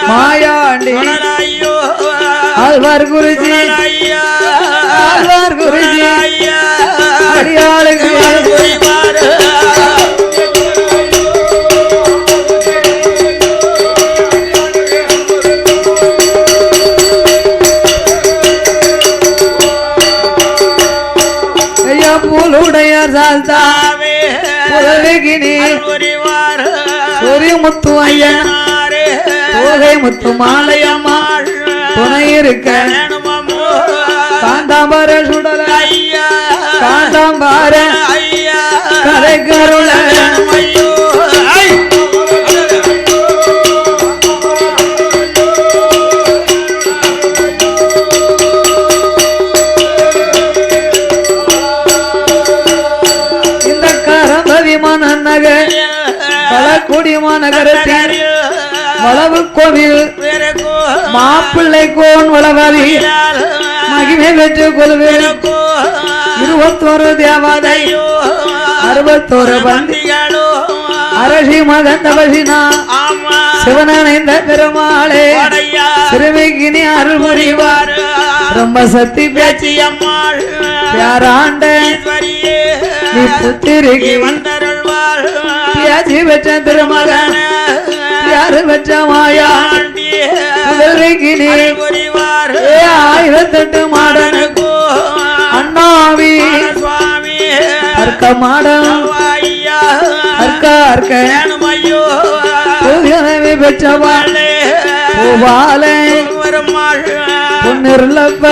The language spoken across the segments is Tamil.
மாயாண்டி ஆழ்வார் குருஜி ஆழ்வார் குருஜி அடியாளுக்கு ஐயா பூலுடையார் சாஸ்தாவே புலகினி சூரியமுத்து ஐயன் தோகை முத்து மாலையம்மாள் துணை இருக்க காந்தாம்பர சுடல காந்தாம்பர கரை கருள இந்த கரம்பதி மன்னகர் பலக்குடி மாநகரத்தில் வளவு கோவில் மாப்பிள்ளை கோன் வளவதி மகிமை பெற்று கொள்வேன் 21 தேவாதை 61 பந்திகளோ அரசி மகந்த பசினா சிவனடைந்த பெருமாளே சிறுமிக்கு அருள் புரிவார் ரொம்ப சக்தி பேச்சி அம்மாள் யாராண்ட நீ புத்திரிக்கு வந்தருள்வார் பேச்சி பெற்ற திருமகன் யாரு பெற்ற மாயாண்டி ஆயிரத்தெட்டு மாடனுக்கு அண்ணாவி அர்க்க மாடம் அர்க்க அர்க்க பெற்றவாளே பொன்னிருளப்ப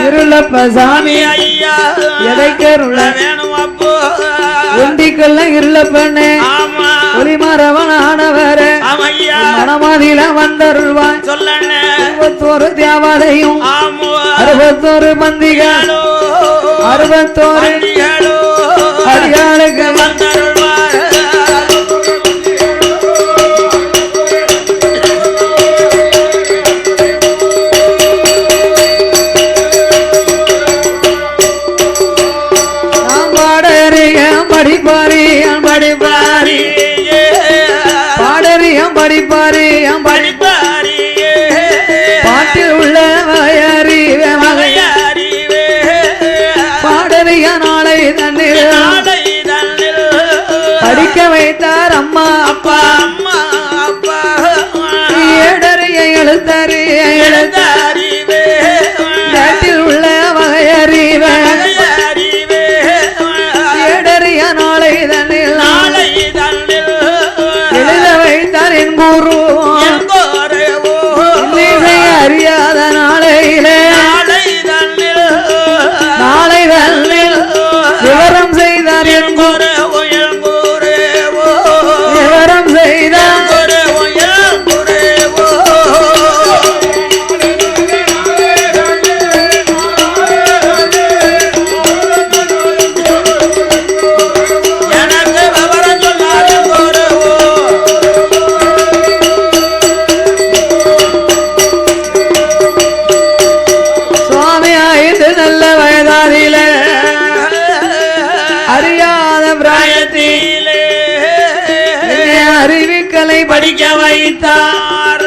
இருளப்ப சாமி எதைக்கருள ஒண்டிக்கல்ல இருளப்பண்ணே ஒளிமரவனானவர மனமதில வந்தருள்வான் 21 தேவாதையும் 61 பந்திகளோ 61 அடியாளுக்கு வந்தருள்வார் படிப்பாரி பாடறியம் படிப்பாரி பாட்டில் உள்ள வகையறிவே வகையறிவே பாடறிய நாளை தன்னில் படிக்க வைத்தார் அம்மா அப்பா ஏடறிய எழுத்தறிவே பாட்டில் உள்ள வகையறிவே நாளை தன்னில் எழுத வைத்தார் என் குரு அறியாத நாளையிலே நாளை தன்னில் விவரம் செய்தார் என் குரு விவரம் செய்தார் அறிவிக்கலை படிக்க வைத்தார்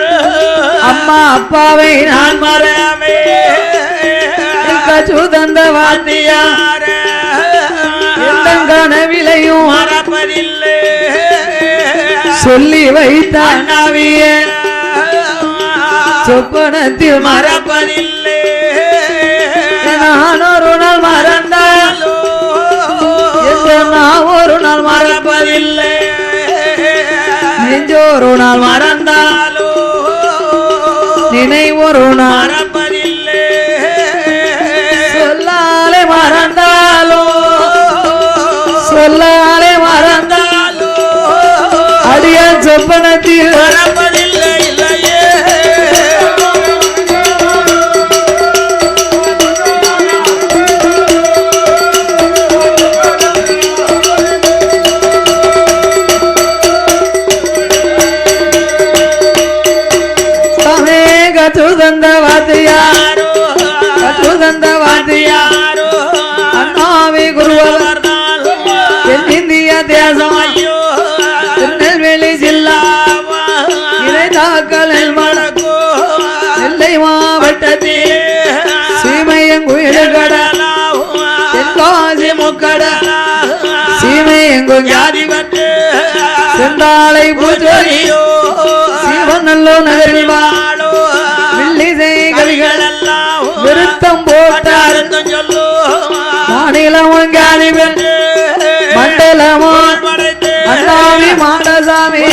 அம்மா அப்பாவை நான் மறவே சுதந்த வாத்தியார் கனவிலையும் மறப்பதில்லை சொல்லி வைத்தார் சொப்பனத்தில் மறப்பதில்லை நான் ஒரு நாள் மறந்தாலோ நான் ஒரு நாள் மறப்பதில்லை நெஞ்சோரு நாள் மறந்தாலோ நினைவொரு நாள் மறப்பதில்லை சொல்லாலே மறந்தாலோ அடிய சொப்பனத்தில் மறப்பதில்லை இல்லையே சுதந்த வாத்தியாரோ அண்ணாவி குருவர் தென்னிந்திய தேசம் திருநெல்வேலி ஜில்லா எங்கும் ஜாதி பட்டு செந்தாளை பூஜோரியோ சிவநல்லோ நகரில் வாழோ வில்லிசை கவிகள் எல்லாம் விருத்தம் போட்டார் சொல்லு மாநிலமும் ஜாதி பட்டு மண்டலமோ அண்ணாவி மாடசாமி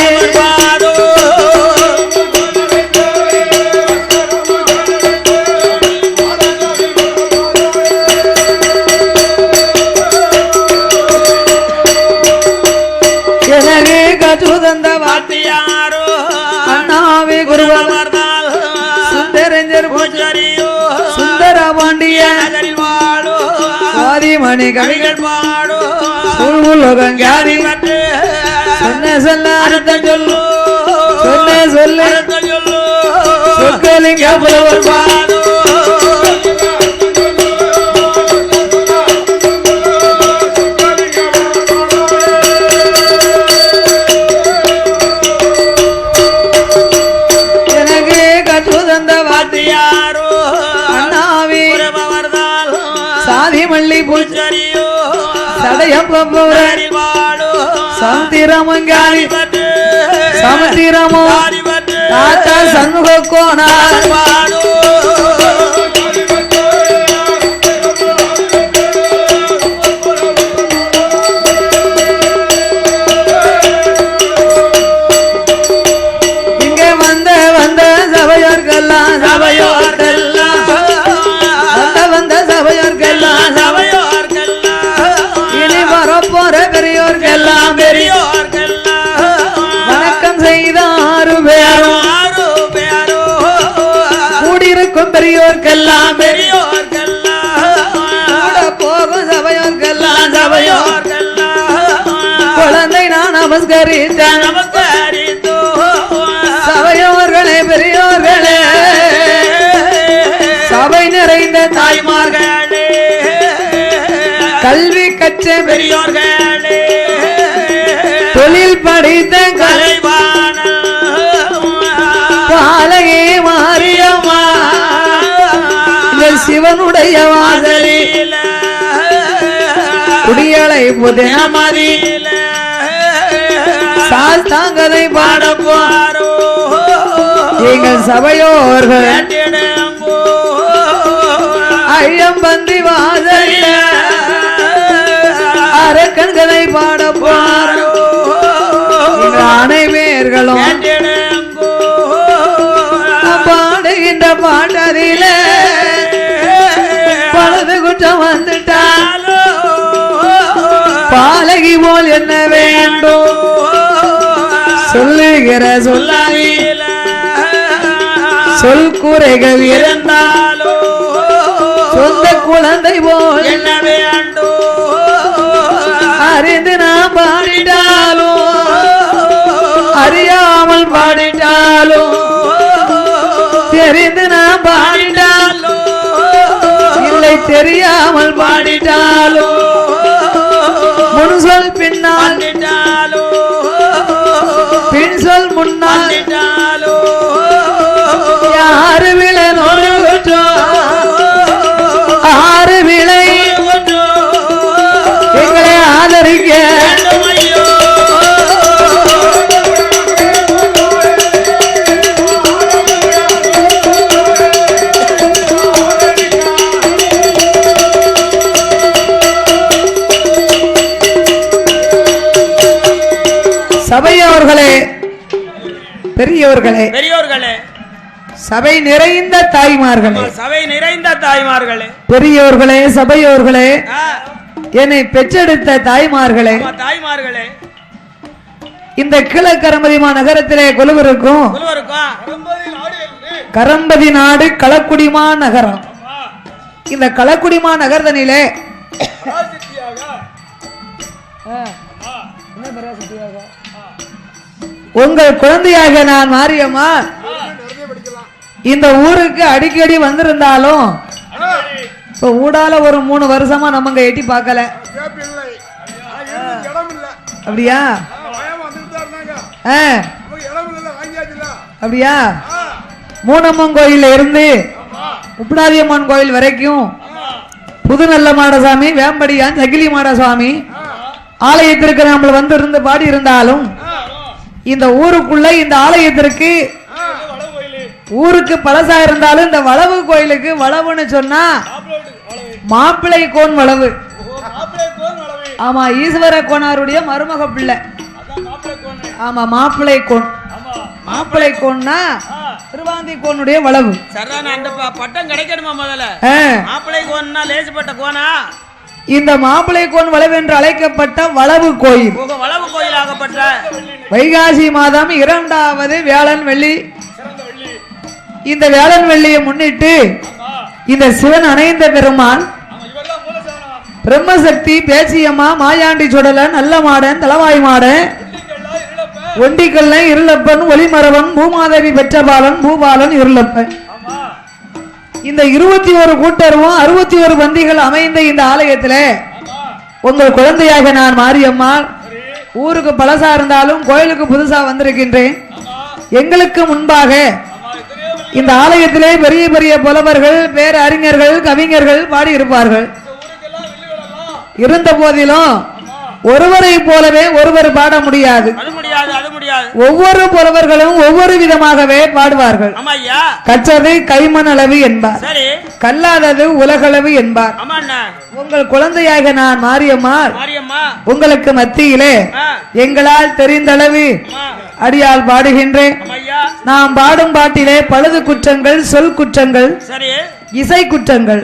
எனக்கு கற்று தந்த வாத்தியாரோ அண்ணாவி குருவர் சுந்தரஞ்சர் பூஜாரியோ சுந்தர பாண்டிய ஆதிமணி கவிகள் பாடோ உலகம் ஜாதி சொன்ன சொல்ல அர்த்தம் சொல்லு சொன்ன சொல்ல அர்த்தம் சொல்லு சொற்கலிங்க புலவர் பாடோ எனக்கு கற்று தந்த வாத்தியாரோ அண்ணாவி சாதி மல்லி பூச்சரியோ சடையம் சமுத்திரமங்காரி சமுத்திரமோ தாத்தா சண்முக கோணார் இங்க வந்த சபையோர்கெல்லாம் சபையோர்கெல்லாம் வந்த சபையோர்கெல்லாம் போற பெரியோர்கெல்லாம் வணக்கம் செய்த 6 பேரோ கூடியிருக்கும் பெரியோர்கெல்லாம் கூட போகும் சபையோர்கெல்லாம் குழந்தை நான் நமஸ்கரித்தேன் சபையோர்களே பெரியோர்களே சபை நிறைந்த தாய்மார்களே கல்வி கற்ற பெரியோர்களே தொழில் படித்த கலைவான பாலகே மாரியம்மா சிவனுடைய வாசலில் குடியலை புதினமதியில் சாஸ்தாங்கதை பாடப்பாரோ எங்கள் சபையோர்கள் ஐயம்பந்தி வாசலில் அரக்கண்களை பாடப்பாரோ அனைவர்களும் பாடுகின்ற பாட்டதில பலது குற்றம் வந்துட்டாலோ பாலகி போல் என்ன வேண்டும் சொல்லுகிற சொல்லாவில சொல் கூரைகள் இருந்தாலோ சொந்த குழந்தை போல் என்ன வேண்டும் அறிந்து நாம் பாடிட்டாலும் அறியாமல் பாடிட்டாலும் தெரிந்து நாம் பாடிட்டாலும் இல்லை தெரியாமல் பாடிட்டாலும் முன் சொல் பின்னால் பின் சொல் முன்னால் யாரு விளை நொறு ஆறு விளை எங்களை ஆதரிக்க சபையோர்களே பெரியோர்களே சபை நிறைந்த தாய்மார்களே பெரியோர்களே சபையோர்களே என்னை பெற்றெடுத்த தாய்மார்களே இந்த கிழக்கரம்பதிமா நகரத்திலே கொலுவிருக்கும் கரம்பதி நாடு களக்குடிமா நகரம். இந்த களக்குடிமா நகரதனிலே உங்கள் குழந்தையாக நான் மாரியம்மா இந்த ஊருக்கு அடிக்கடி வந்திருந்தாலும் இப்ப ஊடால ஒரு 3 வருஷமா நம்ம எட்டி பார்க்கல. அப்படியா? அப்படியா? மூணம்மன் கோயில இருந்து உப்படாதியம்மன் கோயில் வரைக்கும் புது நல்ல மாடசாமி, வேம்படியான், சகிலி மாடசாமி, ஆலயத்திற்கு நம்ம வந்து இருந்து பாடி இருந்தாலும் இந்த ஊருக்குள்ள இந்த ஆலயத்திற்கு ஊருக்கு பழசா இருந்தாலும் இந்த வளவு கோயிலுக்கு வளவுன்னு சொன்னா மாப்பிள்ளை கோன் வளவு. ஆமா, ஈஸ்வர கோனாருடைய மருமக பிள்ளை. ஆமா, மாப்பிள்ளை கோன். மாப்பிள்ளை கோன்னா திருவாந்தி கோனுடைய வளவு. அந்த பட்டம் கிடைக்கணுமா முதல்ல? மாப்பிள்ளை கோன்னா லேசுப்பட்ட கோனா? இந்த மாப்பிள்ளை கோன் வளவு என்று அழைக்கப்பட்ட வளவு கோயில். வளவு கோயில் ஆகப்பட்ட வைகாசி மாதம் 2வது வேளன் வெள்ளி. இந்த வேளன் வெள்ளியை முன்னிட்டு இந்த சிவன் அணைந்த பெருமான் பிரம்மசக்தி பேச்சியம்மா மாயாண்டி சுடலன் நல்ல மாடன் தலவாய் மாடன் ஒண்டிக்கல்ல இருளப்பன் ஒளிமரவன் பூமாதேவி பெற்றபாலன் பூபாலன் இருளப்பன் இந்த 21 கூட்டரும் 61 பந்திகள் அமைந்த இந்த ஆலயத்துல உங்கள் குழந்தையாக நான் மாரியம்மா ஊருக்கு பழசா இருந்தாலும் கோயிலுக்கு புதுசா வந்திருக்கின்றேன். எங்களுக்கு முன்பாக இந்த ஆலயத்திலே பெரிய பெரிய புலவர்கள் பேர் அறிஞர்கள் கவிஞர்கள் பாடி இருப்பார்கள். இருந்த போதிலும் ஒருவரை போலவே ஒருவர் பாட முடியாது. ஒவ்வொரு புலவர்களும் ஒவ்வொரு விதமாகவே பாடுவார்கள். கற்றது கைமணளவு என்பார், கல்லாதது உலகளவு என்பார். உங்கள் குழந்தையாக நான் மாரியம்மா உங்களுக்கு மத்தியிலே எங்களால் தெரிந்தளவு அடியால் பாடுகின்றேன். நாம் பாடும் பாட்டிலே பழுது குற்றங்கள், சொல் குற்றங்கள், இசை குற்றங்கள்,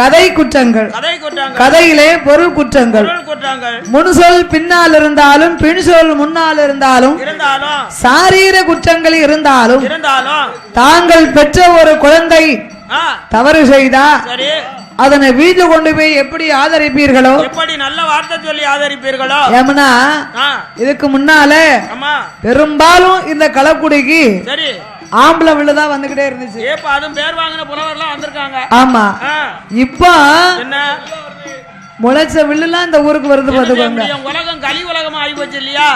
கதை குற்றங்கள், கதையிலே பொருள் குற்றங்கள், முன்சொல் பின்னால் இருந்தாலும் பின்சொல் முன்னால் இருந்தாலும் சாரீர குற்றங்கள் இருந்தாலும் தாங்கள் பெற்ற ஒரு குழந்தை தவறு செய்தா அதனை வீட்டுல கொண்டு போய் எப்படி ஆதரிப்பீர்களோ, எப்படி நல்ல வார்த்தை சொல்லி ஆதரிப்பீர்களோ. ஏமனா இதுக்கு முன்னால பெரும்பாலும் இந்த களக்குடிக்கு ஆம்பளை வில்லுதான் வந்துகிட்டே இருந்துச்சு. அதுவும் பேர் வாங்கின புலவர்லாம் வந்திருக்காங்க. ஆமா, இப்போ என்ன முளைச்ச வில்லுலாம் இந்த ஊருக்கு வருது பாத்துக்கோங்க. உலகம் கலி உலகமா ஆகி போச்சு இல்லையா?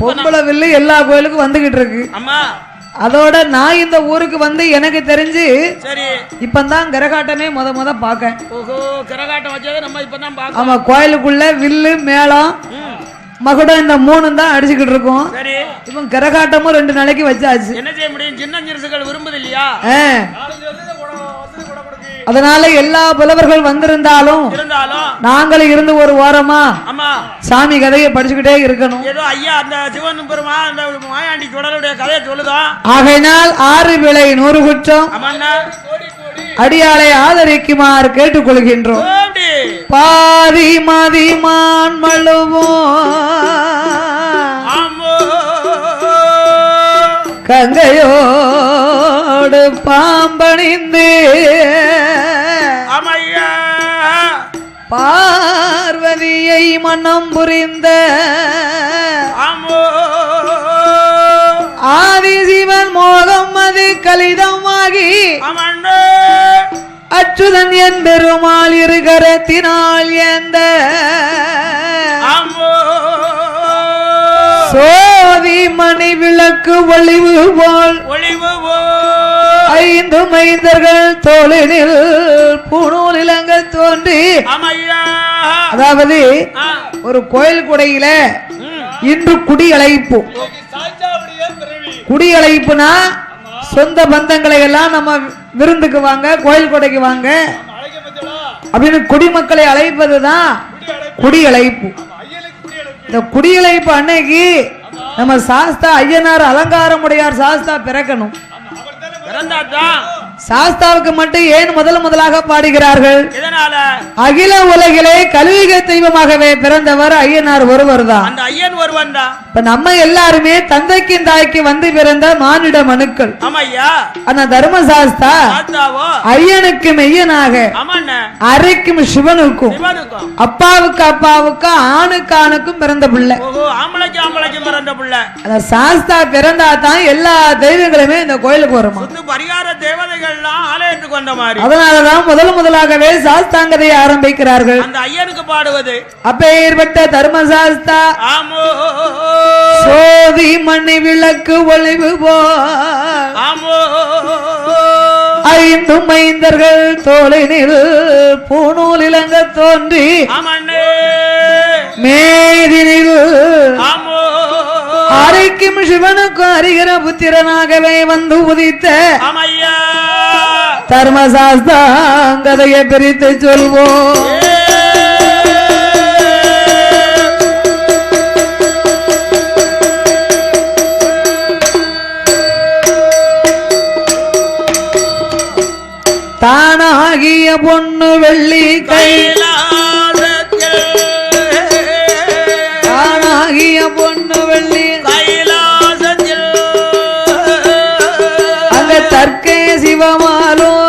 பொம்பளை வில்லு எல்லா கோயிலுக்கும் வந்துகிட்டு இருக்கு. ஆமா, அதோட நான் இந்த ஊருக்கு வந்து எனக்கு தெரிஞ்சு இப்பதான் கரகாட்டமே முத பாக்க. கரகாட்டம் வச்சது நம்ம இப்பதான் பாக்க. ஆமா, கோயிலுக்குள்ள வில்லு மேளம் மகுடம் இந்த 3 தான் அடிச்சுக்கிட்டு இருக்கோம். இப்ப கரகாட்டமும் 2 நாளைக்கு வச்சாச்சு. என்ன செய்ய முடியும், சின்ன சிறுசுகள் விரும்புது இல்லையா? அதனால எல்லா புலவர்கள் வந்திருந்தாலும் நாங்களும் இருந்து ஒரு ஓரமா சாமி கதையை படிச்சுக்கிட்டே இருக்கணும். ஏதோ ஐயா அந்த சிவன் பெருமா அந்த மாயாண்டி சுடலுடைய கதையை சொல்லுதான். ஆகையினால் 6 விலை 100 குற்றம் அடியாளை ஆதரிக்குமாறு கேட்டுக்கொள்கின்றோம். பாதி மதிமான் மழுவோம் கங்கையோடு பாம்பணிந்து பார்வதியை மனம் புரிந்த ஆதிசிவன் மோகம் அது கலிதமாகி அச்சுதன் என் பெருமாள் இருகரத்தினால் எந்த சோதி மணி விளக்கு ஒளிவு போல் 5 மைந்தர்கள் தோளினில் பூணூல் இலங்க தோன்றி. அதாவது ஒரு கோயில் குடையில இன்று குடியழைப்பு. குடியழைப்புனா சொந்த பந்தங்களை எல்லாம் நம்ம விருந்துக்கு வாங்க, கோயில் கொடைக்கு வாங்க அப்படின்னு குடிமக்களை அழைப்பதுதான் குடியழைப்பு. இந்த குடியழைப்பு அன்னைக்கு நம்ம சாஸ்தா ஐயனார் அலங்காரமுடையார் சாஸ்தா பிறக்கணும். சாஸ்தாவுக்கு மட்டும் ஏன் முதலாக பாடுகிறார்கள்? அகில உலகிலே கலியுக தெய்வமாகவே பிறந்தவர் ஐயனார் ஒருவர் தான். இப்ப நம்ம எல்லாருமே தந்தைக்கும் தாய்க்கு வந்து பிறந்த மானிட மனுக்கள். ஆனா தர்மசாஸ்தா ஐயனுக்கு மெய்யனாக அரைக்கும் சிவனுக்கும் அப்பாவுக்கு ஆணுக்கு ஆணுக்கும் பிறந்த பிள்ளை. சாஸ்தா பிறந்தா தான் எல்லா தெய்வங்களுமே இந்த கோயிலுக்கு வருமா. அதனாலதான் முதலாகவே சாஸ்தாங்கதையை ஆரம்பிக்கிறார்கள். அந்த ஐயனுக்கு பாடுவது அப்பேற்பட்ட தர்மசாஸ்தா சோதி மணி விளக்கு ஒளிவு போல் 5 மைந்தர்கள் தோளினில் பூணூல் இலங்க தோன்றி மேதினில் ஆமோ அரைக்கும் சிவனுக்கும் அறிகிற புத்திரனாகவே வந்து உதித்த ஆமையா தர்மசாஸ்தாங்கதையை பிரித்து சொல்வோம். தானாகிய பொண்ணு வெள்ளி கைலாசத்தில் தானாகிய பொண்ணு வெள்ளி கைலாசத்தில் அங்க தற்கே சிவமாலும்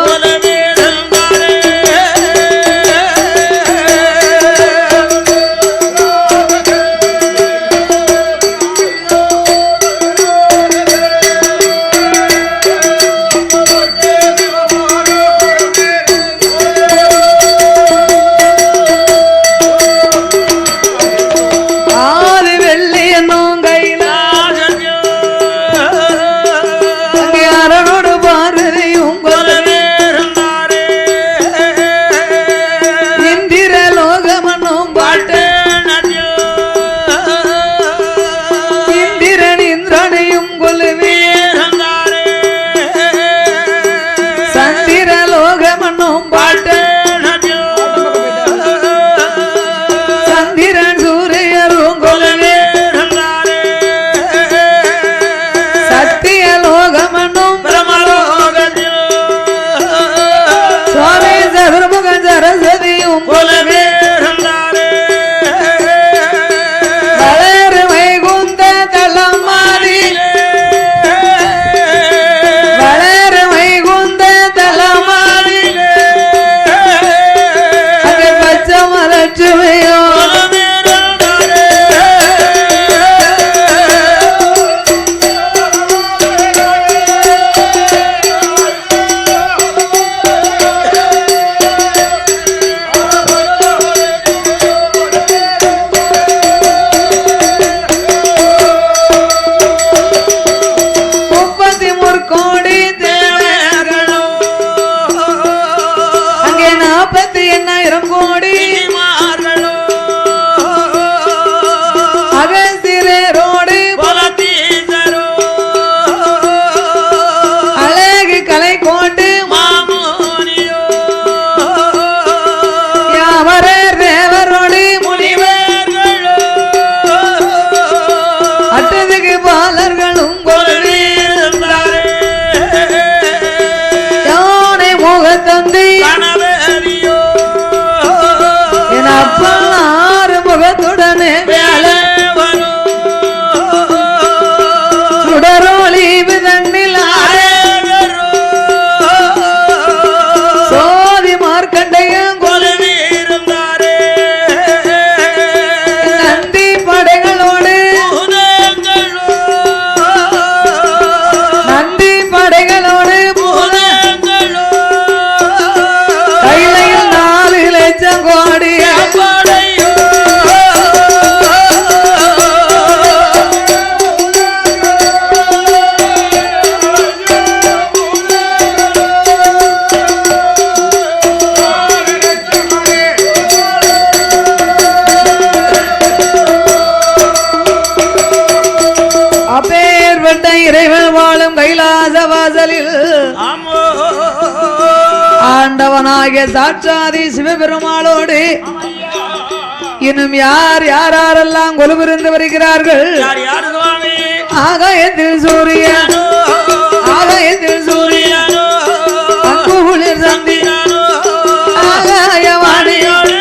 இறைவன் வாழும் கைலாச வாசலில் ஆண்டவனாகிய சாட்சாதி சிவபெருமாளோடு இன்னும் யார் யாரெல்லாம் கொலுவிருந்து வருகிறார்கள். ஆகாயத்தில் சூரியன் ஆகாயத்தில் சூரியன் அங்குளிர் சந்தி ஆகாயவாணியோடு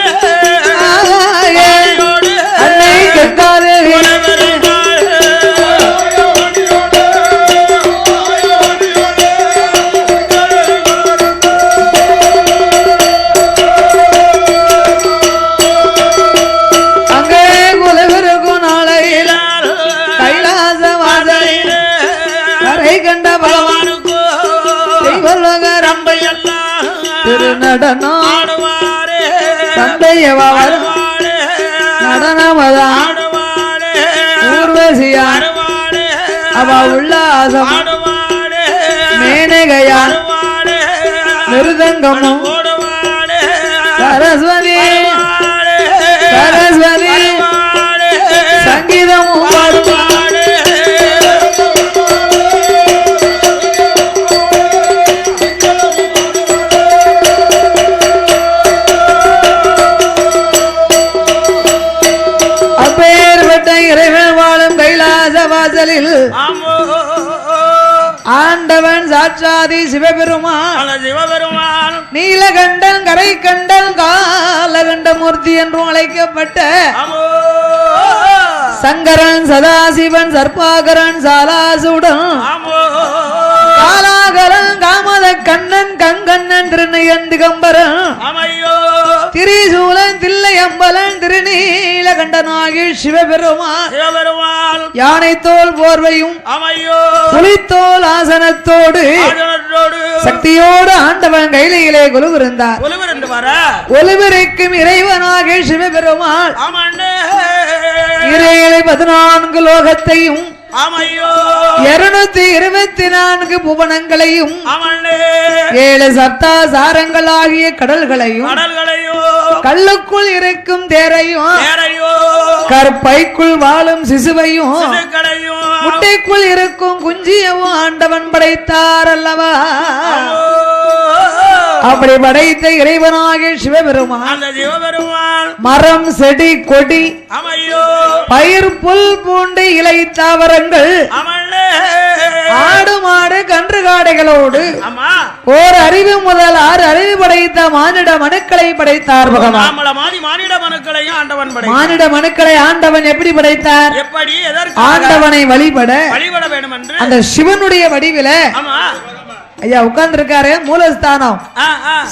ஆகாய அன்னை கங்காதேவி தந்தையவர் நடனமதான் ஊர்வசியா அவ உல்லாசம் மேனகையா மிருதங்கமும் சரஸ்வதி சரஸ்வதி ஆண்டவன் சாட்சாதி சிவபெருமான் அந்த சிவபெருமான் நீலகண்டன் கரை கண்டன் காலகண்ட மூர்த்தி என்றும் அழைக்கப்பட்ட ஆமோ சங்கரன் சதாசிவன் சர்பாகரன் சாலாசுடன் ஆமோ காலாகரன் காமத கண்ணன் கங்கண்ணன் திருநயன் திகம்பரன் ஆமையோ திரிசூலன் தில்லை அம்பலன் திருநீலகண்டனாகி சிவபெருமான் சிவபெருமான் யானை தோல் போர்வையும் ஆமையோ புலித்தோல் ஆசனத்தோடு ஆஜனத்தோடு சக்தியோடு ஆண்டவன் கையிலே கொலுவிருந்தார் ஒளிவிருந்து வர ஒலிவரைக்கும் இறைவனாகி சிவபெருமான் ஆமாண்டே 14 லோகத்தையும் ஆமையோ 224 புவனங்களையும் ஆமாண்டே 7 சப்தாசாரங்களாகிய கடல்களையும் கடல்களையோ கல்லுக்குள் இருக்கும் தேரையும் நேரையோ கற்பைக்குள் வாழும் சிசுவையும் சிசுக்களையோ முட்டைக்குள் இருக்கும் குஞ்சியவும் ஆண்டவன் படைத்தார் அல்லவா அப்படி படைத்த இறைவனாகிய சிவபெருமான் அந்த சிவபெருமான் மரம் செடி கொடி ஆமையோ பயிர் புல் பூண்டு இலை தாவரங்கள் ஆமல்லே ஆடு மாடு கன்று காடைகளோடு ஆமா ஓர் அறிவு முதல் 6 அறிவு படைத்த மானிட மனுக்களை படைத்தார் பகவான். நாமள மாதிரி மானிட மனுக்களையும் ஆண்டவன் படைத்தார். மானிட மனுக்களை ஆண்டவன் எப்படி படைத்தார்? எப்படி எதற்கு ஆண்டவனை வழிபட வேண்டும் என்று அந்த சிவனுடைய வடிவில ஆமா ஐயா உட்கார்ந்து இருக்காரு. மூலஸ்தானம்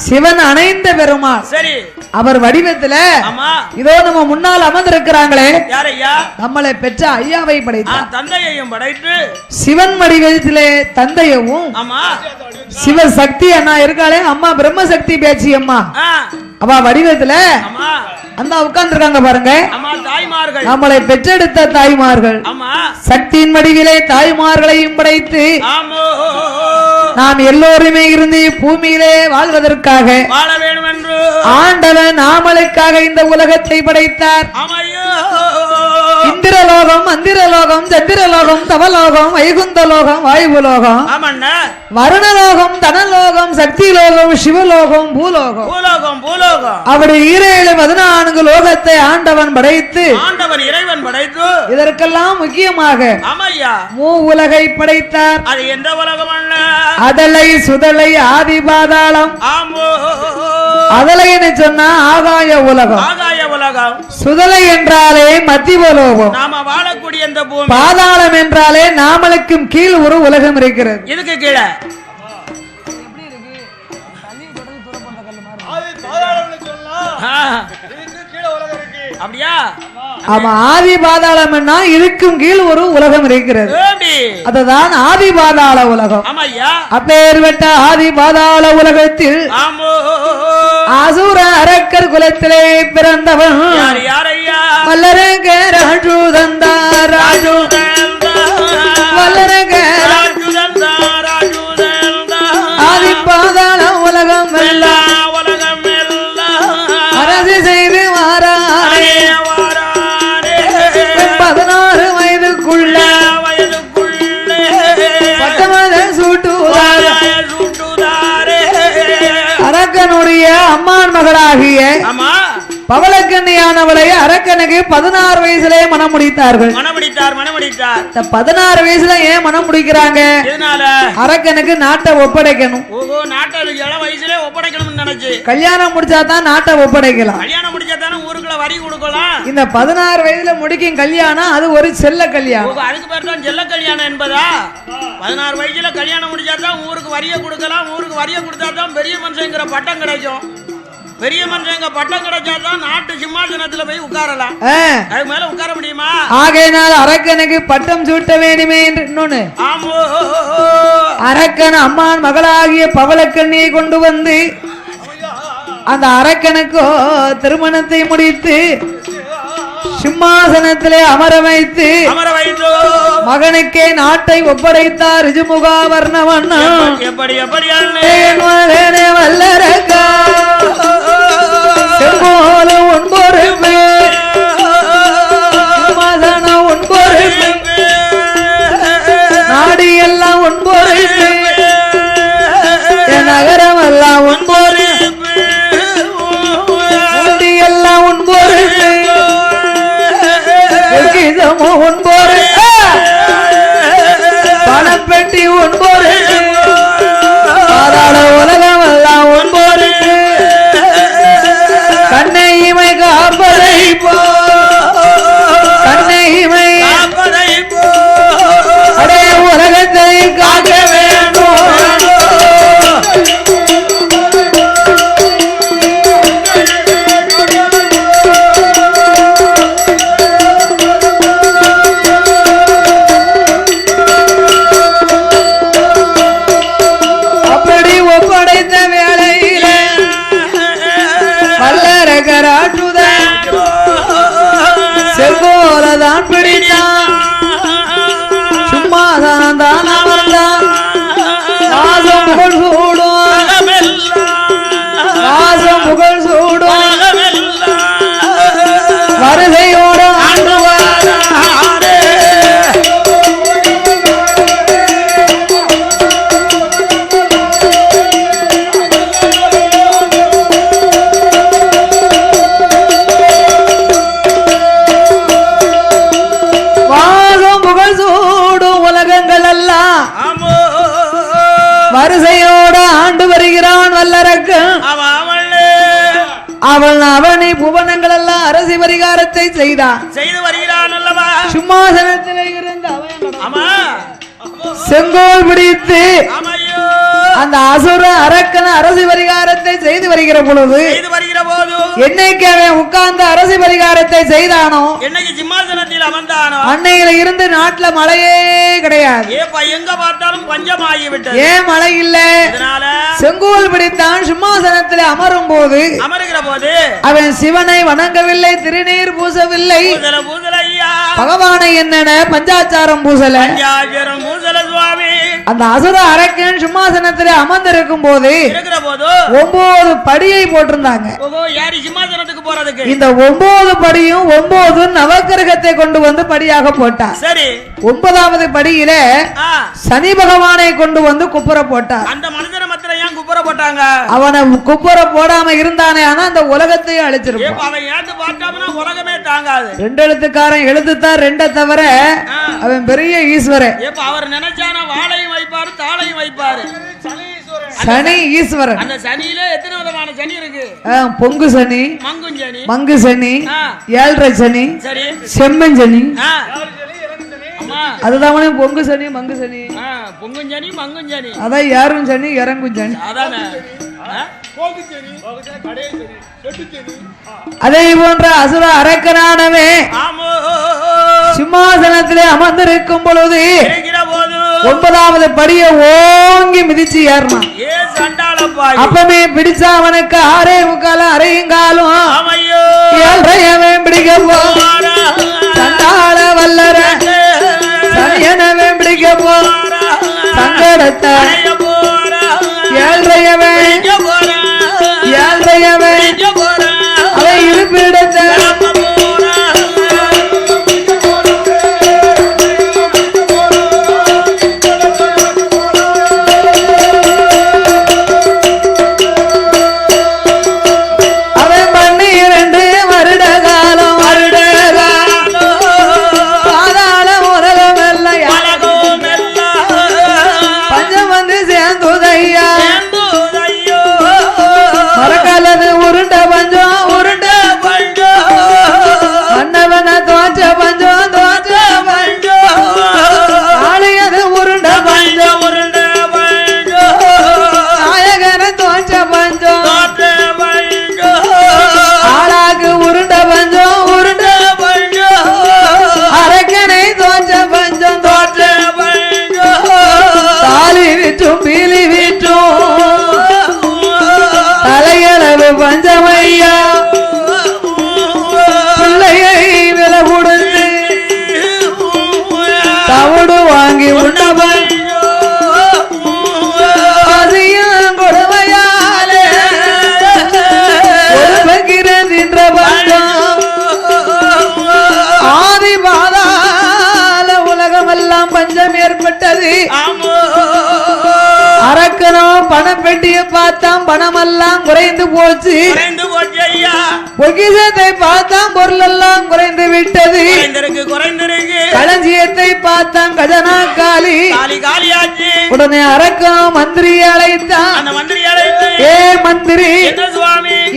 சிவன் அணைந்த பெருமாள். சரி அவர் வடிவத்துல ஆமா இதோ நம்ம முன்னால் அமர்ந்திருக்கிறாங்களே யார் ஐயா? நம்மளை பெற்ற ஐயாவை படைத்தார். தந்தையையும் படைத்து சிவன் வடிவத்திலே தந்தையவும் ஆமா சிவசக்தி அண்ணா இருக்காளே அம்மா பிரம்மசக்தி பேச்சி அம்மா அவ வடிவத்துல ஆமா அந்த உட்கார்ந்து இருக்காங்க பாருங்க. ஆமா தாய்மார்கள் நம்மளை பெற்றெடுத்த தாய்மார்கள் ஆமா சக்தியின் வடிவிலே தாய்மார்களையும் படைத்து ஆமோ நாம் எல்லோருமே இருந்து பூமியிலே வாழ்வதற்காக வாழ வேண்டும் என்று ஆண்டவன் நாமளுக்காக இந்த உலகத்தை படைத்தார். ஆமையோ இந்திரலோகம் மந்திரலோகம் சந்திரலோகம் தவலோகம் வைகுந்தலோகம் வாயுலோகம் ஆமண்ணா வருணலோகம் தனலோகம் சக்தி லோகம் சிவலோகம் பூலோகம் பூலோகம் பூலோகம் அப்படி 14 லோகத்தை ஆண்டவன் படைத்து ஆண்டவன் இறைவன் படைத்து இதற்கெல்லாம் முக்கியமாக ஆமையா உலகை படைத்தார். அது எந்த உலகம் அண்ண? அதலை சுதலை ஆதி பாதாளம். ஆமோ அதலைன்னு சொன்னா ஆகாய உலகம். ஆகாய உலகம். சுதலை என்றாலே மத்தியலோகம். நாம வாழக்கூடிய இந்த பூமி. பாதாளம் என்றாலே நாமளுக்கும் கீழ் ஒரு உலகம் இருக்கிறது. இதுக்கு கீழே அப்படியா? ஆமா ஆதி பாதாளம்னா இதுக்கும் கீழ் ஒரு உலகம் இருக்கிறது. அதுதான் ஆதி பாதாள உலகம். அப்பேற்பட்ட ஆதி பாதாள உலகத்தில் அசுர அரக்கர் குலத்திலே பிறந்தவன் வல்லரக ராஜு தந்தா ராஜு வல்லரக ஆதி பாதாள உலகம் எல்லாம் அரசு செய்து வாரானே 16 வயதுக்குள்ள பட்டமத சூட்டுதாரே அரக்கனுடைய அம்மான் மகளாகிய பவளக்கண்ணியானவளை அரக்கனுக்கு 16 வயசுலே மனம் முடித்தார்கள். 16 வயசுல ஏன் மனம் முடிக்கிறாங்க? அரக்கனுக்கு நாட்டை ஒப்படைக்கணும். கல்யாணம் முடிச்சாதான் நாட்டை ஒப்படைக்கலாம். இந்த 16 வயசுல முடிக்கும் கல்யாணம் அது ஒரு செல்ல கல்யாணம். அதுக்கு பேர் தான் செல்ல கல்யாணம் என்பதா? 16 வயசுல கல்யாணம் முடிச்சாதான் ஊருக்கு வரிய கொடுக்கலாம். ஊருக்கு வரிய கொடுத்தாதான் பெரிய மனுஷங்கிற பட்டம் கிடைக்கும். பெரிய மனுஷங்க பட்டம் கிடைச்சாதான் நாட்டு சிம்மாசனத்துல போய் உட்காரலாம். அது மேல உட்கார முடியுமா? ஆகையினால் அரக்கனுக்கு பட்டம் சூட்ட வேண்டுமே என்று இன்னொன்னு அரக்கன் அம்மான் மகளாகிய பவளக்கண்ணியை கொண்டு வந்து அந்த அரக்கனுக்கோ திருமணத்தை முடித்து சிம்மாசனத்திலே அமர வைத்து மகனுக்கே நாட்டை ஒப்படைத்தார் ரிஜுமுகா வர்ணவண்ணா. மகனே வல்லரக்கா செம்போல உன் பொறுப்பு சிம்மாசனம் உன் பொறுப்பு நாடு எல்லாம் உன் பொறுப்பு நகரம் எல்லாம் உன் பொறுப்பு எல்லாம் உன் பொறுப்பு உன் பொறுப்பு பணப்பெட்டி உன் பொறுப்பு வரிசையோட ஆண்டு வருகிறான் வல்லரக்கன். அவன் அவனை புவனங்கள் எல்லாம் அரசி பரிகாரத்தை செய்தான். செய்து வருகிறான் அல்லவா? சிம்மாசனத்திலே இருந்த செங்கோல் பிடித்து அந்த அசுர அரக்கன அரசு பரிகாரத்தை செய்து வருகிற பொழுது என்னைக்கு அவன் உட்கார்ந்து அரசு பரிகாரத்தை செய்தானோ, என்னைக்கு சிம்மாசனத்தில் அமர்ந்தானோ, அன்னையில இருந்து நாட்டுல மழையே கிடையாது. எங்க பார்த்தாலும் பஞ்சமாகி விட்டது. ஏன் மழை இல்ல? செங்கோல் பிடித்தான். சிம்மாசனத்தில் அமரும் போது அமருகிற போது அவன் சிவனை வணங்கவில்லை, திருநீர் பூசவில்லை, பகவானை என்னென்ன பஞ்சாச்சாரம் பூசல. அந்த அசுர அரக்கன் சிம்மாசனத்திலே அமர்ந்திருக்கும் போது 9 படியை போட்டிருந்தாங்க. இந்த 9 படியும் 9 நவக்கிரகத்தை கொண்டு வந்து படியாக போட்டார். சரி, 9வது படியில சனி பகவானை கொண்டு வந்து குப்புற போட்டார். அந்த மனிதனை மாத்திரம் ஏன் குப்புற போட்டாங்க? அவனை குப்புற போடாம இருந்தானே, ஆனா அந்த உலகத்தையும் அழிச்சிருப்பான். அவன் ஏத்து பார்த்தாமனா உலகமே தாங்காது. 2 எழுத்துக்காரன் எழுத்துத்தான் 2 தவிர அவன் பெரிய ஈஸ்வரன். அவர் நினைச்சானா வாளையும் வைப்பாரு, தாளையும் வைப்பாரு. சனி ஈஸ்வரன். அந்த சனியில எத்தனை விதமான சனி இருக்கு? பொங்கு சனி, மங்கு சனி, ஏழரை சனி, செம்மன் சனி. அதுதான் பொங்கு சனி, மங்கு சனி, பொங்கு சனி, மங்கு சனி. அதான் யாரும் சனி, இறங்கும் சனி. அதே போன்ற அசுர அரக்கனானவே சிம்மாசனத்திலே அமர்ந்திருக்கும் பொழுது 9வது படியை ஓங்கி மிதிச்சு ஏறினான். அப்பமே பிடிச்சா அவனுக்கு 6.25 அரையுங்காலும் 7.5 பிடிக்க போற சண்டாள வல்லர சனியனவே பிடிக்க போற சங்கடத்தை 7.5 அவை இருப்பிடத்தை பஞ்சமையா பிள்ளையை விலை கொடுத்து தவிடு வாங்கி உண்ணவன் அதிகம் கொடுமையாலே ஒரு பகிரன் என்ற பஞ்சம் ஆதி பாதாள உலகமெல்லாம் பஞ்சம் ஏற்பட்டது. அரக்கனும் பணம் பெட்டியை பார்த்தான், பணமெல்லாம் குறைந்து போச்சு. பொக்கிஷத்தை பார்த்தான், பொருள் எல்லாம் குறைந்து விட்டது. களஞ்சியத்தை பார்த்தான், கஜனா காலி. உடனே அரக்கனும் மந்திரியை அழைத்தான். ஏ மந்திரி,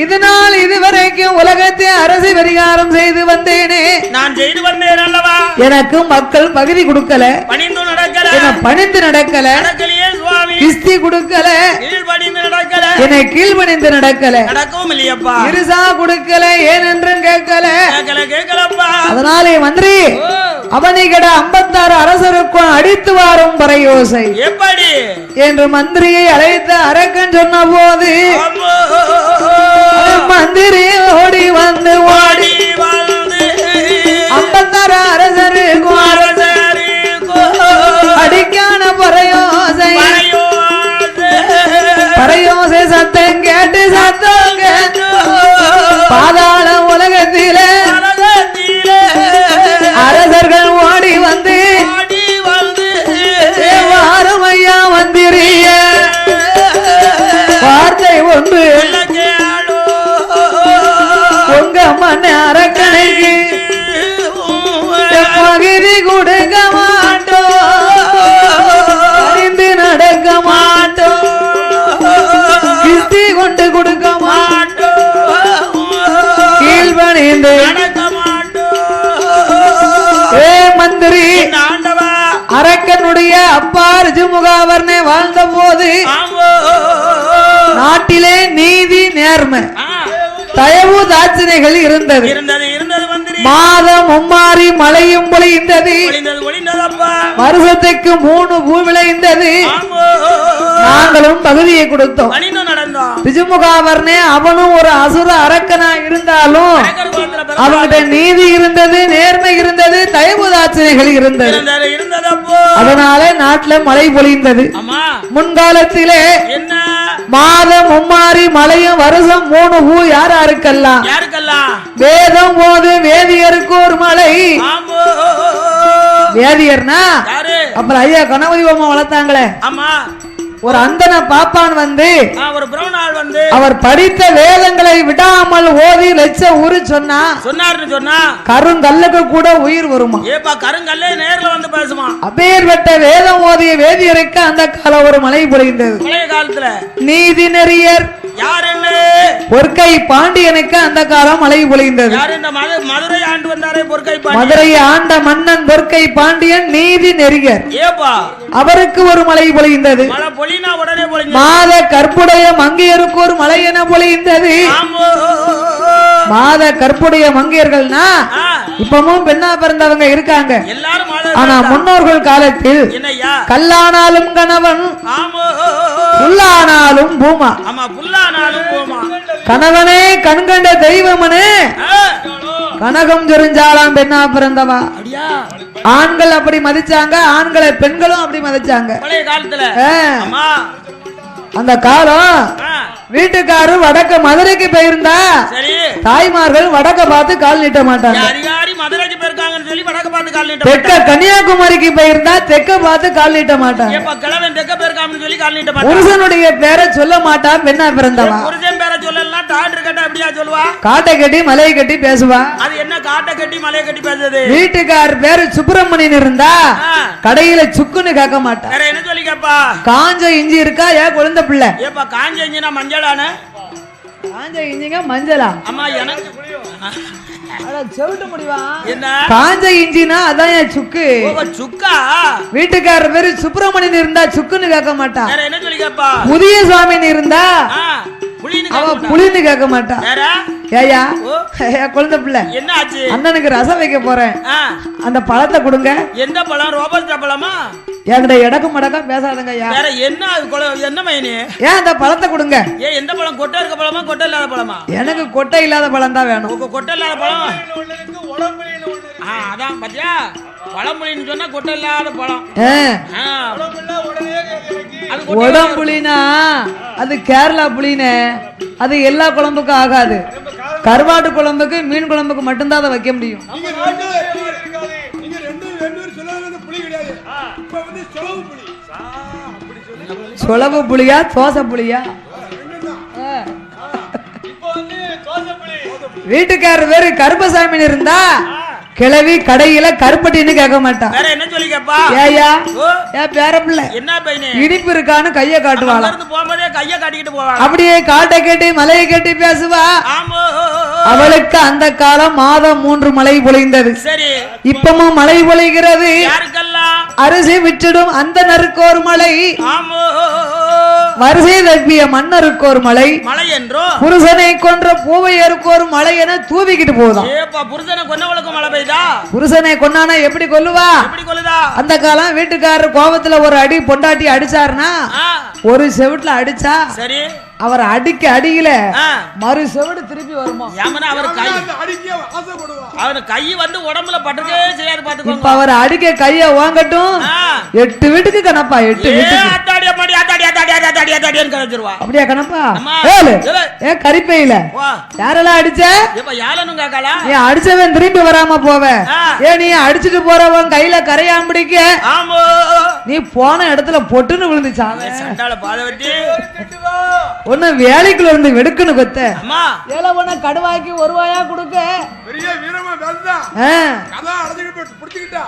இதனால் இதுவரைக்கும் உலகத்தை அரசு பரிகாரம் செய்து வந்தேனே, நான் செய்து வந்தேன் அல்லவா? எனக்கு மக்கள் பகுதி கொடுக்கல, பணிந்து நடக்கல, கிஸ்தி கொடுக்கல, என்னை கீழ்பணிந்து நடக்கல, இருசா கொடுக்கல, ஏனென்றும் கேட்கல. அதனாலே மந்திரி அவனிகட 56 அரசருக்கும் அடித்து வாரும் பறையோசை எப்படி என்று மந்திரியை அழைத்து அரக்கன் சொன்ன போது மந்திரி ஓடி வந்து 56 அரசருக்கும் அடிக்கான பறையோசை பறையோசை சத்தம் கேட்டு சத்தம் கேட்டு பாதாள உலகத்திலே அரசர்கள் ஓடி வந்து வாருமையா மந்திரிய வார்த்தை ஒன்று உங்க மண்ண அரக்கணைக்கு பகுதி கொடுக்க மாட்டோம், அறிந்து நடக்க மாட்டோம். கொண்டு கொடுக்க மாட்டோம் கீழ்பணிந்து நடக்க மாட்டோம் ஏ மந்திரி ஆண்டவா அரக்கனுடைய அப்பா ரிஜுமுகாவர்னே வாழ்ந்த போது ஆமோ நாட்டிலே நீதி நேர்மை ஆ, தயவு தாட்சணைகள் இருந்தது இருந்தது இருந்தது மந்திரி மாதம் மும்மாறி மழையும் பொழிந்தது ஒளிந்ததப்பா வருஷத்துக்கு 3 பூ விளைந்தது ஆமோ நாங்களும் பகுதியை கொடுத்தோம் பணிந்து நடந்தோம் ரிஜுமுகாவர்னே அவனும் ஒரு அசுர அரக்கனா இருந்தாலும் அரக்கர் குலத்துல பிறந்தவன். அவன்கிட்ட நீதி இருந்தது நேர்மை இருந்தது தயவு தாட்சணைகள் இருந்தது இருந்தது இருந்ததப்போ அதனால நாட்டுல மழை பொழிந்தது அம்மா முன்காலத்திலே என்ன மாதம் மும்மாறி மழையும் வருஷம் 3 பூ யாருக்கெல்லாம் யாருக்கெல்லாம் வேதம் போது வேதியருக்கு ஒரு மலை ஆமோ வேதியர்னா யாரு அப்புறம் ஐயா கணபதி பொம்மை வளர்த்தாங்களே ஆமா ஒரு அந்தன பாப்பான் வந்து ஒரு பிரௌனாள் வந்து அவர் படித்த வேதங்களை விடாமல் ஓதி லட்ச உரு சொன்னா சொன்னாருன்னு சொன்னா கருங்கல்லுக்கு கூட உயிர் வருமா ஏப்பா கருங்கல்லே நேர்ல வந்து பேசுமா அப்பேற்பட்ட வேதம் ஓதிய வேதியருக்கு அந்த கால ஒரு மழை பொழிந்தது பழைய காலத்துல நீதி நெறியர் யார் என்ன பொற்கை பாண்டியனுக்கு அந்த காலம் மழை பொழிந்தது யாரு இந்த மதுரை ஆண்டு வந்தாரே பொற்கை பாண்டி மதுரையை ஆண்ட மன்னன் பொற்கை பாண்டியன் நீதி நெறியர் ஏப்பா அவருக்கு ஒரு மழை பொழிந்தது மழை பொழினா உடனே பொழிஞ்சு மாத கற்புடைய மங்கையருக்கு ஒரு மழை என பொழிந்தது ஆமோ மாத கற்புடைய மங்கையர்கள்னா ஆ, இப்பவும் பெண்ணா பிறந்தவங்க இருக்காங்க எல்லாரும் மழை ஆனா முன்னோர்கள் காலத்தில் என்னய்யா கல்லானாலும் கணவன் ஆமோ புல்லானாலும் பூமா ஆமா புல்லானாலும் போமா கணவனே கண்கண்ட தெய்வமனே ஆ, கனகம் சொரிஞ்சாலாம் பெண்ணா பிறந்தவா அப்படியா ஆண்கள் அப்படி மதிச்சாங்க ஆண்களை பெண்களும் அப்படி மதிச்சாங்க பழைய காலத்துல ஆ, ஆமா அந்த காலம் ஆ, வீட்டுக்காரர் வடக்க மதுரைக்கு போயிருந்தா சரி தாய்மார்கள் வடக்க பார்த்து கால் நீட்ட மாட்டாங்க அதிகாரி மதுரைக்கு போயிருக்காங்கன்னு சொல்லி வடக்கு பார்த்து கால் நீட்ட தெற்க கன்னியாகுமரிக்கு போயிருந்தா தெற்க பார்த்து கால் நீட்ட மாட்டாங்க ஏப்பா கிழவன் தெக்க போயிருக்காங்கன்னு சொல்லி கால் நீட்ட மாட்டான் புருஷனுடைய பேரை சொல்ல மாட்டா பெண்ணா பிறந்தவா புருஷன் பேரை சொல்லலாம் டாக்டர் கேட்டா எப்படியா சொல்லுவா காட்டை கட்டி மலையை கட்டி பேசுவா அது என்ன காட்டை கட்டி மலையை கட்டி பேசுறது வீட்டுக்கார் பேரு சுப்பிரமணியன் இருந்தா ஆ, கடையில சுக்குன்னு கேட்க மாட்டா வேற என்ன சொல்லி கேப்பா காஞ்ச இஞ்சி இருக்கா ஏன் குழந்தை பிள்ளை ஏப்பா காஞ்ச இஞ்சினா மஞ்சளானு காஞ்ச இஞ்சிங்க மஞ்சளா அம்மா எனக்கு செவிட்டு முடிவா என்ன காஞ்ச இஞ்சினா அதான் என் சுக்கு ஓ, சுக்கா வீட்டுக்காரர் பேரு சுப்பிரமணியன் இருந்தா சுக்குன்னு கேட்க மாட்டா வேற என்ன சொல்லி கேப்பா புதிய சுவாமின்னு இருந்தா ஆ, புளின்னு அவ கேட்க மாட்டா. புளின்னு கேட்க மாட்டா வேற ஏயா ஓ, ஏயா குழந்தை பிள்ளை என்ன ஆச்சு அண்ணனுக்கு ரசம் வைக்க போறேன் ஆ, அந்த பழத்தை கொடுங்க எந்த பழம் ரோபஸ்டா பழமா என்கிட்ட எடக்கு மடக்கா பேசாதங்க ஐயா வேற என்ன அது என்ன மைனி ஏன் அந்த பழத்தை கொடுங்க ஏன் எந்த பழம் கொட்டை இருக்க பழமா கொட்டை இல்லாத பழமா எனக்கு கொட்டை இல்லாத பழம் தான் வேணும் உங்க கொட்டை இல்லாத பழம் ஆ, அதான் பாத்தியா பழமொழின்னு சொன்னா கொட்டை இல்லாத பழம் ஆ, ஆ, அது கொட்டை உடம்புலினா அது கேரளா புளினே அது எல்லா குழம்புக்கும் ஆகாது கருவாட்டு குழம்புக்கு மீன் குழம்புக்கு மட்டும்தான் அதை வைக்க முடியும் சொலவு புளியா தோசை புளியா ஆ. வீட்டுக்காரர் வேறு கருப்பசாமி இருந்தா கிளவி கடையில கருப்பட்டின்னு கேட்க மாட்டான் வேற என்ன சொல்லி கேப்பா ஏயா ஓ, ஏன் பேர பிள்ளை என்ன பையனே இனிப்பு இருக்கான்னு கைய காட்டுவாளாம் இருந்து போகும்போதே கைய காட்டிக்கிட்டு போவாங்க அப்படியே காட்டை கட்டி மலையை கட்டி பேசுவா ஆமோ அவளுக்கு அந்த காலம் மாதம் 3 மழை பொழிந்தது சரி இப்பமும் மழை பொழிகிறது யாருக்கெல்லாம் அரிசி விற்றிடும் அந்த நருக்கு ஒரு மழை ஆமோ வரிசை தப்பிய மன்னருக்கு ஒரு மழை மழை என்றோ புருஷனை கொன்ற பூவையருக்கு ஒரு மழை என தூவிக்கிட்டு போதும் ஏப்பா புருஷனை கொன்னவளுக்கு மழை பெய்தா புருஷனை கொன்னானா எப்படி கொல்லுவா எப்படி கொல்லுதா அந்த காலம் வீட்டுக்காரர் கோபத்துல ஒரு அடி பொண்டாட்டி அடிச்சாருன்னா ஆ, ஒரு செவிட்டுல அடிச்சா சரி அவர் அடிக்க அடியில ஆ, மறு செவிடு திருப்பி வருமா ஏமனா அவர் கை அவர் கை வந்து உடம்புல பட்டுக்கே செய்யாது இப்ப பாத்துக்கோங்க அவர் அடிக்க கைய வாங்கட்டும் ஆ, 8 வீட்டுக்கு கணப்பா 8 ஏ வீட்டுக்கு அத்தாடி அம்மாடி அத்தாடி அத்தாடி அத்தாடி அத்தாடின்னு கரைச்சிருவா அப்படியா கணப்பா அம்மா. ஏழு ஏழு. ஏ கரிப்பையில வா யாரெல்லாம் அடிச்ச ஏப்பா யாழனும் கேக்காளா நீ அடிச்சவன் திரும்பி வராம போவ ஆ. ஏ நீ அடிச்சுட்டு போறவன் கையில கரையாம பிடிக்க ஆமோ நீ போன இடத்துல பொட்டுன்னு விழுந்துச்சாவ சண்டால பாத வெட்டி ஒண்ணு வேலைக்குள்ள இருந்து வெடுக்குன்னு கொத்த அம்மா ஏல ஒண்ணு கடுவாக்கி 1 ரூபாயா கொடுக்க பெரிய வீரமா வேலைதான் ஆ. கதை அடைஞ்சுக்கிட்டு பிடிச்சுக்கிட்டா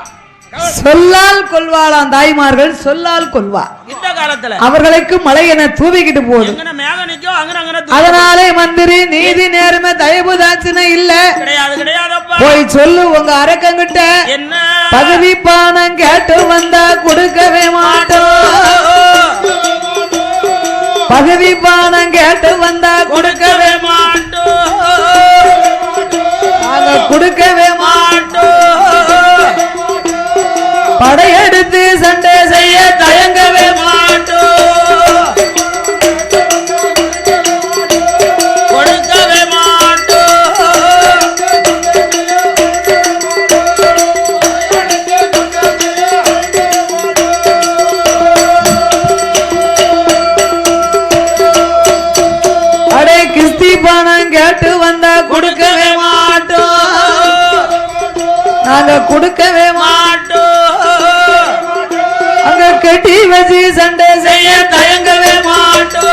சொல்லால் கொள்வாளாம் தாய்மார்கள், சொல்லால் கொள்வா. இந்த காலத்துல அவர்களுக்கு மழை என தூவிக்கிட்டு போகுது. எங்கன மேகம் நிக்கோ அங்கன அதனாலே மந்திரி நீதி நேர்மை தயவு தாட்சிணை இல்ல, கிடையாது கிடையாதப்பா. போய் சொல்லு உங்க அரக்கங்கிட்ட, என்ன பதவி பானம் கேட்டு வந்தா கொடுக்கவே மாட்டோம், பதவி பானம் கேட்டு வந்தா கொடுக்கவே மாட்டோம், நாங்க கொடுக்கவே மாட்டோம், படையெடுத்து சண்டை செய்ய தயங்கவே மாட்டோம், கொடுக்கவே மாட்டோம். அடே கிஸ்தி பணம் கேட்டு வந்தா கொடுக்கவே மாட்டோம், நாங்க கொடுக்கவே மாட்டோம், அங்க கட்டி வச்சு சண்டை செய்ய தயங்கவே மாட்டோம்,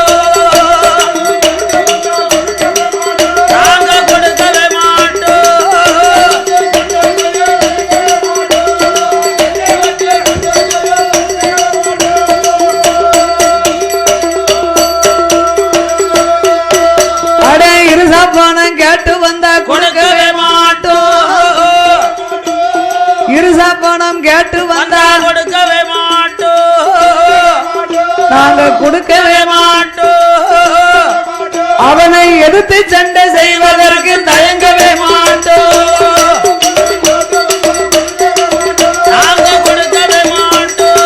நாங்க கொடுக்கவே மாட்டோம். அடே இருசா பணம் கேட்டு வந்தா கொடுக்கவே மாட்டோம், இருசா பணம் கேட்டு வந்தா கொடுக்கவே மாட்டோம், நாங்க கொடுக்கவே மாட்டோம், அவனை எதிர்த்து சண்டை செய்வதற்கு தயங்கவே மாட்டோம், நாங்க கொடுக்கவே மாட்டோம்.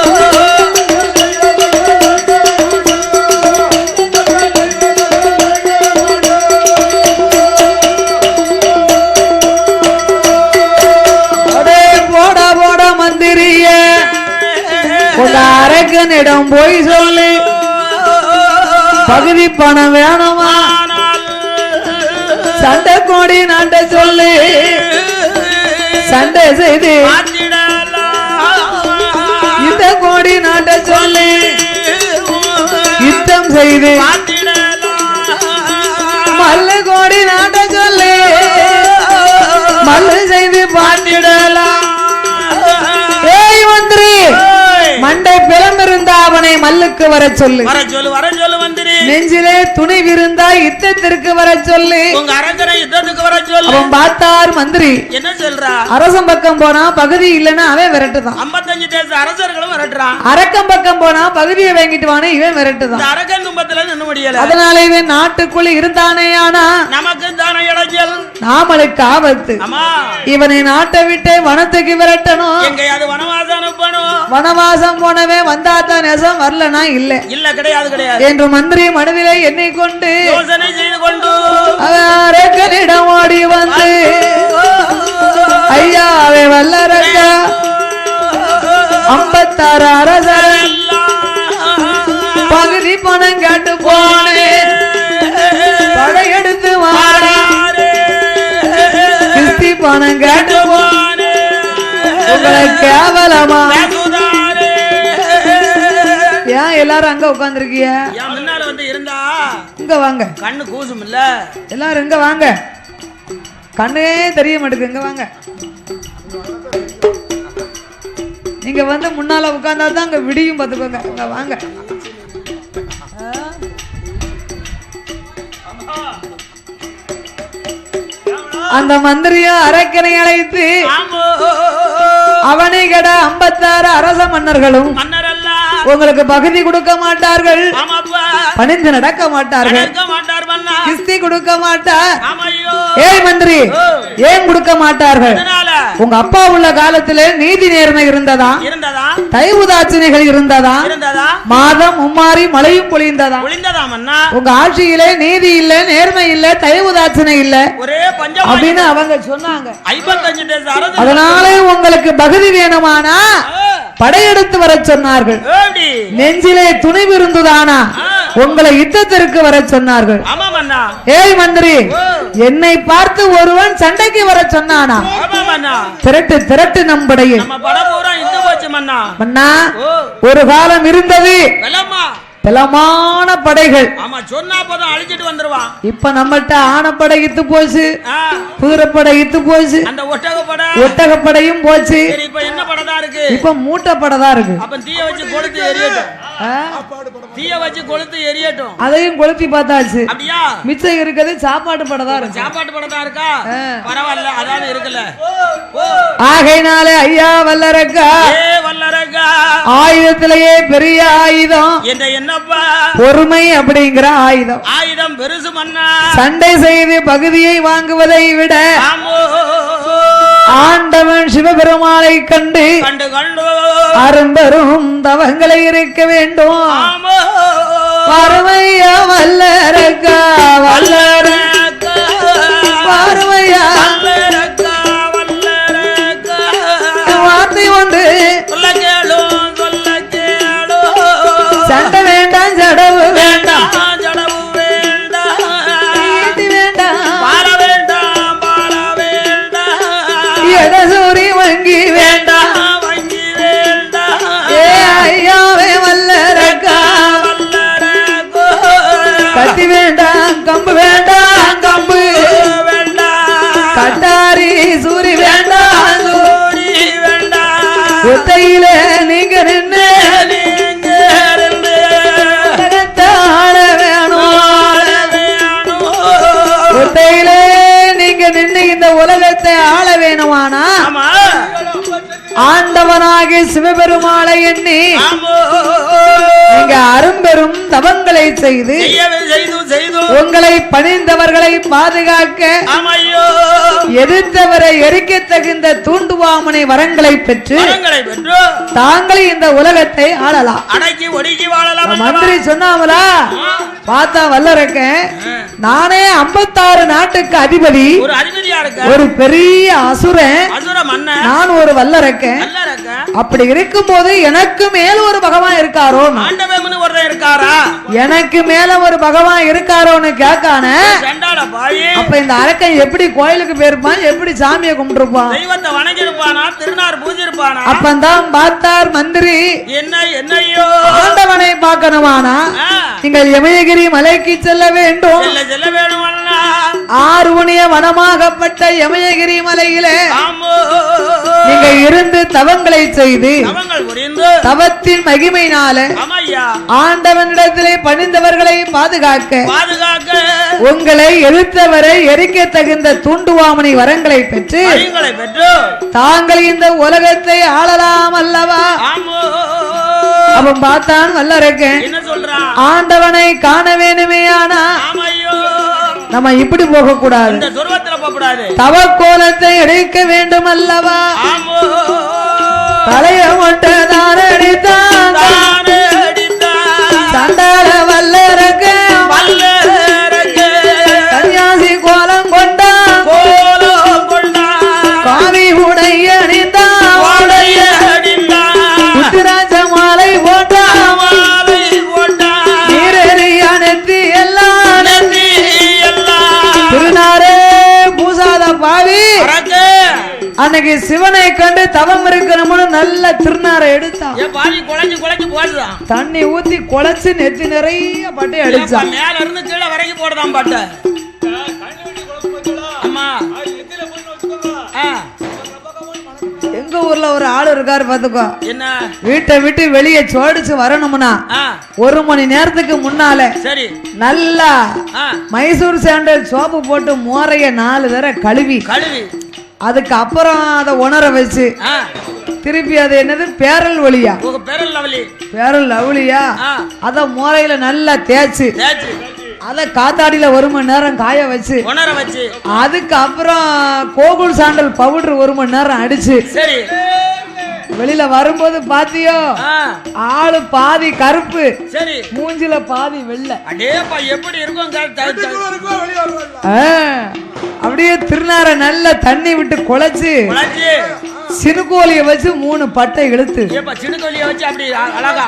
அடே போட போட மந்திரிய உங்க அரக்கனிடம் போய் சொல்லு, பகுதி பணம் வேணுமா சண்டை கோடி நாட்ட சொல்லு, சண்டை செய்து இந்த கோடி நாட்ட சொல்லு, யுத்தம் செய்து மல்லு கோடி நாட்ட சொல்லு, மல்லு செய்து பாட்டிடலாம். ஏய் மந்திரி, மண்டை பிளம் இருந்தா அவனை மல்லுக்கு வர சொல்லு, வர சொல்லு, வர சொல்லு மந்திரி. நெஞ்சிலே துணிவு இருந்தா யுத்தத்திற்கு வர சொல்லு. உங்க அரசனை யுத்தத்துக்கு வர சொல்லு. அவன் பார்த்தார் மந்திரி, என்ன சொல்றா? அரசம் பக்கம் போனா பகுதி இல்லைன்னா அவன் விரட்டுதான், 55 தேச அரசர்களும் விரட்டுறான். அரக்கம் பக்கம் போனா பகுதியை வாங்கிட்டு வானே இவன் விரட்டுதான். இந்த அரக்கன் கும்பத்துல நின்னு முடியல. அதனால இவன் நாட்டுக்குள்ள இருந்தானே, ஆனா நமக்கு தானே இடைஞ்சல், நாமளுக்கு ஆபத்து. ஆமா, இவனை நாட்டை விட்டு வனத்துக்கு விரட்டணும், எங்கேயாவது வனவாசம் அனுப்பணும். வனவாசம் போனவே வந்தாத்தான் நெசம், வரலனா இல்ல இல்ல கிடையாது கிடையாது என்று மந்திரி மனதிலே எண்ணிக்கொண்டு யோசனை செய்து கொண்டு அரக்கனிடம் ஓடி வந்து, ஐயாவே வல்லரக்கா 56 அரசர் பகுதி பணம் கேட்டு போனே, படையெடுத்து வாடா கிஸ்தி பணம் கேட்டு போனே, உங்களை கேவலமா ஏன் எல்லாரும் அங்க உட்கார்ந்துருக்கிய? முன்னால வந்து இருந்தா இங்க வாங்க, கண்ணு கூசும் இல்ல. எல்லாரும் இங்க வாங்க, கண்ணே தெரிய மாட்டேங்குது, இங்க வாங்க. நீங்க வந்து முன்னால உட்கார்ந்தா தான் அங்க விடியும், பாத்துக்கோங்க. இங்க வாங்க. அந்த மந்திரிய அரக்கனை அழைத்து அவனை கட 56 அரச மன்னர்களும் உங்களுக்கு பகுதி கொடுக்க மாட்டார்கள், பணிந்து நடக்க மாட்டார்கள், கிஸ்தி கொடுக்க மாட்டார். ஏய் மந்திரி, ஏன் கொடுக்க மாட்டார்கள்? உங்க அப்பா உள்ள காலத்திலே நீதி நேர்மை இருந்ததா, தயவு தாட்சிணைகள் இருந்ததா, மாதம் மும்மாறி மழையும் பொழிந்ததா? உங்க ஆட்சியிலே நீதி இல்ல, நேர்மை இல்ல, தயவு தாட்சிணை இல்ல அப்படின்னு அவங்க சொன்னாங்க. அதனாலே உங்களுக்கு பகுதி வேணுமானா படையெடுத்து வர சொன்னார்கள். நெஞ்சிலே துணிவு இருந்ததானா உங்களை யுத்தத்திற்கு வர சொன்னார்கள். ஏய் மந்திரி, என்னை பார்த்து ஒருவன் சண்டைக்கு வர சொன்னானா? திரட்டு திரட்டு நம்படையில் மன்னா, ஒரு காலம் இருந்தது பலமான படைகள். ஆமா, சொன்னா போதும் அழிச்சிட்டு வந்துருவான். இப்ப நம்மகிட்ட ஆனப்படை இத்து போச்சு, ஆ, குதிரைப்படை இத்து போச்சு, அந்த ஒட்டகப்படை ஒட்டகப்படையும் போச்சு. சரி, இப்ப என்ன படம் இருக்கு? இப்ப மூட்டை படை தான் இருக்கு. அப்ப தீய வச்சு கொளுத்து எரியட்டும். தீய வச்சு கொளுத்து எரியட்டும். அதையும் கொளுத்தி பார்த்தாச்சு. அப்படியா? மிச்சம் இருக்கிறது சாப்பாட்டு படை தான் இருக்கு. சாப்பாட்டு படம் தான் இருக்கா? பரவாயில்ல, அதாவது இருக்குல்ல. ஆகையினாலே ஐயா வல்லரக்கா, ஏ வல்லரக்கா, ஆயுதத்திலேயே பெரிய ஆயுதம் என்ற என்னப்பா? பொறுமை அப்படிங்கிற ஆயுதம். ஆயுதம் பெருசு மன்னா. சண்டை செய்து பகுதியை வாங்குவதை விட ஆமோ, ஆண்டவன் சிவபெருமானை கண்டு கண்டு கண்டு அரும்பெரும் தவங்களை இருக்க வேண்டும். ஆமோ, பருமையா வல்லரக்கா, வல்லரக்கா, பருமையா வல்லரக்கா, வல்லரக்கா, வார்த்தை ஒன்று சொல்ல கேளும், சொல்ல கேளும். சண்டை வேண்டாம், ஜடவு வேண்டாம், ஜடவு வேண்டாம், ஈட்டி வேண்டாம், பால வேண்டாம், பால வேண்டாம், எடசூரி வங்கி வேண்டாம். வங்கி வேண்டாம். ஏ ஐயாவே வல்லரக்கா, வல்லரக்கோ, கத்தி வேண்டாம், கம்பு வேண்டாம், கம்பு வேண்டாம், கட்டாரி சூரி வேண்டாம், சூரி வேண்டாம். ஒத்தையில நீங்க நின்று நீங்க இருந்து ஆள வேணும். வேணும். ஒத்தையில நீங்க நின்று இந்த உலகத்தை ஆள வேணுமானா ஆமா, ஆண்டவனாகி சிவபெருமாளை எண்ணி ஆமோ, நீங்க அரும்பெரும் தவங்களை செய்து செய்யவே செய்து செய்து உங்களை பணிந்தவர்களை பாதுகாக்க ஆமையோ, எதிர்த்தவரை எரிக்க தகுந்த தூண்டுவாமனை வரங்களை பெற்று வரங்களை பெற்று தாங்கள் இந்த உலகத்தை ஆளலாம். அடக்கி ஒடுக்கி வாழலாம். மந்திரி சொன்னாமலா பார்த்தா வல்லரக்க, நானே 56 நாட்டுக்கு அதிபதி, ஒரு அதிபதியா இருக்க, ஒரு பெரிய அசுரன், அசுர மன்னன், நான் ஒரு வல்லரக்க. நல்லா இருக்க. அப்படி இருக்கும்போது எனக்கு மேல ஒரு பகவான் இருக்காரோ, ஆண்டவன்னு ஒருத்தன் இருக்காரா? எனக்கு மேல ஒரு பகவான் இருக்காரோன்னு கேட்கான. சண்டாட பாயே, அப்ப இந்த அரக்கன் எப்படி கோயிலுக்கு போயிருப்பான், எப்படி சாமியை கும்பிட்டுருப்பான்? தெய்வத்தை வணங்கி இருப்பானா, திருநார் பூஜை இருப்பானா? அப்பந்தான் பார்த்தார் மந்திரி, என்ன என்னையோ ஆண்டவனை பார்க்கணுமானா ஆ, நீங்கள் யமயகிரி மலைக்கு செல்ல வேண்டும். செல்ல செல்ல வேணும் அண்ணா. ஆறுவனிய வனமாகப்பட்ட யமயகிரி மலையிலே ஆமோ, நீங்க இருந்து தவங்களை செய்து தவங்கள் புரிந்து தவத்தின் மகிமையினால ஆமையா ஆண்டவனிடத்திலே பணிந்தவர்களை பாதுகாக்க பாதுகாக்க உங்களை எழுத்தவரை எரிக்க தகுந்த தூண்டுவாமனை வரங்களை பெற்று அறிவுகளை பெற்று தாங்கள் இந்த உலகத்தை ஆளலாம் அல்லவா? ஆமோ, அவன் பார்த்தான் வல்லரக்கன், என்ன சொல்றான்? ஆண்டவனை காண வேணுமே. ஆனா ஆமையோ, நம்ம இப்படி போக கூடாது, இந்த சொர்வத்துல போகக்கூடாது. தவ கோலத்தை எடுக்க வேண்டும் அல்லவா? ஆமோ, தலைய ஒட்டதான் அடித்தான் தானே அடித்தான் சண்டாள வல்லரக்கன், வல்லரக்கே, சன்னியாசி கோலம் கொண்டான், கோலம் கொண்டான், காவி உடை அணிந்தான், வாழைய அடித்தான், உத்திராட்ச மாலை போட்டான், மாலை போட்டான், நீரெறி அணைத்து எல்லாம் நெத்தி எல்லாம் திருநாரே பூசாத பாவி அரக்கே. அன்னைக்கு சிவனை கண்டு தவம் இருக்கணும்னு நல்ல திருநாரை எடுத்தான். ஏன் பாவி குழஞ்சு குழஞ்சு போடுதான்? தண்ணி ஊத்தி குழைச்சு நெத்தி நிறைய பட்டை அடிச்சான். மேல இருந்து கீழே வரைக்கும் போடுதான் பாட்ட. ஆமா, ஆ, எங்க ஊர்ல ஒரு ஆள் இருக்காரு பாத்துக்கோ. என்ன? வீட்டை விட்டு வெளியே சோடிச்சு வரணும்னா ஆ, 1 மணி நேரத்துக்கு முன்னால சரி. நல்லா ஆ, மைசூர் சாண்டல் சோப்பு போட்டு மோரைய 4 தடவை கழுவி கழுவி அதுக்கு அப்புறம் அதை உணர வச்சு ஆ, திருப்பி அது என்னது பேரல் ஒளியா, உங்க பேரல் லவலி. பேரல் அவளியா, ஆ, அத மோரையில நல்லா தேய்ச்சு தேய்ச்சி அத காத்தாடியில 1 மணி நேரம் காய வச்சு உணர வச்சு அதுக்கு அப்புறம் கோகுல் சாண்டல் பவுடர் 1 மணி நேரம் அடிச்சு சரி. வெளியில வரும்போது பாத்தியோ ஆ, ஆளு பாதி கருப்பு, சரி. மூஞ்சில பாதி வெள்ளை. அடேப்பா, எப்படி இருக்கும்? அப்படியே திருநாரை நல்ல தண்ணி விட்டு குழைச்சு குழச்சி சிறுகோலிய வச்சு 3 பட்டை இழுத்து ஏப்பா சினுக்கொல்லிய வச்சு அப்படி அழகா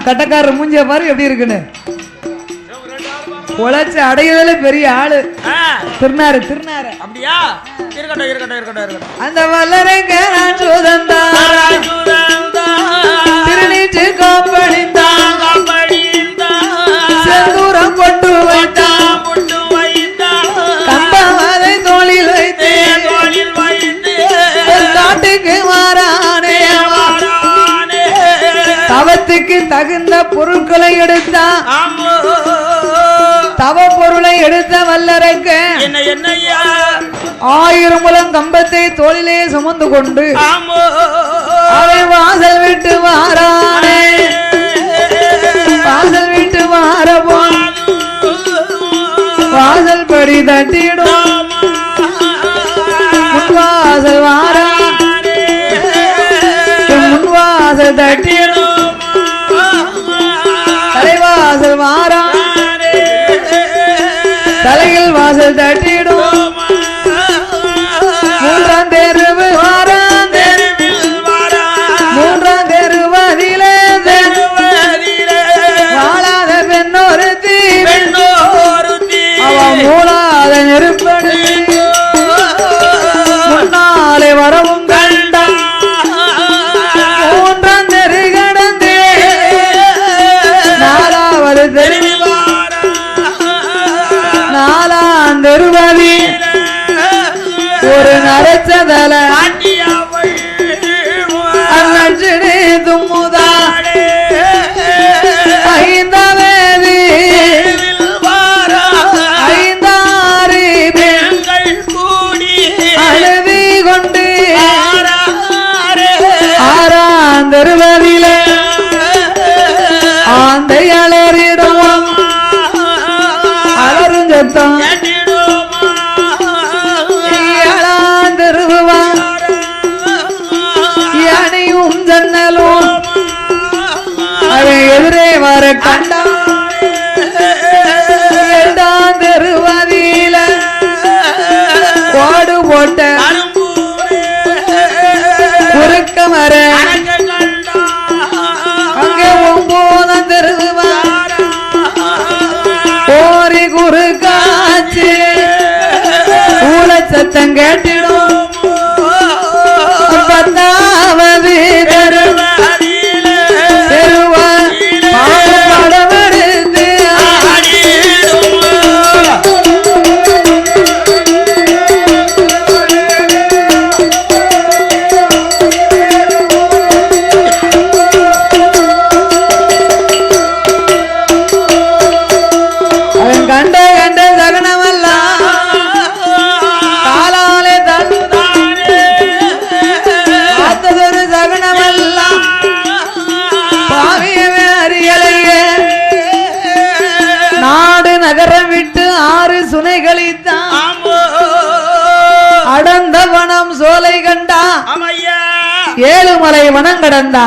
கட்டக்காரர் மூஞ்சிய பாரு எப்படி இருக்குன்னு குழைச்சு அடையதுல பெரிய ஆளு ஆ, திருநாரு திருநாரு. அப்படியா? இருக்கட்டும் இருக்கட்டும் இருக்கட்டும் இருக்கட்டும். அந்த வல்லரங்க ராஜோதந்தா ராஜுதந்தா, திருநீற்ற வீட்டு காப்படித்தான் செந்தூரம் கொண்டு வைத்தான் கம்பவரை தோளில் வைத்து காட்டுக்கு மாறானே தவத்துக்கு தகுந்த பொருட்களை எடுத்தான் தவ பொருளை எடுத்த வல்லரக்க என்னையா 1000 முழம் கம்பத்தை தோளிலே சுமந்து கொண்டு அவை வாசல் விட்டு வாரானே வாசல் விட்டு வாரப்போ வாசல் படி தட்டிடும் முன்வாசல் வாரா முன்வாசல் தட்டிடும் தலைவாசல் வாரா தலையில் வாசல் தட்டிடும் மூன்றாம் தெருவு வாராம் மூன்றாம் தெருவதிலே வாழாத பெண்ணொருத்தி அவ மூலாத நெருப்படி முன்னாலே வரவும் கண்டா மூன்றாம் தெரு கடந்தே 4வது தெருவில் 4ஆம் தெருவதி ஒரு நரச்சதல அண்ணே தும்முதா 5வது 5 பெண்கள் அழுதி கொண்டு 6ஆம் தெருவதிலே ஆந்தை அலறிடும் அலரும் சத்தம் 7ஆம் தெருவா யானையும் ஜன்னலும் அதை எதிரே வர கண்டா 2ஆம் தெருவதில கோடு போட்ட குறுக்க மர அங்கே 9ஆம் தெருவா கோரி குறுக்காச்சு ஊழ சத்தம் கேட்டிடும் 10வது தெருவா படம் எடுத்து அவன் கண்ட சகனமெல்லாம் காலாலே பார்த்ததொரு சகனமெல்லாம் பாவியவே அறியலையே நாடு நகரம் விட்டு 6 சுனைகளித்தான் அடர்ந்த வனம் சோலை கண்டா 7 மலை வனம் கடந்தா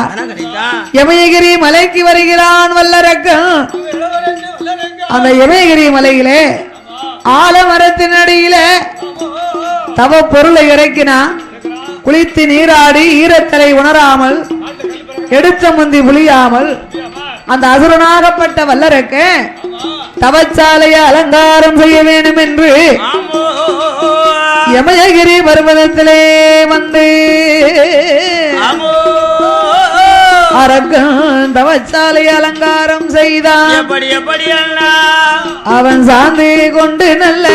யமயகிரி மலைக்கு வருகிறான் வல்லரக்கன் அந்த யமயகிரி மலையிலே ஆலமரத்தின் அடியிலே தவ பொருளை இறக்கினா குளித்து நீராடி ஈரத்தலை உணராமல் எடுத்த முந்தி புளியாமல் அந்த அசுரனாகப்பட்ட வல்லரக்க தவச்சாலையை அலங்காரம் செய்ய வேண்டும் என்று யமயகிரி பர்வதத்திலே வந்து அரக்கன் தவச்சாலை அலங்காரம் செய்தான் அவன் சாந்தி கொண்டு நல்ல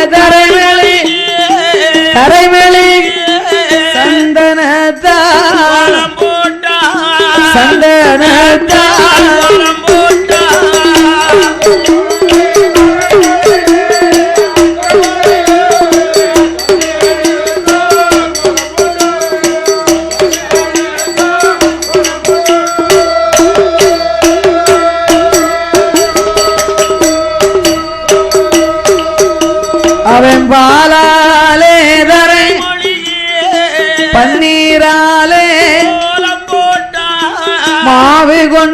தரைமேலி சந்தனத்தால் அவன் பாலாலே தரை பன்னீராலே மாவு கொண்டு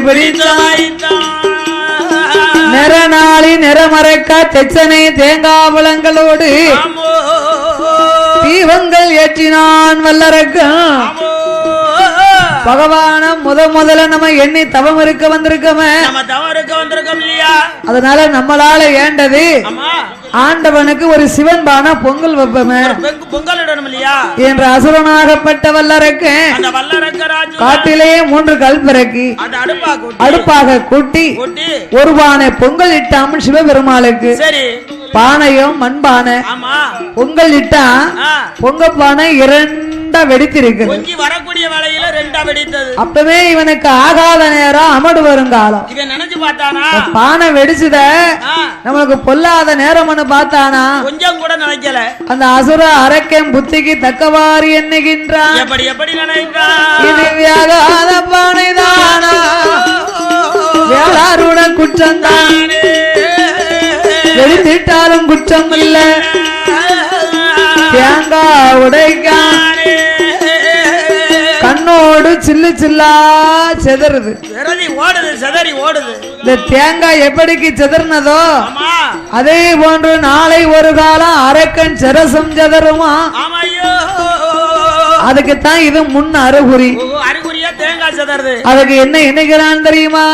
பிடித்தான் நிறநாளி நிறமறைக்க தெச்சனை தேங்காவளங்களோடு தீபங்கள் ஏற்றினான் வல்லரக்கம் பகவான முதல்ல நம்ம எண்ணி தவம் இருக்க வந்திருக்கோமே அதனால நம்மளால ஏண்டது ஆண்டவனுக்கு ஒரு சிவன் பான பொங்கல் வைப்பமே என்ற அசுரனாகப்பட்ட வல்லரக்க காட்டிலே 3 கல்பிறக்கி அடுப்பாக கூட்டி ஒரு பானை பொங்கல் இட்டாமல் சிவபெருமாளுக்கு பானையும் மண்பானை பொங்கல் இட்டா பொங்க பானை 2 வெடித்திருக்கு வரக்கூடிய வேலையில 2 வெடித்தது அப்பவே இவனுக்கு ஆகாத நேரம் அமடு வருங்காலம் இவன் நினைச்சு பார்த்தானா பானை வெடிச்சுத நம்மளுக்கு பொல்லாத நேரம்னு பார்த்தானா கொஞ்சம் கூட நினைக்கல அந்த அசுர அரக்கன் புத்திக்கு தக்கவாறு எண்ணுகின்றான் எப்படி நினைக்கிறான் இது வியாகாத பானை தானா வேளாருடன் குற்றம் தான் வெடித்திட்டாலும் குற்றம் இல்ல தேங்காய் உடைக்கான் கண்ணோடு சில்லு சில்லா செதறுது இந்த தேங்காய் எப்படிக்கு செதறினதோ அதே போன்று நாளை ஒரு காலம் அரக்கன் செரசம் செதறுமா அதுக்குத்தான் இது முன் அறிகுறி தேங்காய் செதறுது அதுக்கு என்ன எண்ணுகிறான் தெரியுமா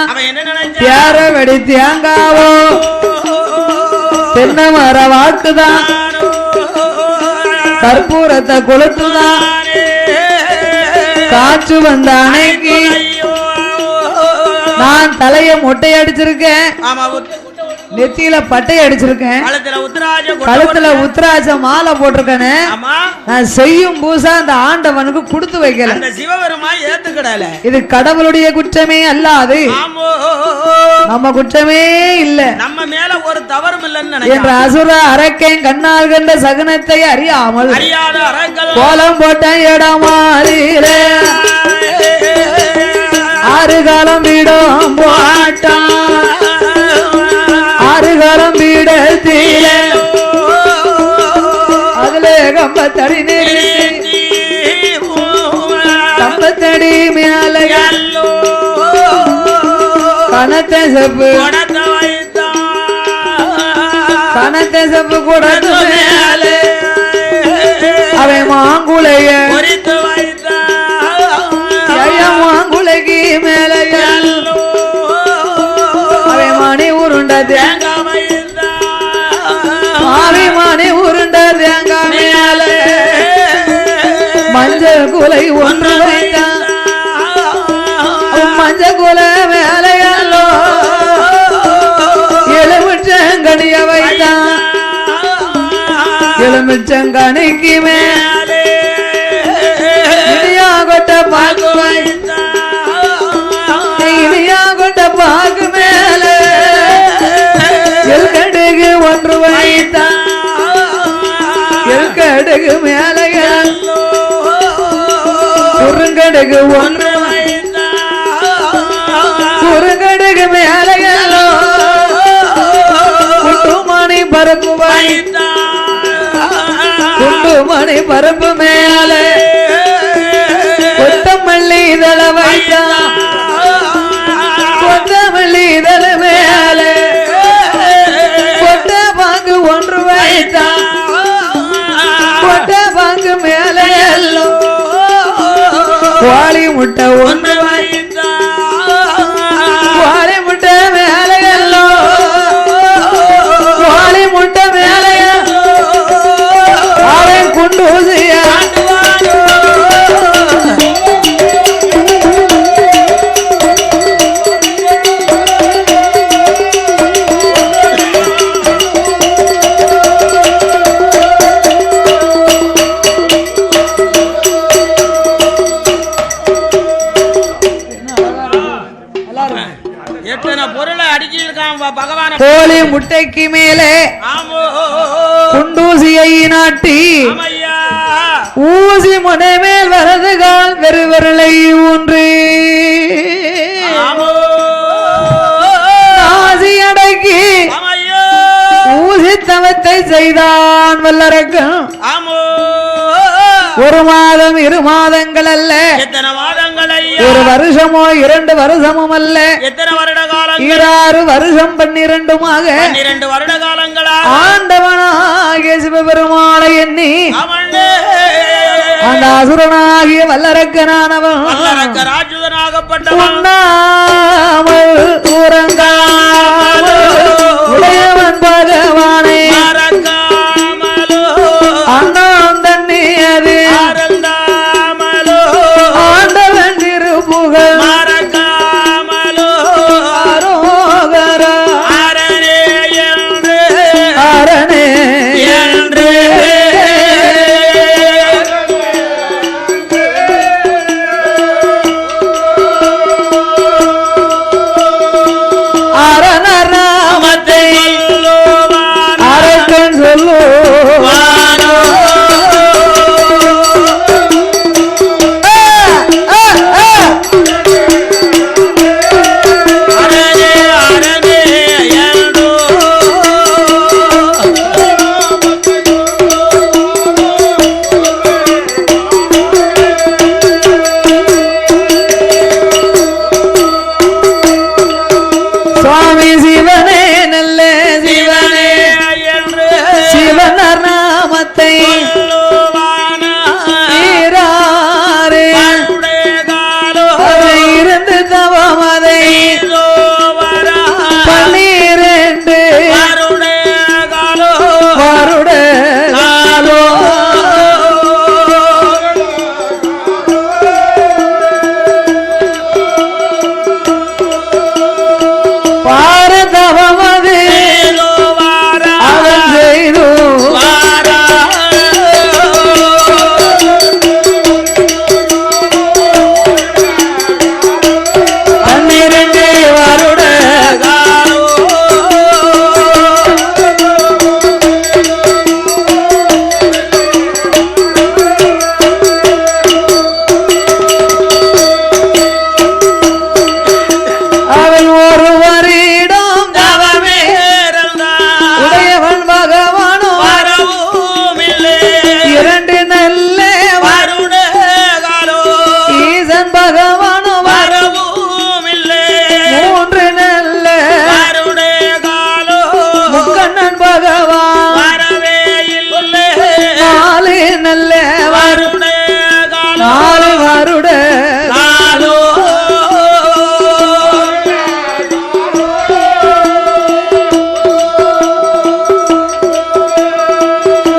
தேர வெடி தேங்காவோ தென்னை மர வாக்குதான் கற்பூரத்தை கொளுத்துதான் காற்று வந்த அணைக்கு நான் தலைய மொட்டை அடிச்சிருக்கேன் நெத்தியில பட்டை அடிச்சிருக்கேன் கழுத்துல உத்ராஜ மாலை போட்டிருக்கேன்னு நான் செய்யும் பூசா அந்த ஆண்டவனுக்கு கொடுத்து வைக்கல இது கடவுளுடைய குற்றமே அல்லாது நம்ம குற்றமே இல்ல நம்ம மேல ஒரு தவறும் இல்லைன்னு என்ற அசுர அரக்கன் கண்ணால் கண்ட சகுனத்தை அறியாமல் கோலம் போட்ட இடமாறில 6 காலம் வீடும் போட்டான் 6 காலம் வீடத்தில அதுல கம்பத்தடி நிறுத்தி கம்பத்தடி மேல கனத்தை செப்பு கூடத்து மேல அவன் மாங்குளைய மாங்குளைக்கு மேல அவன் மணி உருண்ட தேங்காய் மாவி மணி உருண்ட தேங்காய் மேல மஞ்சள் குலை ஒன்று வைத்தான் மஞ்சள் குலை மேலையல்லோ எலுமிச்சங்கனிய வைத்தான் எலுமிச்சங்கனிக்கு மேலே இனியா கொட்ட பாக்கு இனியா கொட்ட பாக்கு மேலே எல்கடுகு ஒன்று வைத்தான் எல்கடுகு மேலே குறுங்கடுகு ஒன்று குறுங்கடுகு மேலே குண்டுமணி பருப்பு வைத்தான் குண்டுமணி பருப்பு மேலே கொத்தமல்லி இதழ வைத்தான் கொத்தமல்லி இதழ மேலே கொட்ட பாங்கு ஒன்று வைத்தான் கொட்ட பாங்கு மேலே எல்லாம் கோழி முட்டை ஒன்று வைத்தான் கோழி முட்டை மேலே எல்லாம் கோழி முட்டை மேலே அவன் குண்டூசிய கோழி முட்டைக்கு மேலே குண்டூசியை நாட்டி ஊசி முனை மேல் வரதுகால் வெறுவரலை ஊன்று ஆசி அடக்கி ஊசி தவத்தை செய்தான் வல்லரக்கம் 1 மாத மாதம் 2 மாதங்கள் அல்ல, எத்தனை மாதங்கள் ஐயா? 1 வருஷமோ 2 வருஷமும் அல்ல, எத்தனை வருட காலம்? 6 வருஷம் 12மாக 12 வருட காலங்களா ஆண்டவனாகிய சிவபெருமானை எண்ணி அவனே அந்த அசுரனாகிய வல்லரக்கனானவன் ராஜுதனாகப்பட்டவன் உண்ணாமல் உறங்காமல் உடையவன் பகவானை அண்ணாம் தண்ணி அது ஆண்டவன் திருப்புகழ் அரோகரா அரணே என்று அரணராமத்தை அரக்கன் சொல்லுவானோ சுவாமி சிவனே நல்ல சிவனே சிவனர் நாமத்தை ஈராறு அதை இருந்து தவமதை 12 வருட காலோ பாரதவமது அவன் செய்து பன்னிரண்டு வருட அவன் ஒரு வருடம் தவமே உடையவன் பகவானோ 2 நல்ல ஈசன் பகவானோ 3 நல்ல முக்கண்ணன் பகவான் 4 நல்ல 4 வருட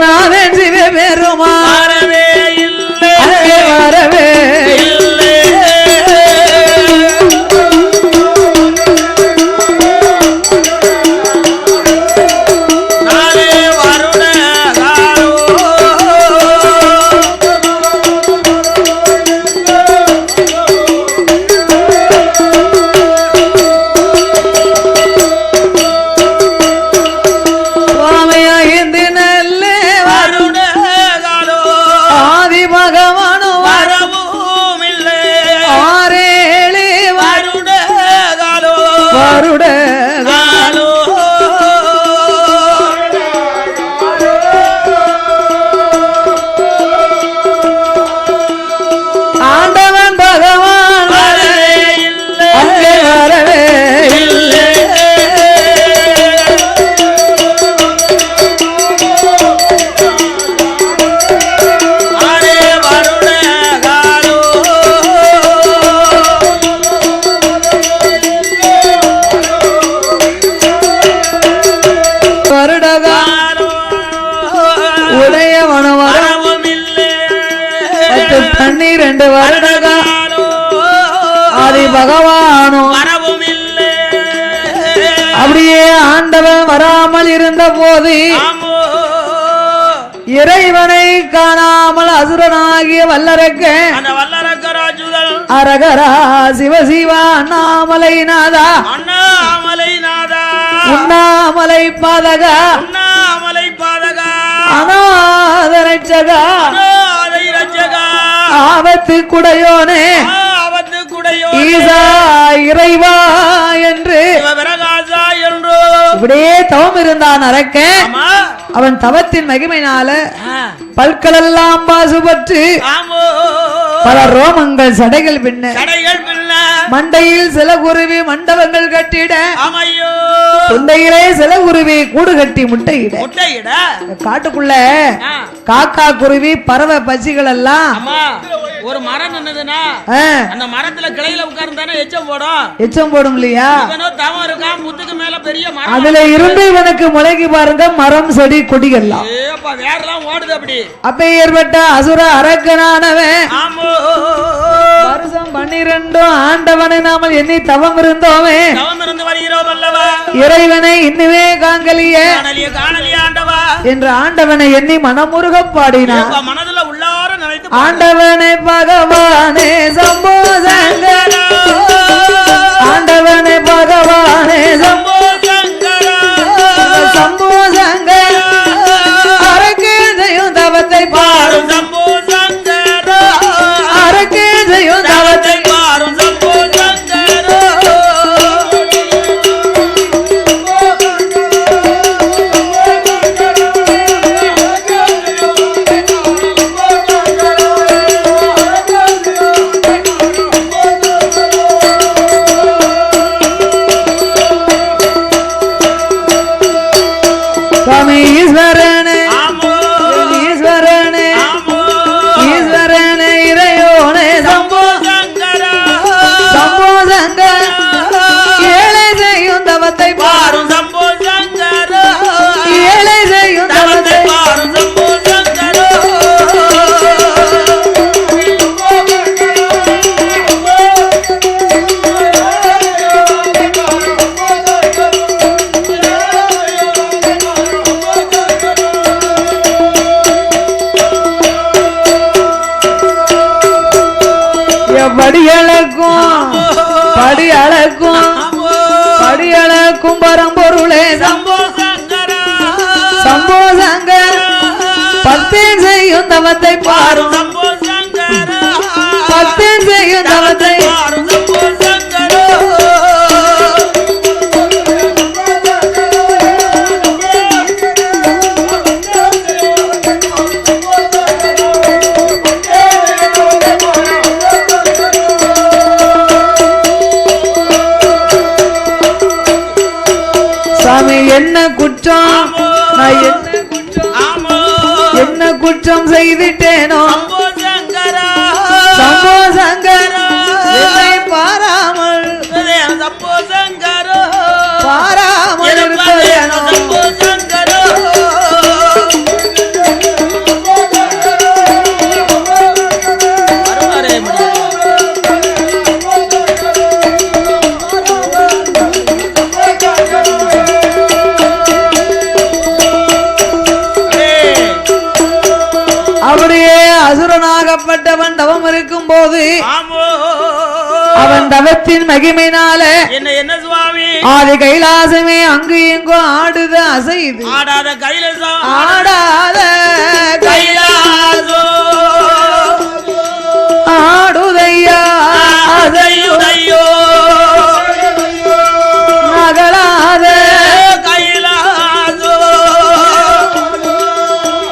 நாதன் சிவபெருமான் அங்கே வரவே சுவாமி 5 நல்ல ஆதி பகவானோ 6 7 வருட ஆண்டவன் பகவான் அங்கே வரவே இல்லை வருடகா உடையவனு வரம் 12 வருடகா ஆதி பகவானும் அப்படியே ஆண்டவன் வராமல் இருந்த போது இறைவனை காணாமல் அசுரனாகிய வல்லரக்கன் அரகரா சிவசிவா அண்ணாமலை நாதா உண்ணாமலை பாதகா அநாத ரட்சகா ஆபத்து குடையோனே ஈசா இறைவா என்று இப்படியே தவம் இருந்தான் அரக்கன் அவன் தவத்தின் மகிமையினால பல்களெல்லாம் பாசுபற்று பல ரோமங்கள் சடைகள் பின்ன மண்டையில் சில குருவி மண்டபங்கள் கட்டிட தொண்டையிலே சில குருவி கூடு கட்டி முட்டையிட காட்டுக்குள்ள காக்கா குருவி பறவை பச்சிகள் எல்லாம் ஒரு மரம் நின்னதுன்னா அந்த மரத்துல கிளையில உட்கார்ந்தானே எச்சம் போடும் இல்லையா தவம் இருக்கா முத்துக்கு மேல பெரிய மரம் அதுல இருந்து இவனுக்கு முளைக்கு பாருங்க மரம் செடி கொடிகள்லாம் வேறெல்லாம் ஓடுது அப்படி அப்ப ஏற்பட்ட அசுர அரக்கனானவன் வருஷம் 12 ஆண்டவனை நாமல் எண்ணி தவம் இருந்தோமே இறைவனை இன்னுமே காங்கலியே என்று ஆண்டவனை எண்ணி மனமுருக பாடினார். மனதுல உள்ளார நினைத்து ஆண்டவனை பகவானே சம்போ சங்கரா ஆண்டவனை பகவானே சம்போ சங்கரா சம்போ சங்கரா அரக்கே ஜெயம் தவத்தை பாரும் சம்போ சங்கரா அரக்கே ஜெயம் தவத்தை பாரும் சம்போ சங்கரா ஈஸ்வரனே ஈஸ்வரனே ஈஸ்வரனே இறையோனே சம்போ சங்கரா சம்போ சங்கரா ஏழை செய்யும் தவத்தை பாரும் சம்போ சங்கரா ஏழை செய்யும் தவத்தை பாரும் சம்போ சங்கரா படியளக்கும் படியளக்கும் படியளக்கும் பரம்பொருளே சம்போ சங்கரா சம்போ சங்கரா பத்தேன் செய்யும் தவத்தை பாரும் சம்போ சங்கரா பத்தேன் செய்யும் தவத்தை பாரும் சம்போ சங்கரா சாமி என்ன குற்றம் நான் என்ன குற்றம் செய்துட்டேனோ சம்போ சங்கரா என்னை பாராமல் சம்போ சங்கரா பாராமல் இருப்பேனோ சம்போ சங்கரா அப்படியே அசுரனாகப்பட்டவன் தவம் இருக்கும் போது அவன் தவத்தின் மகிமையினால என்ன சுவாமி ஆதி கைலாசமே அங்கு இங்கும் ஆடுது அசையுது ஆடாத கைலாசம் ஆடாத கைலாசோ ஆடுதையா அசையுதையோ நகலாத கைலாசோ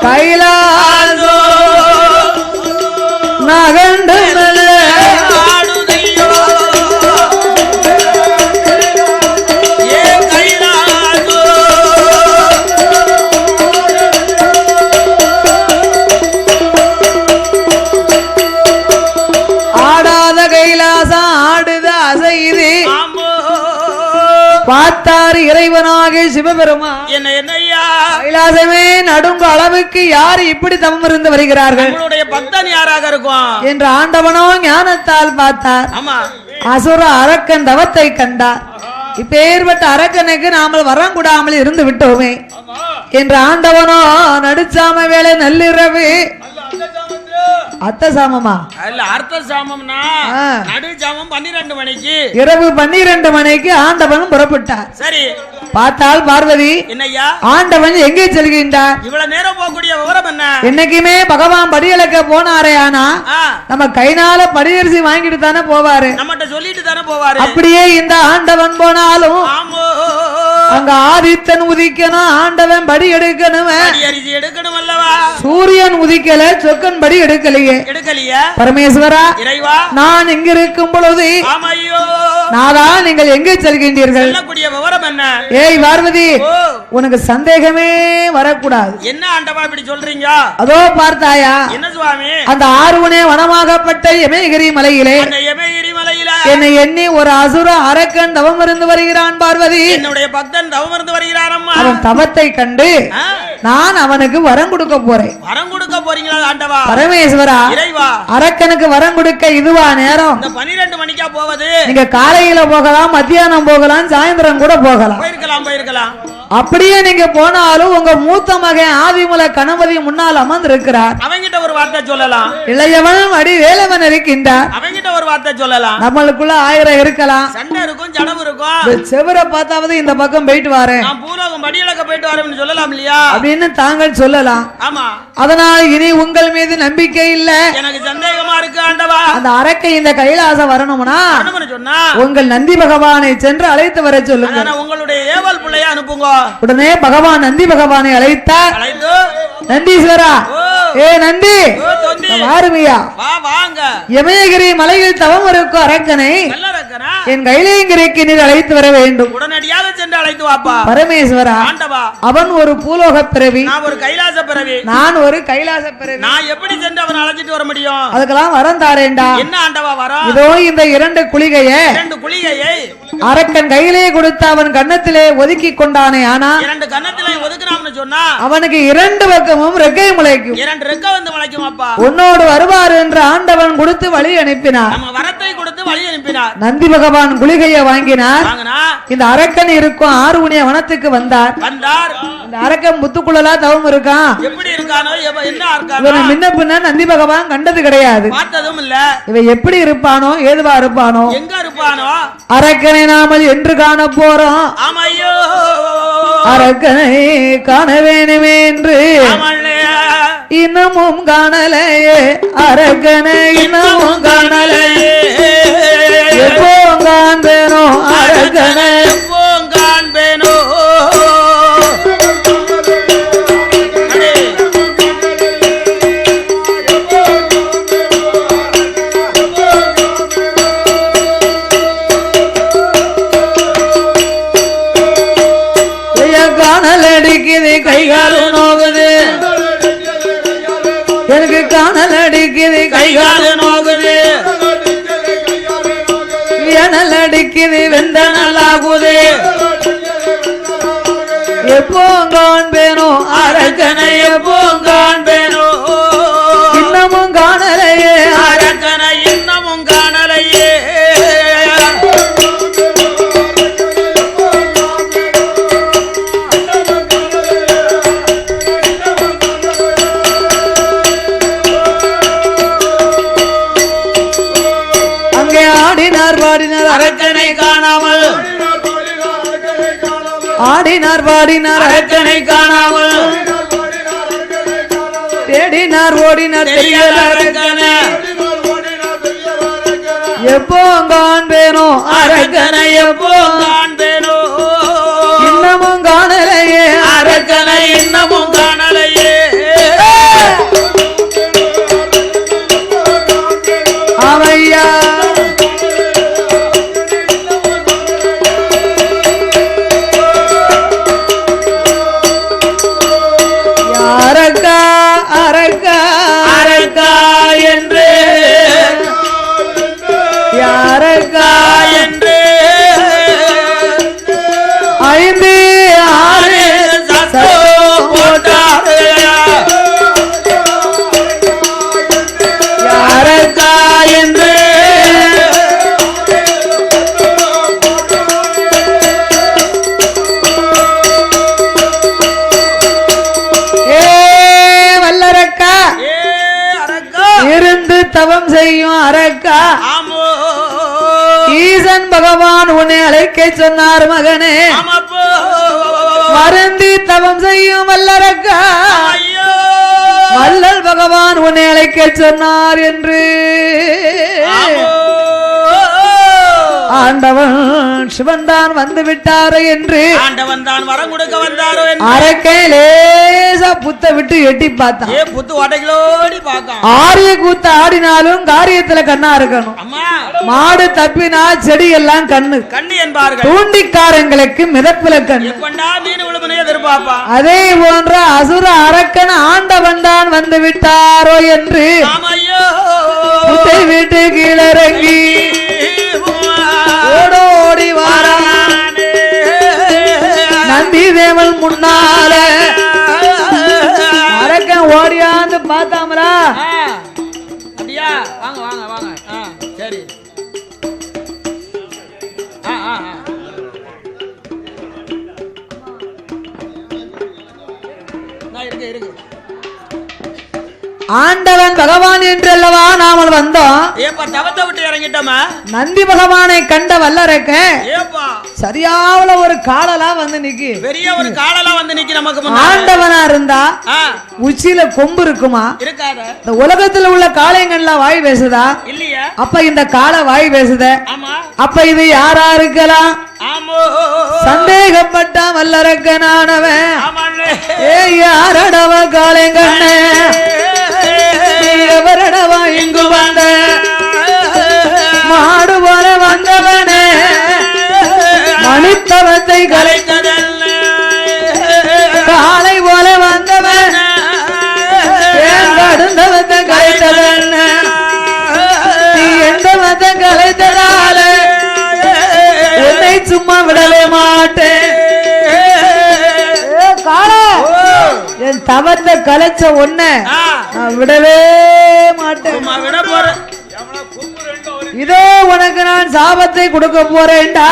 கைலாசோ நகண்டு ஆடுதையோ ஏ கைலாசோ ஆடாத கைலாசம் ஆடுது அசையுது பார்த்தார் இறைவனாக சிவபெருமான் என்னையா கைலாசமே நடுங்க அளவுக்கு யார் இப்படி தவம் இருந்து வருகிறார்கள் உங்களுடைய பக்தன் யாராக இருக்கும் என்று ஆண்டவனோ ஞானத்தால் பார்த்தார். ஆமா அசுர அரக்கன் தவத்தை கண்டார். இப்பேற்பட்ட அரக்கனுக்கு நாமல் வரக்கூடாமல் இருந்து விட்டோமே என்று ஆண்டவனோ நடுச்சாம வேலை நள்ளிரவு அத்த சாமமா இல்ல அர்த்த சாமம்னா நடு சாமம் 12 மணிக்கு இரவு 12 மணிக்கு ஆண்டவனும் புறப்பட்டார். சரி பார்த்தால் பார்வதி என்னையா ஆண்டவன் எங்கே செல்கின்றார் இவ்வளவு நேரம் போகக்கூடிய விவரம் என்ன என்னைக்குமே பகவான் படியளக்க போனாரே ஆனா நம்ம கைனால படியரிசி வாங்கிட்டு தானே போவாரு நம்மகிட்ட சொல்லிட்டு தானே போவாரு அப்படியே இந்த ஆண்டவன் போனாலும் அங்க ஆதித்தன் உதிக்கணும், ஆண்டவன் படி எடுக்கணும், அடி அரிசி எடுக்கணும் அல்லவா? சூரியன் உதிக்கல, சொக்கன் படி எடுக்கலையே. எடுக்கலையா? பரமேஸ்வரா, இறைவா, நான் இங்க இருக்கும் பொழுது ஆமையோ நாதா நீங்கள் எங்கே செல்கின்றீர்கள்? சொல்லக்கூடிய விவரம் என்ன? ஏய் பார்வதி, ஓ, உனக்கு சந்தேகமே வரக்கூடாது. என்ன ஆண்டவா இப்படி சொல்றீங்க? அதோ பார்த்தாயா, என்ன சுவாமி? அந்த ஆறுவனே வனமாகப்பட்ட எமயகிரி மலையிலே அந்த எமகிரி மலையில என்னை எண்ணி ஒரு அசுர அரக்கன் தவம் இருந்து வருகிறான் பார்வதி. என்னுடைய பக்தன் தவம் இருந்து வருகிறாரம்மா. அவன் தவத்தை கண்டு ஆ, நான் அவனுக்கு வரம் கொடுக்க போறேன். வரம் கொடுக்க போறீங்களா ஆண்டவா? பரமேஸ்வரா, இறைவா, அரக்கனுக்கு வரம் கொடுக்க இதுவா நேரம்? இந்த 12 மணிக்கா போவது? நீங்க காலையில போகலாம், மத்தியானம் போகலாம், சாயந்தரம் கூட போகலாம். போயிருக்கலாம். அப்படியே நீங்க போனாலும் உங்க மூத்த மகன் ஆதிமூல கணபதி முன்னால் அமர்ந்து இருக்கிறார். அவங்கிட்ட ஒரு வார்த்தை சொல்லலாம். இளையவன் அடி வேலவன் இருக்கின்றார். அவங்கிட்ட ஒரு வார்த்தை சொல்லலாம். நம்மளுக்குள்ள 1000 இருக்கலாம். சண்டை இருக்கும், ஜடம் இருக்கும். இந்த செவரை பார்த்தாவது இந்த பக்கம் போயிட்டு வரேன் நான் பூலோகம் படியலக்க போயிட்டு வரேன்னு சொல்லலாம் இல்லையா? அப்படின்னு தாங்கள் சொல்லலாம். ஆமா. அதனால் இனி உங்கள் மீது நம்பிக்கை இல்ல, எனக்கு சந்தேகமா இருக்கு ஆண்டவா. அந்த அரக்கை இந்த கைலாசம் வரணும்னா அனுமதி சொன்னா உங்கள் நந்தி பகவானை சென்று அழைத்து வர சொல்லுங்க. அதான உங்களுடைய ஏவல் பிள்ளைய அனுப்புங்க. உடனே பகவான் நந்தி பகவானை அழைத்தார். அழைத்து, நந்தீஸ்வரா, ஓ, ஏ நந்தி, ஓ, தொந்தி, வாருமையா, வா, வாங்க. எமயகிரி மலையில் தவம் இருக்கும் அரக்கனை நல்லா இருக்கனா? என் கைலேங்கிரிக்கு நீர் அழைத்து வர வேண்டும். உடனடியாக சென்று அழைத்து வாப்பா. பரமேஸ்வரா, ஆண்டவா, அவன் ஒரு பூலோக பிறவி, நான் ஒரு கைலாச பிறவி. நான் ஒரு கைலாச பிறவி. நான் எப்படி சென்று அவனை அழைச்சிட்டு வர முடியும்? அதுக்கெல்லாம் வரம் தாரேண்டா. என்ன ஆண்டவா வரம்? இதோ இந்த 2 குளிகைய 2 குளிகையை அரக்கன் கையிலே கொடுத்து அவன் கன்னத்திலே ஒதுக்கி கொண்டானே. ஆனா 2 கன்னத்திலே ஒதுக்குனாம்னு சொன்னா அவனுக்கு 2 பக்கமும் ரெக்கை முளைக்கும். 2 ரெக்க வந்து முளைக்கும் அப்பா. உன்னோடு வருவார் என்று ஆண்டவன் கொடுத்து வழி அனுப்பினார். நம்ம வரத்தை கொடுத்து வழி அனுப்பினார். நந்தி பகவான் குளிகையை வாங்கினார். வாங்கினா இந்த அரக்கன் இருக்கும் ஆறுகுணிய வனத்துக்கு வந்தார். வந்தார். இந்த அரக்கன் முத்துக்குள்ளலாம் தவம் இருக்கான். எப்படி இருக்கானோ என்ன இருக்கானோ இவனை முன்ன பின்ன நந்தி பகவான் கண்டது கிடையாது. பார்த்ததும் இல்ல. இவன் எப்படி இருப்பானோ, ஏதுவா இருப்பானோ, எங்க இருப்பானோ? அரக்கனை நாமல் என்று காண போறோம். ஆமையோ, அரக்கனை காண வேணுமே என்று ஆமல்லே. இன்னமும் காணலையே, அரக்கனை இன்னமும் காணலையே, எப்போ காண்பேனோ அரக்கனை, எப்போ காண்பேனோ? அடே, காணல் அடிக்குது, கைகாலும் நோகுது, எனக்கு காணல் அடிக்குது, கைகால் நோகுது, எனல் அடிக்குது, வெந்த நல்லாகுது, எப்போ காண்பேனோ அரக்கனை, எப்போ காண்பேனோ? இன்னமும் காணலையே, அரக்கனை இன்னமும் காணலையே. அங்கே ஆடினார் பாடினார் அரக்கனை காணாமல், ஆடினார் பாடினார் அரக்கனை காணாமல், தேடினார் ஓடினார் தெரியல தெரியல, அரக்கனை, எப்போ காண்பேனோ அரக்கனை எப்போ காண்பேனோ? இன்னமும் காணலையே, அரக்கனை இன்னமும் காணலையே. ஆமையா, அரக்கா அரக்கா அரக்கா என்று, அரக்கா என்று 5 6 சத்தம் போட்டாரு. அரக்கா என்று, ஏ வல்லரக்கா, ஏ அரக்கா, இருந்து தவம் செய்யும் அரக்கா, ஆமோ, ஈசன் பகவான் உன்னை அழைக்க சொன்னார் மகனே, ஆமப்போ, மருந்தி தவம் செய்யும் வல்லரக்கா, ஐயோ, வல்லல் பகவான் உன்னை அழைக்க சொன்னார் என்று ஆமோ, ஆண்டவன் சிவன் தான் வந்து விட்டாரோ என்று ஆண்டவன் தான் வரம் கொடுக்க வந்தாரோ என்று அரக்கை லேசா புத்த விட்டு எட்டி பார்த்தான். ஏ புத்து ஓட்டைகளோடி பார்க்கான். ஆரிய கூத்த ஆடினாலும் காரியத்துல கண்ணா இருக்கணும். அம்மா மாடு தப்பினா செடி எல்லாம் கண்ணு கண்ணி என்பார்கள். தூண்டிக்காரங்களுக்கு மிதப்புல கண்ணு. எப்பண்டா மீன் விழுமனே எதிர்பார்ப்பா. அதே போன்ற அசுர அரக்கன் ஆண்டவன் தான் வந்து விட்டாரோ என்று ஆமையோ புத்தை விட்டு கீழறங்கி ஓடோடி வாரான் நந்தி தேவன் முன்னால. அரக்கன் ஓடியாந்து பார்த்தாமலா. அப்படியா? வாங்க வாங்க வாங்க. சரி. இருக்கு இருக்கு. ஆண்டவன் பகவான் என்றல்லவா நாமல் வந்தோம். ஏப்பா தவத்தை விட்டு இறங்கிட்டோமா? நந்தி பகவானை கண்ட வல்லரக்க ஏப்பா சரியாவுல ஒரு காலலா வந்து நிக்கி. பெரிய ஒரு காலலா வந்து நிக்கி. நமக்கு ஆண்டவனா இருந்தா உச்சியில கொம்பு இருக்குமா? இருக்காத. இந்த உலகத்துல உள்ள காளைங்கள்லாம் வாய் பேசுதா? இல்லையா? அப்ப இந்த காலை வாய் பேசுத. ஆமா. அப்ப இது யாரா இருக்கலாம்? ஆமோ சந்தேகப்பட்டா வல்லரக்கனானவன். ஆமாண்ணே. ஏ யாரடவ காளைங்கண்ண எவரடவா இங்கு வந்த மாடு போல வந்தவனே மணித்தவத்தை கலைத்ததல்ல காளை போல வந்தவன் கடுந்தவத்தை கலைத்ததல்ல நீ எந்த மத்தை கலைத்ததால என்னை சும்மா விடவே மாட்டேன். என் தவத்தை கலைச்ச ஒன்ன நான் விடவே மாட்டேன். இதோ உனக்கு நான் சாபத்தை கொடுக்க போறேன்டா.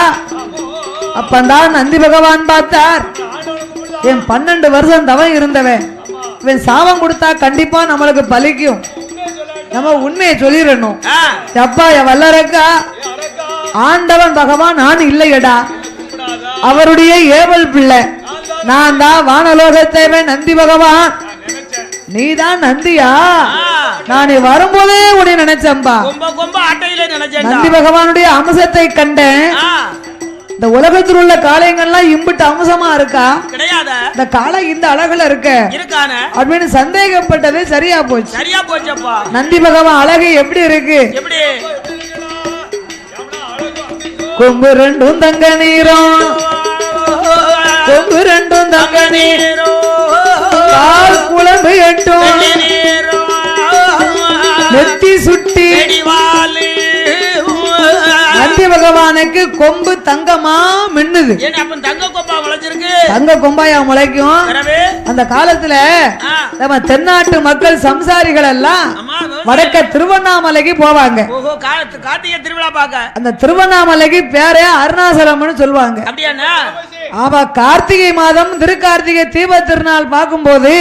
அப்பந்தான் நந்தி பகவான் பார்த்தார். என் 12 வருஷம் தவம் இருந்தவன் இவன் சாபம் கொடுத்தா கண்டிப்பா நம்மளுக்கு பலிக்கும். நம்ம உண்மையை சொல்லிடணும். அப்பா வல்லரக்கா ஆண்டவன் பகவான் நான் இல்லையடா, அவருடைய ஏவல் பிள்ளை நான் தான். வானலோகத்தேவன் நந்தி பகவான் நீதான் நந்தியா? நான் வரும்போதே உன்னை நினைச்சம்பா. நந்தி பகவானுடைய அம்சத்தை கண்டேன். இந்த உலகத்தில் உள்ள காளையங்கள்லாம் இம்பிட்டு அம்சமா இருக்கா? இந்த காளை இந்த அழகுல இருக்க அப்படின்னு சந்தேகப்பட்டது சரியா போச்சு. சரியா போச்சப்பா. நந்தி பகவான் அழகு எப்படி இருக்கு? கொம்பு ரெண்டும் தங்க நீரும் கொம்பு ரெண்டும் தங்க நீரும் குழம்பு எட்டும் நெத்தி சுட்டி. நந்தி பகவானுக்கு கொம்பு தங்கமா மின்னுது. தங்க கொம்பாயா முளைக்கும். அந்த காலத்துல நம்ம தென்னாட்டு மக்கள் சம்சாரிகள் எல்லாம் வடக்க திருவண்ணாமலைக்கு போவாங்க. அந்த திருவண்ணாமலைக்கு பேரே அருணாசலம்னு சொல்லுவாங்க. ஆமா, கார்த்திகை மாதம் திருக்கார்த்திகை தீப திருநாள் பார்க்கும் போது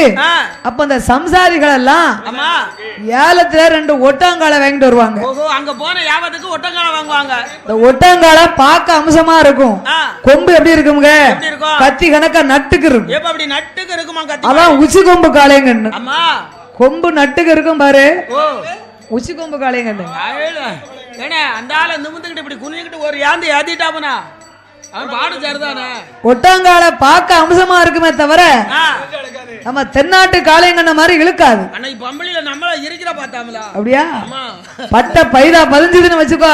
அப்ப அந்த சம்சாரிகள் எல்லாம் ஏலத்துல 2 ஒட்டாங்கால வாங்கிட்டு வருவாங்க. அங்க போன யாவத்துக்கு ஒட்டங்கால வாங்குவாங்க. இந்த ஒட்டாங்கால பார்க்க அம்சமா இருக்கும். கொம்பு எப்படி இருக்குங்க? கத்தி கணக்கா நட்டுக்கு இருக்கும். எப்படி நட்டுக்கு இருக்குமா? அதான் உச்சி கொம்பு காளைங்கன்னு. கொம்பு நட்டுக்கு இருக்கும் பாரு, உச்சி கொம்பு காளைங்கன்னு. அந்த ஆளை நிமிந்துக்கிட்டு இப்படி குனிஞ்சுக்கிட்டு ஒரு யாந்து ஏத்திட்டாமனா ஒட்டாங்கால பார்க்க அம்சமா இருக்குமே தவிர நம்ம தென்னாட்டு காளைங்கண்ண மாதிரி இழுக்காது. அப்படியா? பட்ட பைதா பதிஞ்சதுன்னு வச்சுக்கோ,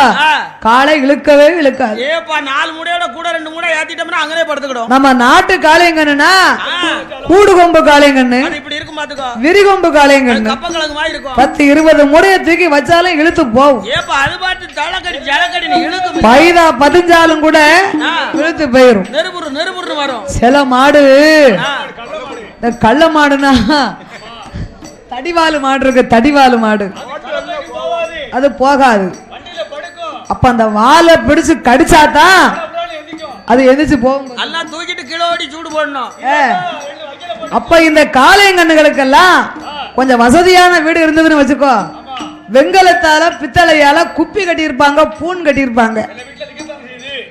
காளை இழுக்கவே இழுக்காது. நம்ம நாட்டு காளைங்கண்ணுனா கூடு கொம்பு காளைங்கண்ணு, விரிகொம்பு காளைங்கண்ணு 10-20 முறைய தூக்கி வச்சாலும் இழுத்து போகும். பைதா பதிஞ்சாலும் கூட இழுத்து போயிரும். சில மாடு கள்ள மாடுனா தடிவாலு மாடு இருக்கு, தடிவாலு மாடு அது போகாது. அப்ப அந்த வாலை பிடிச்சு கடிச்சாதான் அது எதிர்த்து போகும். தூக்கிட்டு கிலோடி சூடு போடணும். அப்ப இந்த காளையங்கண்ணுகளுக்கெல்லாம் கொஞ்சம் வசதியான வீடு இருந்ததுன்னு வச்சுக்கோ, வெங்கலத்தால பித்தளையால குப்பி கட்டியிருப்பாங்க, பூன் கட்டியிருப்பாங்க.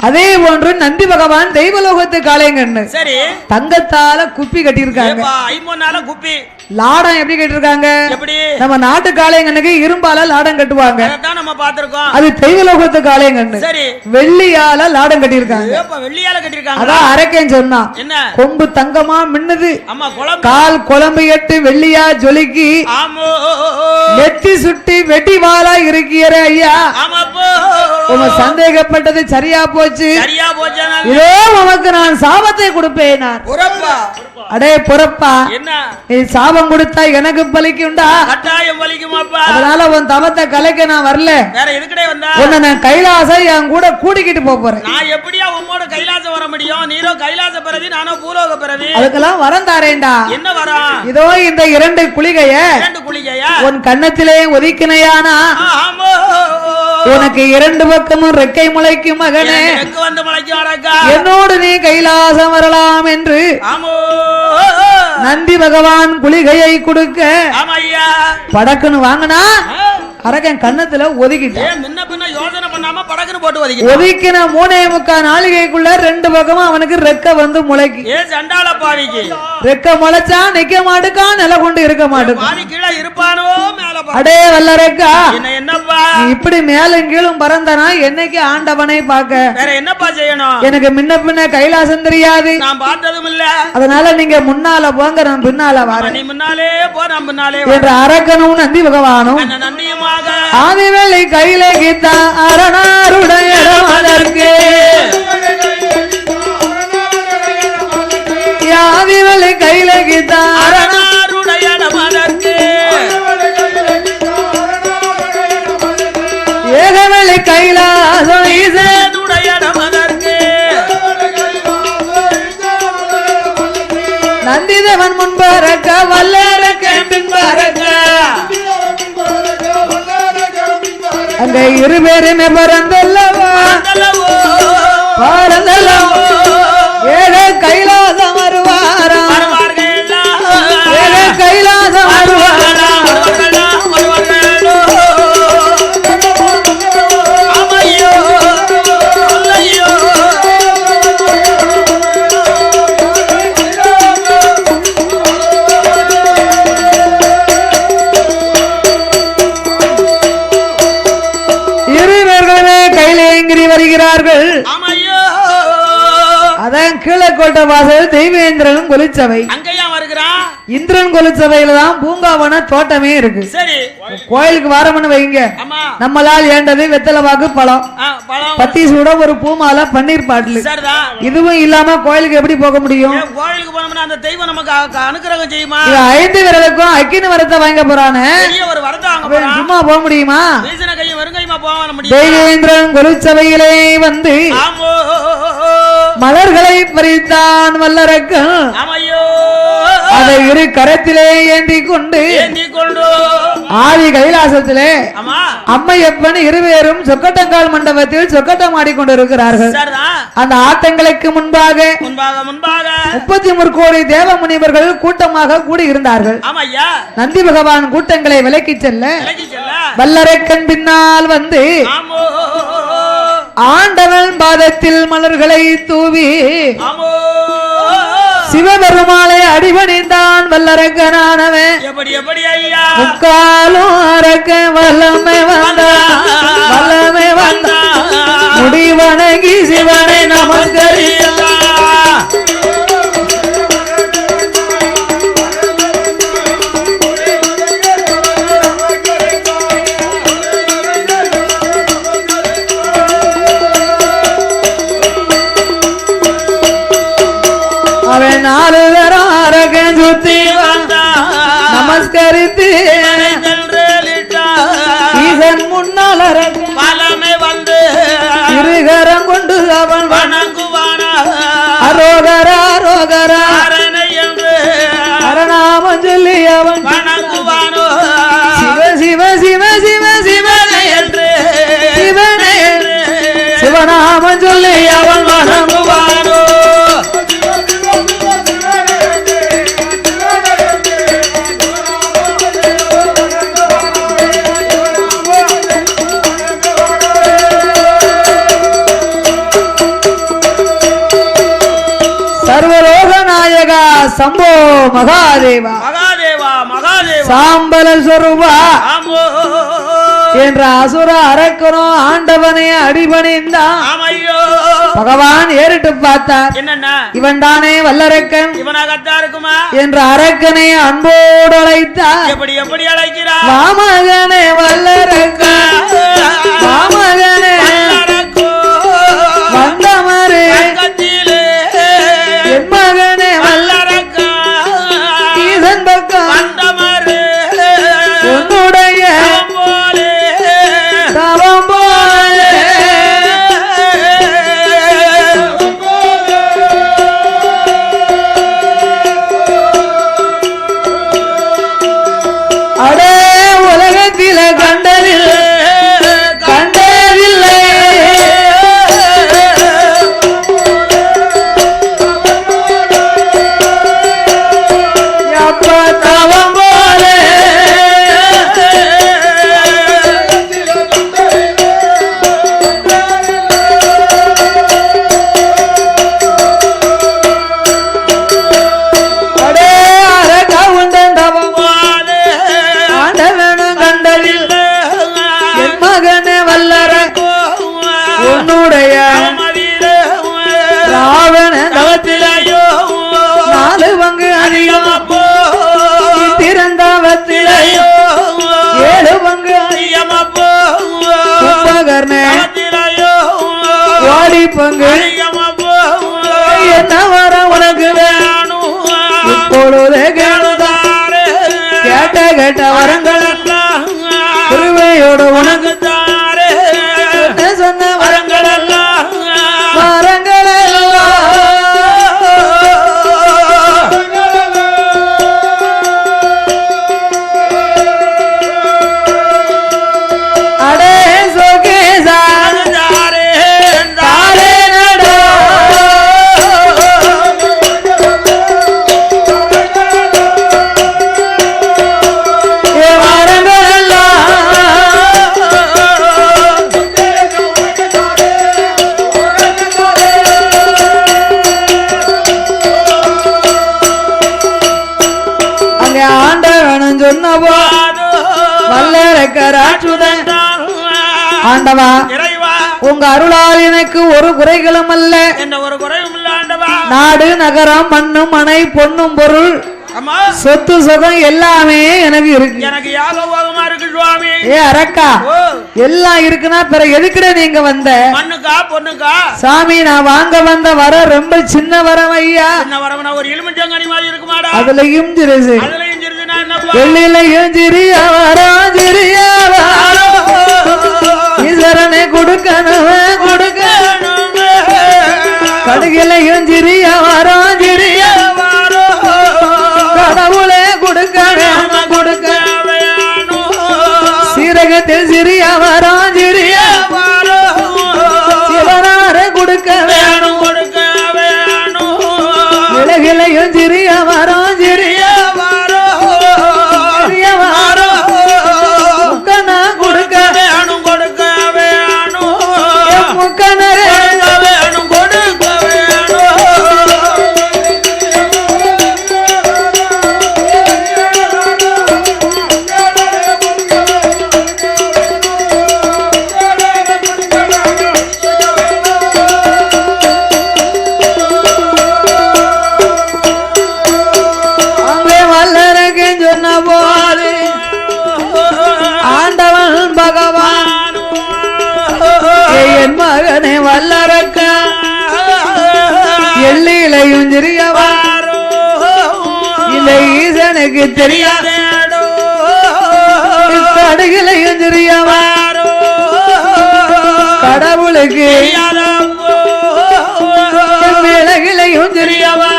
அதே போன்று நந்தி பகவான் தெய்வலோகத்து காளையங்கண்ணு தங்கத்தால குப்பி கட்டியிருக்காங்க. குப்பி லாடம் எப்படி கட்டிருக்காங்க? எப்படி நம்ம நாட்டு காளையங்கண்ணுக்கு இரும்பால லாடம் கட்டுவாங்க. அதான் நம்ம பாத்திருக்கோம். அது தெய்வலோகத்து காளையங்கண்ணு சரி வெள்ளியால லாடம் கட்டியிருக்காங்க. ஏப்பா வெள்ளியால கட்டிருக்காங்க. அதான் அரக்கேன்னு சொன்னா என்ன கொம்பு தங்கமா மின்னுது, அம்மா குழம்பு கால் குழம்பு எட்டு வெள்ளியா ஜொலிக்கி, ஆமோ நெத்தி சுட்டி வெட்டி வாளா இருக்கிற ஐயா. ஆமாப்போ உங்க சந்தேகப்பட்டது சரியா போச்சு. சரியா போச்சா? இதோ உனக்கு நான் சாபத்தை கொடுப்பேன். நான் உரப்பா அடே பொறப்பா, என்ன நீ சாபம் கொடுத்தா எனக்கு பலிக்குண்டா? கட்டாயம் வலிக்குமாப்பா. அதனால உன் தவத்தை கலைக்க நான் வரல. வேற எதுக்கடே வந்தா? உன்னை நான் கைலாசம் என் கூட கூட்டிக்கிட்டு போறேன். நான் எப்படியா உம்மோட கைலாசம் வர முடியும்? நீரோ கைலாச பிறவி, நானோ பூலோக பிறவி. அதுக்கெல்லாம் வரம் தாரேன்டா. என்ன வரம்? இதோ இந்த 2 குளிகைய 2 குளிகையா உன் கன்னத்திலே ஒதுக்கினையானா ஆமோ உனக்கு 2 பக்கமும் ரெக்கை முளைக்கும் மகனே. எனக்கு வந்து முளைக்கு வரக்கா என்னோடு நீ கைலாசம் வரலாம் என்று ஆமோ நந்தி பகவான் குளிகையை கொடுக்க ஆமையா படக்குன்னு வாங்கினா அரக்கன் கன்னத்துல ஒதுக்கிட்டு ஏன் முன்ன பின்ன யோசனை பண்ணாம படக்குன்னு போட்டு ஒதுக்கி ஒதுக்கின 3.25 நாளிகைக்குள்ள 2 பக்கமும் அவனுக்கு ரெக்க வந்து முளைக்கு. ஏ சண்டால பாவிக்கு ரெக்க முளைச்சா நிக்க மாட்டுக்கான், நில கொண்டு இருக்க மாட்டுக்கான். பாவி கீழே இருப்பானோ மேல அடே வல்ல ரெக்கா, என்ன என்னப்பா நீ இப்படி மேலும் கீழும் பறந்தனா என்னைக்கு ஆண்டவனை பார்க்க? வேற என்னப்பா செய்யணும்? எனக்கு முன்ன பின்ன கைலாசம் தெரியாது. நான் பார்த்ததும் இல்ல. அதனால நீங்க முன்னால போங்க, நான் பின்னால வரேன் நீ முன்னாலே போ, நான் முன்னாலே என்ற அரக்கனும் நந்தி பகவானும் நன்றியுமாக ஆதிவேளை கையில கீதா அரணாருடைய அதற்கு ஆதிவேளை கையில கீதா அரணாருடைய அதற்கு ஏகவேளை கைலாசம் ஈசனுடைய அதற்கு நந்திதேவன் முன்பறக்க வல்லரக்க பின்பறக்க அங்க 2 பேருமே பறந்தல்லவா பறந்தல்லவோ ஏழ கைலாசம் வருவாரா, ஏழ கைலாசம் வருவாரா. வருகிறார்கள். அதான் கீழக்கோட்டை வாசல் தெய்வேந்திரன் கொலுச்சபை. அங்கேயா வருகிறான்? இந்திரன் கொலுச்சபையில தான் பூங்காவன தோட்டமே இருக்கு. சரி கோயிலுக்கு வாரம்னு வைங்க, நம்மளால் ஏண்டது வெத்தலைவாக்கு பழம், பத்தி சூட ஒரு பூமால பன்னீர் பாட்டில், இதுவும் இல்லாம கோயிலுக்கு எப்படி போக முடியும்? கோயிலுக்கு போனோம்னா அந்த தெய்வம் நமக்கு அனுகிரகம் செய்யுமா? 5 விரலுக்கும் அக்கினி வரத்தை வாங்க போறானே, ஒரு வரத்தை வாங்க போறான், சும்மா போக முடியுமா? கையும் வெறுங்கையுமா போக முடியும்? தெய்வேந்திரன் கொலுச்சபையிலே வந்து மலர்களை பறித்தான் வல்லரக்கன். அதை 2 கரத்திலே ஏந்தி கொண்டு ஆதி கைலாசத்திலே அம்மையப்பன் 2 பேரும் சொக்கட்டங்கால் மண்டபத்தில் சொக்கட்டம் ஆடிக்கொண்டிருக்கிறார்கள். அந்த ஆட்டங்களுக்கு முன்பாக 33 கோடி தேவ முனிவர்கள் கூட்டமாக கூடி இருந்தார்கள். நந்தி பகவான் கூட்டங்களை விலக்கி செல்ல வல்லரக்கன் பின்னால் வந்து ஆண்டவன் பாதத்தில் மலர்களை தூவி சிவபெருமாளை அடிபணிந்தான் வல்லரக்கனானவன். முக்காலும் அரக்க வல்லமை வந்தான், வல்லமை வந்தான், முடிவணங்கி சிவனை நமஸ்கரித்தான். அவன் 4 தரம் அரகன் சுத்தி நமஸ்கரித்து ஈசன் முன்னால் அரகன் வந்து 2 கரம் கொண்டு அவன் வணங்குவான அரோகரா அரோகரா அரணாமம் சொல்லி அவன் வணங்குவானோ சிவ சிவ சிவ சிவ சிவனை என்று சிவனை சிவநாமம் சொல்லி அவன் வணங்குவானோ. சர்வலோக நாயகா சம்போ மகாதேவா மகாதேவா சாம்பல சொருபா ஆமோ என்ற அசுர அரக்கனும் ஆண்டவனை அடிபணிந்தான். ஆமையோ பகவான் ஏறிட்டு பார்த்தார். என்னன்னா இவன் தானே வல்லரக்கன் இவனாகத்தான் இருக்குமா என்ற அரக்கனை அன்போடு அழைத்தார். எப்படி எப்படி அழைக்கிறார் மாமகனே வல்லரக்கன், மாமகனே வந்தமரே கத்திலே என் மகனே வல்லரக்கா ஈசன் பக்கம் வந்தமரே உன்னுடைய போலே தவம் போலே அடே உலகத்தில கண்டதில்லை கண்டதில்லை அப்ப தவம் போலே அடே அரக்க உண்டன் தவம் போலே ஆண்டவனும் கண்டதில்லை என் மகனே வல்லர உன்னுடைய ராவண தவத்திலையோ 4 பங்கு அதிகம் திறந்தவத்திலையோ 7 பங்கு கும்பகர்ணே ஓடி பங்கு என்ன வர உனக்கு வேணும் இப்பொழுதே கேளுதாரு கேட்ட கேட்ட வரங்கள் திருவையோடு உனக்கு என்ன சொன்ன வரங்கள் வரங்கள் அடே சோகேசா தாரே நடோ ஏ வரங்கள் எல்லாம் அங்கே ஆண்டவனும் சொன்னவோ வல்லரக்கராட்சுதன் ஆண்டவா இறைவா உங்க அருளால் எனக்கு ஒரு குறைகளும் அல்ல. என்ன ஒரு குறையும் இல்ல ஆண்டவா நாடு நகரம் மண்ணு மனை பொன்னும் பொருள் அம்மா சொத்து சுகம் எல்லாமே எனக்கு இருக்கு. எனக்கு யாகமாக இருக்கு சுவாமி ஏ அரக்கா ஓ எல்லாம் இருக்குன்னா பிற எதுக்குட நீங்க வந்த மண்ணுக்கா பொண்ணுக்கா சாமி? நான் வாங்க வந்த வர ரொம்ப சின்ன வரம் ஐயா. என்ன வரவனா ஒரு எலுமிச்சங்கனி மாதிரி இருக்குமாடா அதுலயும் சிறுசு அதுலயும் சிறிதுனா என்னப்பா வெள்ளிலையும் சிறியா வரம் சிறியா ஈஸ்வரனை கொடுக்கணும் கொடுக்க கடுகிலையும் சிறியா வரம் சிறியா கடவுளே கொடுக்க வேணும் கொடுக்க சீரகத்தில் சிறியா வரம் சிறியா சிவனாரை கொடுக்க வேணும் விலகிலையும் சிறியா வரம் சிறியா சிறியா வரம் முக்கனா கொடுக்க முக்கனரே அங்கே வல்லரகன் சொன்ன போது ஆண்டவன் பகவான் என் மகனை வல்லரக்க எல்லையிலையும் சிறியவா இந்த ஈசனுக்கு தெரியாத கடுகிலையும் சிறியவா கடவுளுக்கு மிளகிலையும் சிறியவா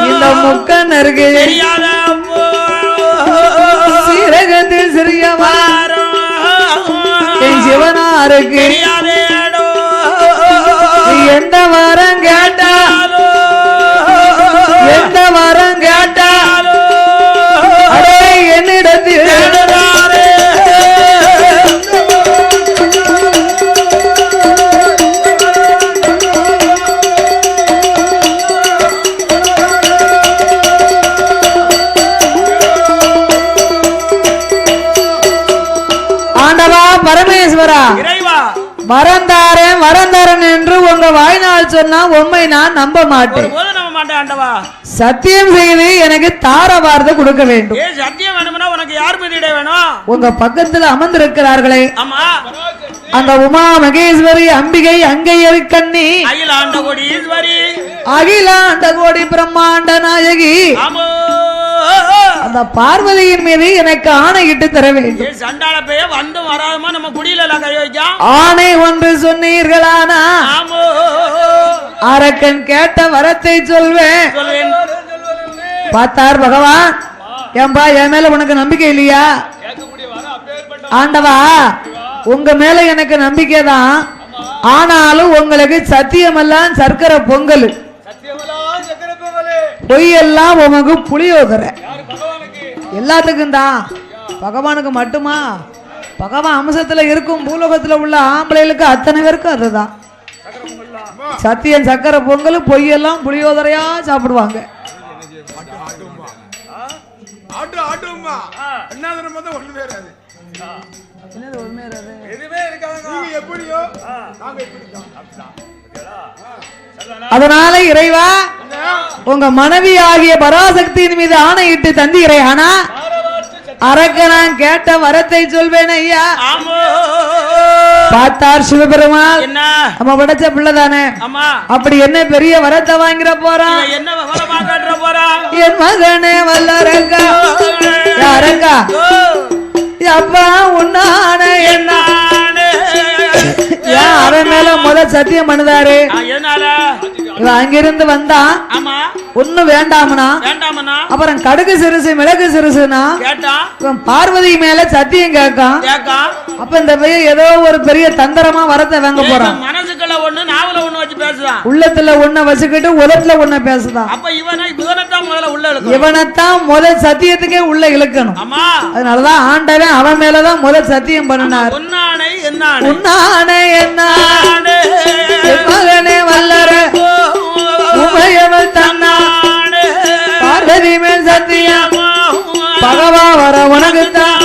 இந்த முக்கனருக்கு சீரகத்தில் சிறியவா என் சிவனாருக்கு எந்த வரம் கேட்டா எந்த வரம் கேட்டா அடே என்னிடத்தில் ஈஸ்வரா இறைவா வரந்தாரன் என்று உங்க வாய்நாள் சொன்னா உண்மை நான் நம்ப மாட்டேன். நம்ப மாட்டேன் ஆண்டவா. சத்தியம் செய்து எனக்கு தார வார்த்தை கொடுக்க வேண்டும். சத்தியம் வேணும்னா உனக்கு யார் மீது வேணும்? உங்க பக்கத்துல அமர்ந்திருக்கிறார்களே ஆமா அந்த உமா மகேஸ்வரி அம்பிகை அங்கையர் கண்ணி அகிலாண்ட கோடி ஈஸ்வரி அகிலாண்ட கோடி பிரம்மாண்ட நாயகி அந்த பார்வதியின் மீது எனக்கு ஆணையிட்டு தர வேண்டும். சண்டாள பெய வந்து வராதமா நம்ம குடியில எல்லாம் கை வைக்கா ஆணை ஒன்று சொன்னீர்களானா அரக்கன் கேட்ட வரத்தை சொல்வேன். பார்த்தார் பகவான். ஏன்பா என் மேல உனக்கு நம்பிக்கை இல்லையா? ஆண்டவா உங்க மேல எனக்கு நம்பிக்கை தான். ஆனாலும் உங்களுக்கு சத்தியமெல்லாம் சர்க்கரை பொங்கல், பொய்யெல்லாம் உனக்கு புளியோதரை. எல்லாத்துக்கும் தான், பகவானுக்கு மட்டுமா? பகவான் அம்சத்துல இருக்கும் பூலோகத்துல உள்ள ஆம்பளைகளுக்கு அத்தனை பேருக்கும் அதுதான் சத்தியம். சக்கரை பொங்கல், பொய்யெல்லாம் புளியோதரையா சாப்பிடுவாங்க. அதனால இறைவா உங்க மனைவி ஆகிய பராசக்தியின் மீது ஆணையிட்டு தந்தீரே. ஆனா அரக்க நான் கேட்ட வரத்தை சொல்வேன் ஐயா. பார்த்தார் சிவபெருமாள். நம்ம படைச்ச பிள்ளைதானே, அப்படி என்ன பெரிய வரத்தை வாங்கிற போறான்? என் மகனே வல்லரங்கா அரங்கா அப்பா உன்னான என்ன அவன் மேல முதல் சத்தியம் பண்ணுதாரு. அங்கிருந்து வந்தா ஒண்ணு வேண்டாமனா, அப்புறம் கடுகு சிறுசு மிளகு சிறுசுனா பார்வதி மேல சத்தியம் கேட்கான். அப்ப இந்த பையன் ஏதோ ஒரு பெரிய தந்திரமா வரத்தை வாங்க போறான். மனசுக்குள்ள ஒண்ணு நாவல ஒண்ணு வச்சு பேசுறான், உள்ளத்துல ஒண்ணு வச்சுக்கிட்டு உதட்டுல ஒண்ணு பேசுதான். அப்ப இவனைத்தான் முதல் சத்தியத்துக்கே உள்ள இழுக்கணும். அதனாலதான் ஆண்டவன் அவன் மேலதான் முதல் சத்தியம் பண்ணினார். உன்னானே என்ன மகனே வல்லர உமையவள் தன்னானே பார்வதி மேல் சத்தியம் பகவா வர உனக்கு தான்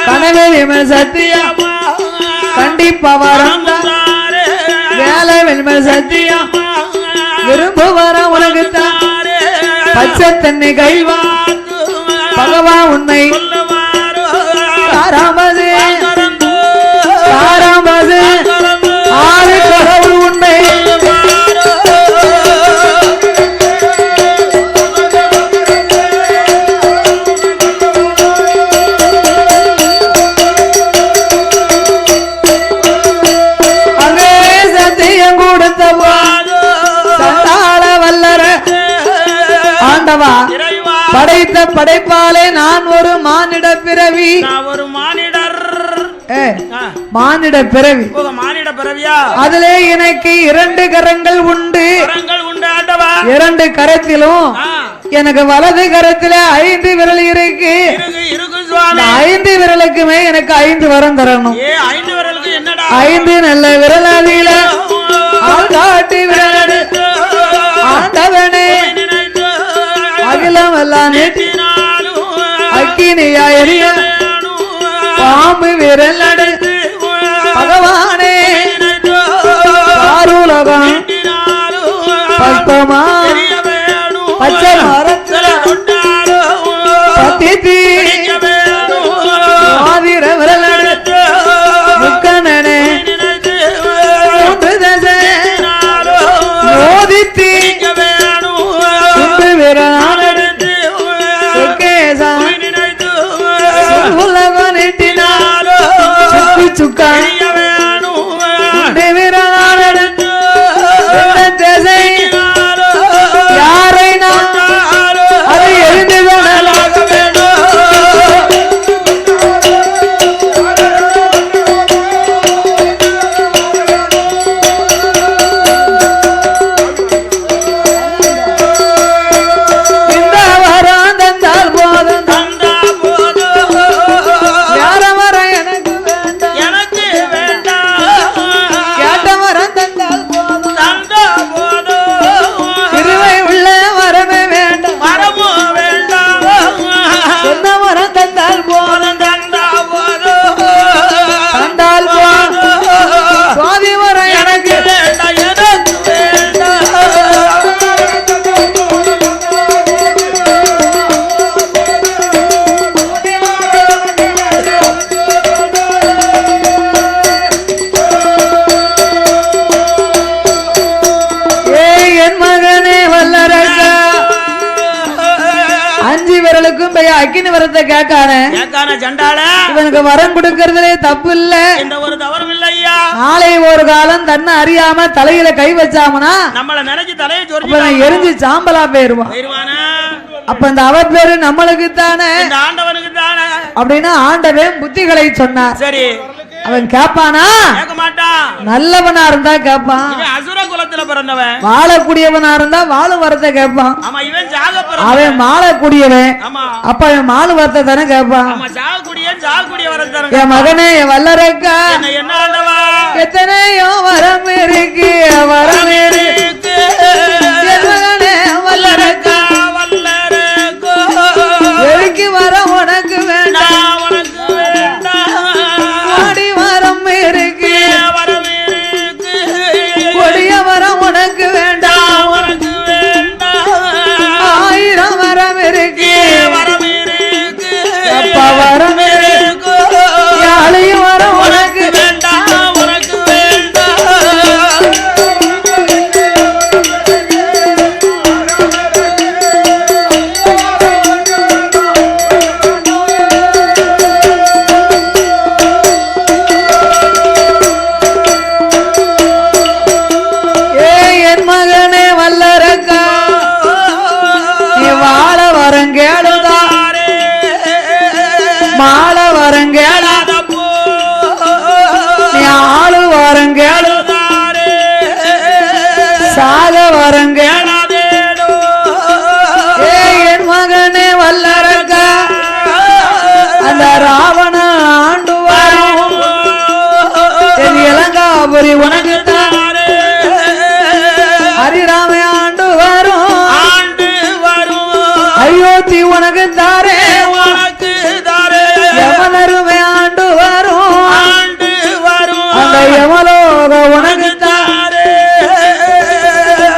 கனவேலி மேல் சத்தியம் கண்டிப்பா வரம் வேலை மேல் சத்தியம் விரும்பு வர உனக்கு தான் பச்சை தண்ணி கைவா பகவா உன்னை தாராமது தாராமது ஆறு கடவுள் உண்மை அங்கே சத்தியம் கொடுத்த சண்டாள வல்லர ஆண்டவா படைத்த படைப்பாலே நான் ஒரு மானிட பிறவி. மானிட பிறவி. மானிட பிறவியா? அதிலே எனக்கு 2 கரங்கள் உண்டு. இரண்டு கரத்திலும் எனக்கு வலது கரத்தில 5 விரல் இருக்கு. 5 விரலுக்குமே எனக்கு 5 வரம் தரணும். 5 நல்ல விரல் அதில காட்டி விரல் ஆண்டவனே அகிலம் எல்லாம் அக்கினியா எரிய பாம்பு விரல் பகவானே ஆருலகம் பத்மா பச்சை மரத்துல பத்தி ஆதிர விரல் முக்கனே மூன்று தசை மோதித்தி சுண்டு விரல் சுக்கேசா உலகம் நீட்டினாலோ சுக்கா யாரை நான் வரத்தை கேட்கானே சண்டால இவனுக்கு வரம் கொடுக்கறதுலே தப்பு இல்ல, எந்த ஒரு தவறும் இல்ல ஐயா. நாளை ஒரு காலம் தன்னை அறியாம தலையில கை வச்சாமனா நம்மள நினைச்சு தலையை எரிஞ்சு சாம்பலா போயிருவான். அப்ப இந்த அவ பேரு நம்மளுக்கு தானே, ஆண்டவனுக்கு தானே அப்படின்னா ஆண்டவன் புத்திகளை சொன்னார். சரி, அவன் கேட்பானா? கேட்க மாட்டான். நல்லவனா இருந்தா கேட்பான், அசுர குலத்துல பிறந்தவன். வாழக்கூடியவனா இருந்தா வாழ வரத்தை கேட்பான். ஆமா, இவன் சாக அவன் வாழக்கூடியவன், ஆமா, அப்ப அவன் மாலு வரத்தை தானே கேட்பான். ஆமா, சாகக்கூடிய வரத்தை. என் மகனே வல்லரக்கா, என்ன ஆண்டவா, எத்தனையோ வரம் இருக்கு, வரம் இருக்கு. என் மகனே வல்லரக்கா, எதுக்கு வரம் உனக்கு வேண்டாம், உனக்கு வேண்டாம். ஆடி வரம் இருக்கு, வரம் இருக்கு. கொடிய வரம் உனக்கு வேண்டாம், உனக்கு வேண்டாம். ஆயிரம் வரம் இருக்கு, வரம் இருக்கு. அப்பா வரம் இருக்கு, யாழையும் வரம் உனக்கு வேண்டாம், உனக்கு வேண்டாம். என் மகனே வல்லரக்கா, நீ வாழ வரங்கேளுதாரே, மாள வரங்கேளாத, நீ ஆளு வரங்கேளுதாரே, சாக வரங்கேளாதே. என் மகனே வல்லரக்கா, அந்த ராவண ஆண்டு வரும், என் இளங்காபுரி உனக்கு தாரே, ஹரிராம ஆண்டு வரும், ஆண்டு வரும். அயோத்தி உனக்கு தாரே, உனக்கு தாரே. யமனருமே ஆண்டு வரும், ஆண்டு வரும். அந்த யமலோக உனக்கு தாரே,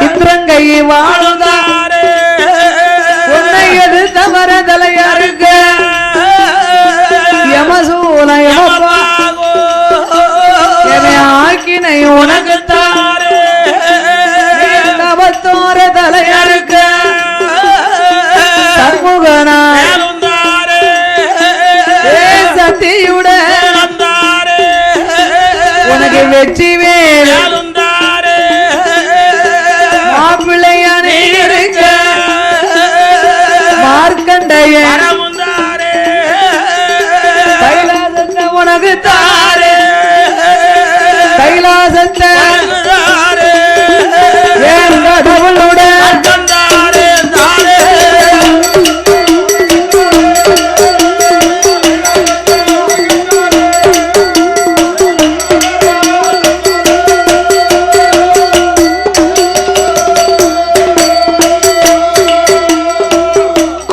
இந்திரங்கை வாழுதாரே. உன்னை எது தவற தலையறுக்க யமசூல யமபாகோ, என்னை ஆக்கினை உனக்கு தாரே. தவத்தோர தலையறுக்க சண்முகனாய் சத்தியுடன் உனக்கு வெற்றி வேல் மாப்பிள்ளையானே இருக்க மார்க்கண்டைய கைலாசத்தை உனக்கு தாரே, கைலாசத்தை என் கடவுளுடன்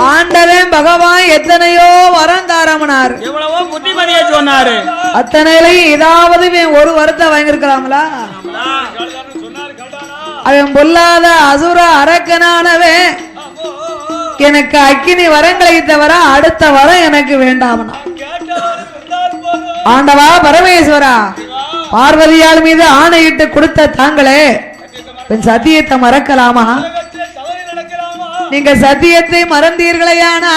ஆண்டவன் பகவான் எத்தனையோ வரம் தாரமனார், எவ்வளவோ புத்திமதியை சொன்னாரு. அத்தனையிலையும் ஏதாவது ஒரு வரத்தை வாங்கிருக்கலாங்களா? அவன் பொல்லாத அசுர அரக்கனானவன் எனக்கு அக்கினி வரங்களை தவிர அடுத்த வரம் எனக்கு வேண்டாமனா. ஆண்டவா பரமேஸ்வரா, பார்வதியால் மீது ஆணையிட்டு கொடுத்த தாங்களே சத்தியத்தை மறக்கலாமா? நீங்க சத்தியத்தை மறந்தீர்களேயானா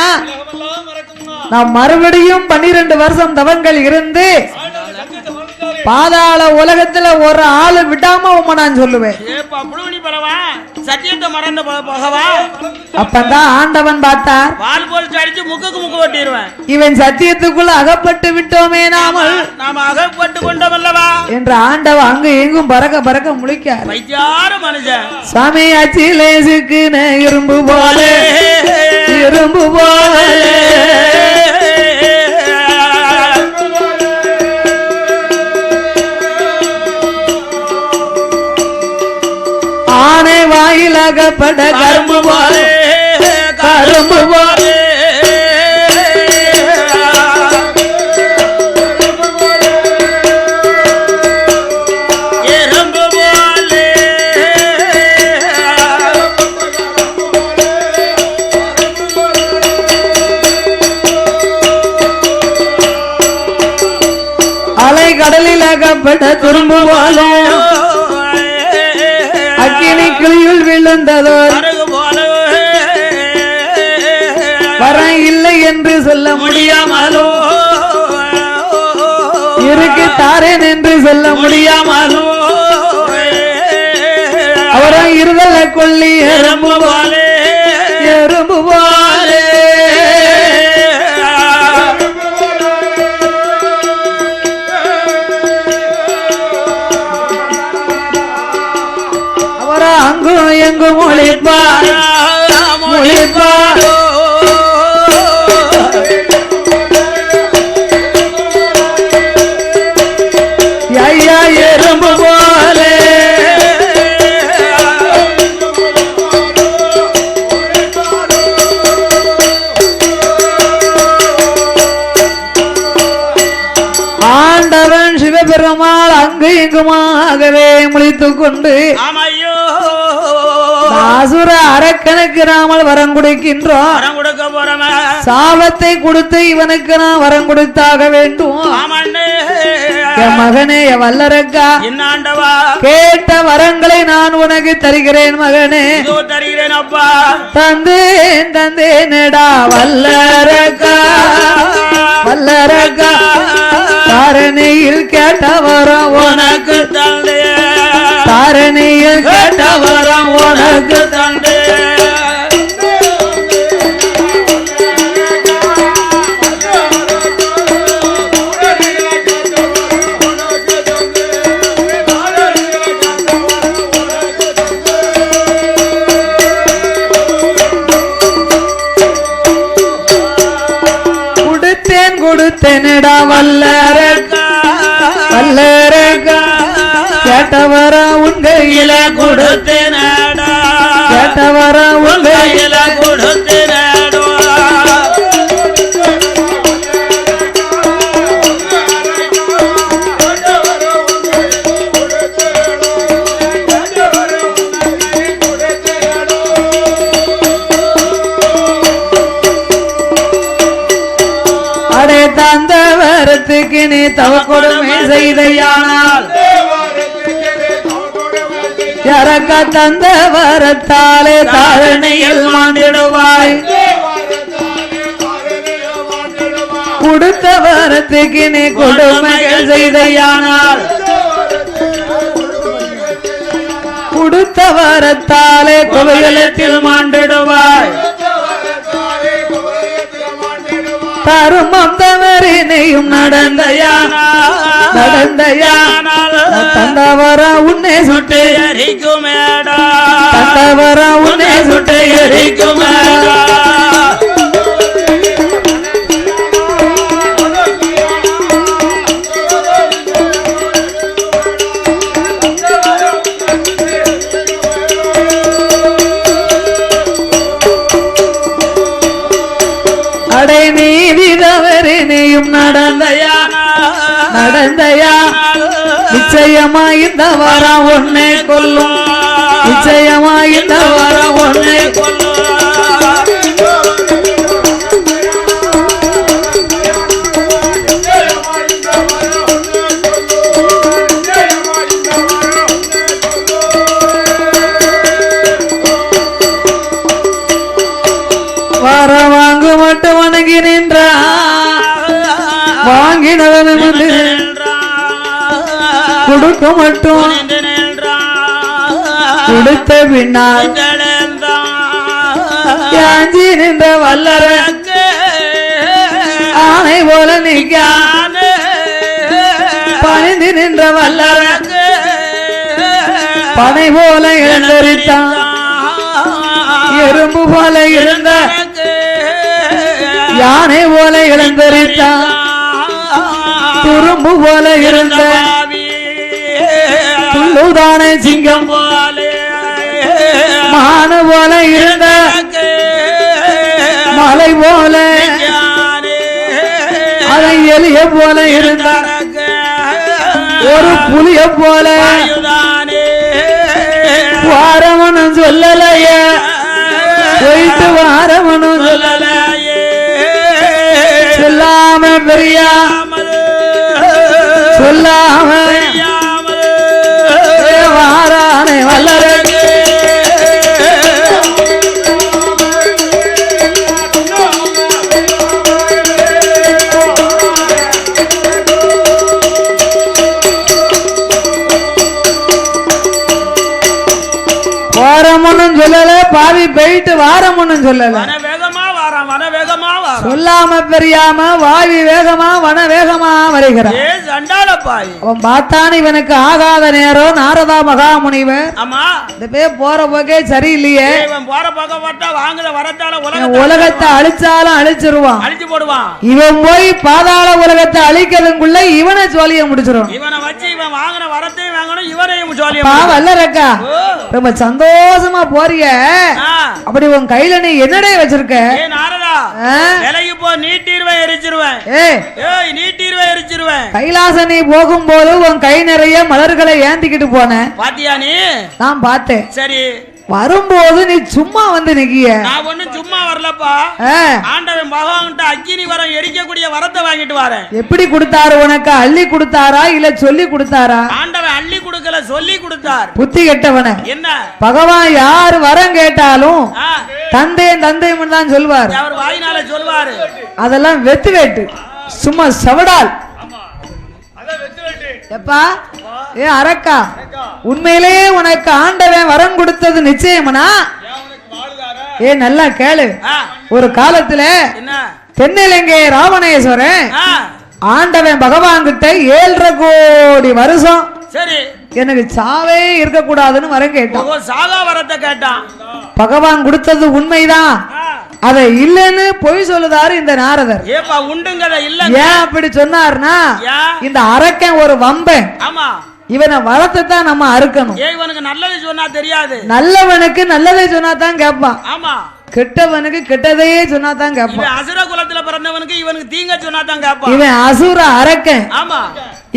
நாம் மறுபடியும் 12 வருஷம் தவங்கள் இருந்து பாதாள உலகத்துல ஒரு ஆளு விடாம நான் சொல்லுவேன். சத்தியத்தை மறந்த பகவா, அப்பதான் ஆண்டவன் பார்த்தார், பால் போல் அடிச்சு முக்குக்கு முக்கு ஓட்டிடுவேன். இவன் சத்தியத்துக்குள்ள அகப்பட்டு விட்டோமே நாம அகப்பட்டு கொண்டோம் அல்லவா என்ற ஆண்டவன் அங்க எங்கும் பறக்க பறக்க முழிக்கார். வைத்தியார மனுஷன் சாமி அச்சிலேசுக்கு இரும்பு போல, இரும்பு போல ஆனை வாயிலாகப்பட கரும்பு போல, கரும்பு போல எறும்பு போல அலை கடலில் அகப்பட துரும்பு போல அக்கினி கிளியுள் விழுந்ததோ வரம் இல்லை என்று சொல்ல முடியாமலோ இருக்கு தாரேன் என்று சொல்ல முடியாமலோ அவரும் இருதல கொள்ளி எறும்பு போலே எறும்பு போலே அவரா அங்கும் எங்கும் ஒளிப்பார் ஒளிப்பார் ஐயா எறும்பு போலே ஆண்டவன் சிவபெருமாள் அங்கு இங்குமாகவே முழித்துக் கொண்டு அசுர அரக்கனுக்கு நாமல் வரம் கொடுக்கின்றோம். சாபத்தை கொடுத்து இவனுக்கு நான் வரம் கொடுத்தாக வேண்டும். என் மகனே வல்லரக்கா கேட்ட வரங்களை நான் உனக்கு தருகிறேன் மகனே தருகிறேன் அப்பா தந்தேன் தந்தேனடா வல்லரக்கா வல்லரக்கா தாரணியில் கேட்ட வரம் உனக்கு தந்தே தாரணியில் கேட்ட வரம் உனக்கு தந்தே கொடுத்தேனடா வல்லரக்கா வல்லரக்கா கேட்டவர உங்கையில கொடுத்தேனடா கேட்டவர உங்கையில கொடுத்தேனடா தந்த வரத்துக்கு நீ தவ கொடுமை செய்தையானால் யாரக்கா தந்த வரத்தாலே தாரணையில் மாண்டிடுவாய் கொடுத்த வரத்துக்கு நீ கொடுமைகள் செய்தையானால் கொடுத்த வரத்தாலே குவையலத்தில் மாண்டிடுவாய் தருமம் தவறினையும் நடந்தையானால் தந்தவர உன்னை சுட்டு எரிக்குமேடா தந்தவர உன்னை சுட்டு எரிக்குமேடா அடை நீதி தவறினையும் நடந்தையா நிச்சயமா இந்த வரம் ஒன்னே கொல்லும் நிச்சயமா இந்த வரம் ஒன்னே கொல்லும் வர வாங்கு மட்டும் வணங்கி நின்றா வாங்கினவன் கொடுக்க மட்டும் கொடுத்த பின்னால் யாஞ்சி நின்ற வல்லரக்கு ஆணை போல நிற்க பணிந்து நின்ற வல்லரக்கு பனை போல எழுந்தரித்தான் எறும்பு போல இருந்த யானை போல எழுந்தரித்தான் துரும்பு போல இருந்த துள்ளுதான சிங்கம் போல மானு போல இருந்த மலை போல அதை எலிய போல இருந்த ஒரு புலிய போல வாரமனும் சொல்லலையே போயிட்டு வாரமனும் சொல்லலையே சொல்லாம பெரியாமல் சொல்லாம வாரானே வல்லரக்கு போயிட்டு வாரம்னு சொல்லல, வன வேகமா வாரான், வன வேகமா வாரான். சொல்லாம பெரியாம வாவி வேகமா வன வேகமா வருகிறான். ஏ சண்டால பாய், அவன் பார்த்தான் இவனுக்கு ஆகாத நேரம். நாரதா மகாமுனிவர் ஆமா இந்த பேர் போற போக்கே சரியில்லையே, இவன் போற பக்கம் பார்த்தா வாங்குற வரத்தால உலகத்தை அழிச்சாலும் அழிச்சிருவான், அழிச்சு போடுவான். இவன் போய் பாதாள உலகத்தை அழிக்கிறதுக்குள்ள இவனை சோழிய முடிச்சிருவான். இவனை வச்சு இவன் வாங்குற வரத்தையும் வாங்கணும், இவனையும் சோழியம். வல்லரக்கா ரொம்ப சந்தோஷமா போறிய, அப்படி உன் கையில நீ என்னடே வச்சிருக்க? ஏ நாரதா, விலைக்கு போ, நீட்டிருவேன் எரிச்சிருவேன். ஏய் நீட்டிருவேன் எரிச்சிருவேன். கைலாச நீ போகும்போது உன் கை நிறைய மலர்களை ஏந்திக்கிட்டு போன, பாத்தியா நீ? நான் பார்த்தேன். சரி, வரும்போது நீ சும்மா வந்து நிக்கிய. நான் ஒண்ணும் சும்மா வரலப்பா, ஆண்டவன் பகவான்கிட்ட அக்கினி வரம் எரிக்கக்கூடிய வரத்தை வாங்கிட்டு வரேன். எப்படி கொடுத்தாரு உனக்கு? அள்ளி கொடுத்தாரா இல்ல சொல்லி கொடுத்தாரா? ஆண்டவன் அள்ளி கொடுக்கல, சொல்லி கொடுத்தார். புத்தி கெட்டவன, என்ன பகவான் யார் வரம் கேட்டாலும் தந்தையும் தந்தையும் தான் சொல்வார், அவர் வாயினால சொல்வாரு. அதெல்லாம் வெத்து வேட்டு, சும்மா சவடால். எப்பா ஏ அரக்கா, உண்மையிலேயே உனக்கு ஆண்டவன் வரம் கொடுத்தது நிச்சயமனா? ஏ நல்லா கேளு. ஒரு காலத்துல தென்னிலங்கை ராவணேஸ்வரன் ஆண்டவன் பகவான் கிட்ட 7.5 கோடி வருஷம் சரி எனக்கு சாவே இருக்க கூடாதுன்னு வரம் கேட்டான். சாகா வரத்தை கேட்டான். பகவான் கொடுத்தது உண்மைதான், அதை இல்லன்னு பொய் சொல்லுதாரு இந்த நாரதர். ஏப்பா உண்டுங்கத இல்ல. ஏன் அப்படி சொன்னார்னா, இந்த அரக்கன் ஒரு வம்பன். ஆமா, இவனை வளர்த்து தான் நம்ம அறுக்கணும். இவனுக்கு நல்லது சொன்னா தெரியாது, நல்லவனுக்கு நல்லதை சொன்னா தான் கேட்பான். ஆமா, கெட்டவனுக்கு கெட்டதையே சொன்னா தான் கேட்பான். அசுர குலத்துல பிறந்தவனுக்கு இவனுக்கு தீங்க சொன்னா தான் கேட்பான். இவன் அசுர அரக்கன். ஆமா,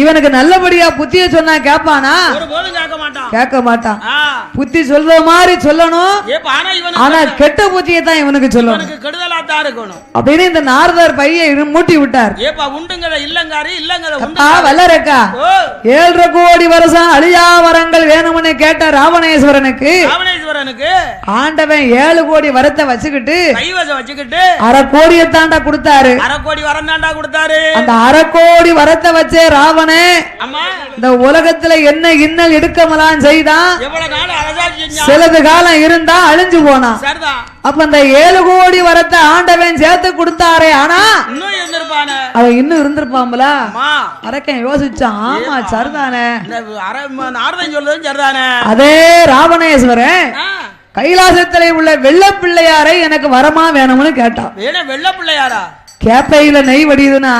இவனுக்கு நல்லபடியா புத்திய சொன்னா கேட்பானா? ஒருபோதும் கேட்க மாட்டான், கேட்க மாட்டான். புத்தி சொல்ற மாதிரி சொல்லணும், ஆனா கெட்ட புத்தியை தான் இவனுக்கு சொல்லணும், கெடுதலா தான் இருக்கணும் அப்படின்னு இந்த நாரதர் பையை மூட்டி விட்டார். ஏப்பா உண்டுங்கத இல்லங்காரு இல்லங்கத வல்லரக்கா 7.5 கோடி வருஷம் அழியா வரங்கள் வேணும்னு கேட்ட ராவணேஸ்வரனுக்கு ஆண்டவன் 7 கோடி வரத்தை வச்சுக்கிட்டு கைவசம் வச்சுக்கிட்டு 1/2 கோடியை தாண்டா கொடுத்தாரு. 1/2 கோடி வரம் தாண்டா கொடுத்தாரு. அந்த 1/2 கோடி வரத்தை வச்சே ராவணே இந்த உலகத்துல என்ன இன்னல் எடுக்கமலாம் செய்தான். சிலது காலம் இருந்தா அழிஞ்சு போனான். அப்ப அந்த 7 கோடி வரத்தை ஆண்டவன் சேர்த்து கொடுத்தாரே, ஆனா அவன் இன்னும் இருந்திருப்பான்ல. அரக்கன் யோசிச்சான், ஆமா சரிதானே, அதே ராவணேஸ்வரன் கைலாசத்திலே உள்ள வெள்ள பிள்ளையாரை எனக்கு வரமா வேணும்னு கேட்டான். வெள்ள பிள்ளையாரா? கேப்பையில நெய் வடியுதுன்னா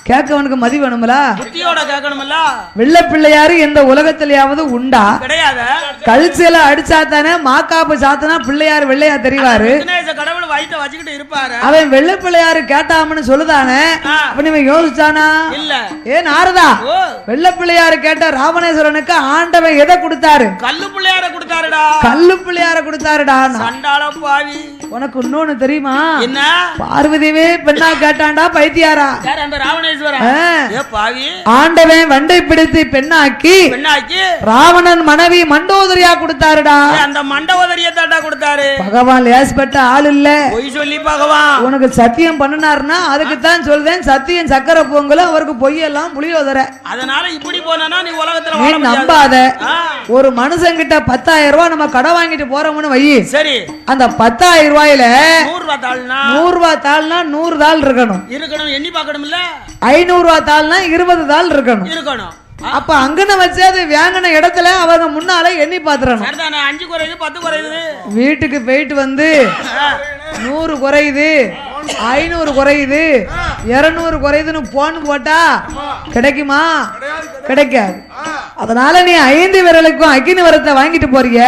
கேட்கவனுக்கு மதி வேணும்ல, புத்தியோட கேட்கணும்ல. வெள்ள பிள்ளையாரு எந்த உலகத்திலேயாவது உண்டா? கிடையாது. கழுச்சில அடிச்சா தானே மாக்காப்பு சாத்தனா பிள்ளையாரு வெள்ளையா தெரிவாரு. கடவுள் வயித்தை வச்சுக்கிட்டு இருப்பாரு. அவன் வெள்ள பிள்ளையாரு கேட்டாமனு சொல்லுதானே, அப்ப இவன் யோசிச்சானா? இல்ல. ஏன் நாரதா, வெள்ள பிள்ளையாரு கேட்ட ராவணேஸ்வரனுக்கு ஆண்டவன் எதை கொடுத்தாரு? கல்லு பிள்ளையார கொடுத்தாருடா. கல்லு பிள்ளையார கொடுத்தாருடா. சண்டாள பாவி, உனக்கு இன்னொன்னு தெரியுமா? என்ன? பார்வதிவே பெண்ணா கேட்டாண்டா பைத்தியாரா? பாவி, ஆண்டவன் வண்டை பிடித்து பெண்ணாக்கி ராவணன் மனைவி மண்டோதரியா கொடுத்தாருடா. அந்த மண்டோதரிய தாண்டா கொடுத்தாரு. பகவான் லேஸ்பட்ட ஆள் இல்ல, பொய் சொல்லி பகவான் உனக்கு சத்தியம் பண்ணினாருன்னா அதுக்கு தான் சொல்றேன், சத்தியம் சக்கர பொங்கலும் அவருக்கு பொய்யெல்லாம் புளியோதர. அதனால இப்படி போனா நீ உலகத்துல நம்பாத. ஒரு மனுஷன் கிட்ட 10,000 ரூபாய் நம்ம கடை வாங்கிட்டு போறோம்னு வை. சரி, அந்த 10,000 ரூபாயில 100 ரூபாய் தாள்னா 100 தாள் இருக்கணும். எண்ணி பார்க்கணும்ல. 500 ரூபாய் தாள்னா 20 தாள் இருக்கணும். அப்ப அங்கன வச்சு அது வாங்கின இடத்துல அவங்க முன்னால எண்ணி பாத்துறணும். 5 குறையுது 10 குறையுது. வீட்டுக்கு போயிட்டு வந்து 100 குறையுது 500 குறையுது 200 குறையுதுன்னு போன் போட்டா கிடைக்குமா? கிடைக்காது. அதனால நீ 5 விரலுக்கும் அக்கினி வரத்தை வாங்கிட்டு போறீங்க.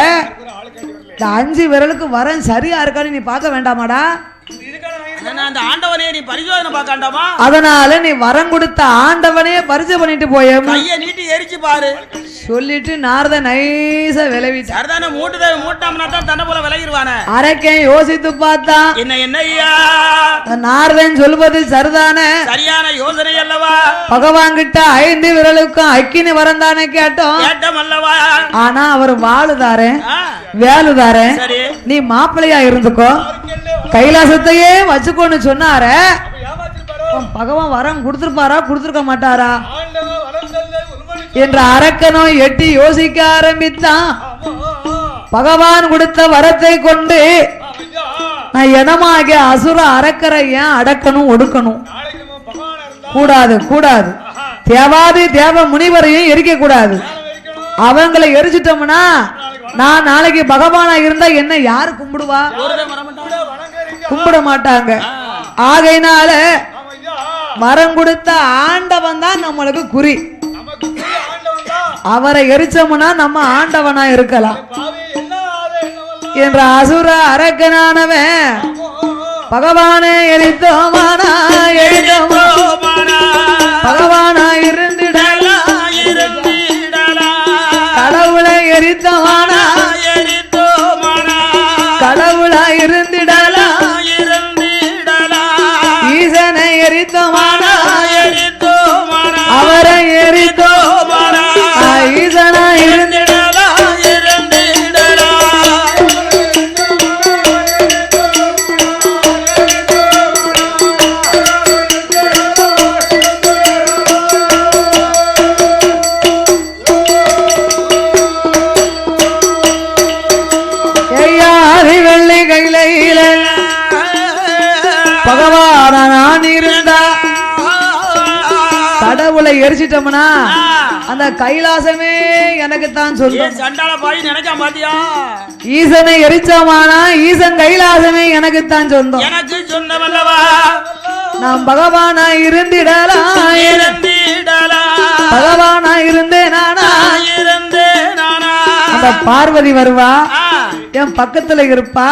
இந்த 5 விரலுக்கு வரன் சரியா இருக்கான்னு நீ பார்க்க வேண்டாமாடா? அதனால நீ வரம் கொடுத்த ஆண்டவனே பரிசு பண்ணிட்டு போய நீட்டி எரிச்சு பாரு சொல்லிட்டு நாரத நைசா விளைவிட்டார். அரக்கன் யோசித்து பார்த்தான், என்ன நாரதன் சொல்வது சரிதானே, சரியான யோசனை அல்லவா? பகவான் கிட்ட 5 விரலுக்கும் அக்கினி வரம் தானே கேட்டோம். ஆனா அவர் வாழுதாரே வேலுதாரே, நீ மாப்பிள்ளையா இருந்துக்கோ, கைலாசத்தையே வச்சுக்கோன்னு சொன்னார. பகவான் வரம் கொடுத்திருப்பாரா கொடுத்திருக்க மாட்டாரா என்ற அரக்கனோ எட்டி யோசிக்க ஆரம்பித்தான். பகவான் கொடுத்த வரத்தை கொண்டு நான் எனமாகிய அசுர அரக்கரை ஏன் அடக்கணும் ஒடுக்கணும்? கூடாது கூடாது. தேவாதி தேவ முனிவரையும் எரிக்க கூடாது. அவங்களை எரிச்சிட்டோம்னா நான் நாளைக்கு பகவானா இருந்தா என்ன யாரு கும்பிடுவா? கும்பிட மாட்டாங்க. ஆகையினால வரம் கொடுத்த ஆண்டவன் தான் நம்மளுக்கு குறி. அவரை எரிச்சோம்னா நம்ம ஆண்டவனா இருக்கலாம் என்ற அசுர அரக்கனானவன் பகவானே எரித்தோமானா எரித்தோமானா பகவானா இருந்திடலாம் கடவுளை எரித்தோமானா கடவுளா இருந்திடலாம் ஈசனை எரித்தோமானா அவரை எரித்தோமானா ஈசனா இருந்திடலாம் பகவானா நான் இருந்தா கடவுளை எரிச்சிட்டோம்னா அந்த கைலாசமே எனக்கு தான் சொல்லும். ஈசனை எரிச்சோமானா ஈசன் கைலாசமே எனக்கு தான் சொந்தம். எனக்கு சொந்தமல்லவா நாம் பகவானா இருந்திடலாம் பகவானா இருந்தேனானா அந்த பார்வதி வருவா என் பக்கத்துல இருப்பா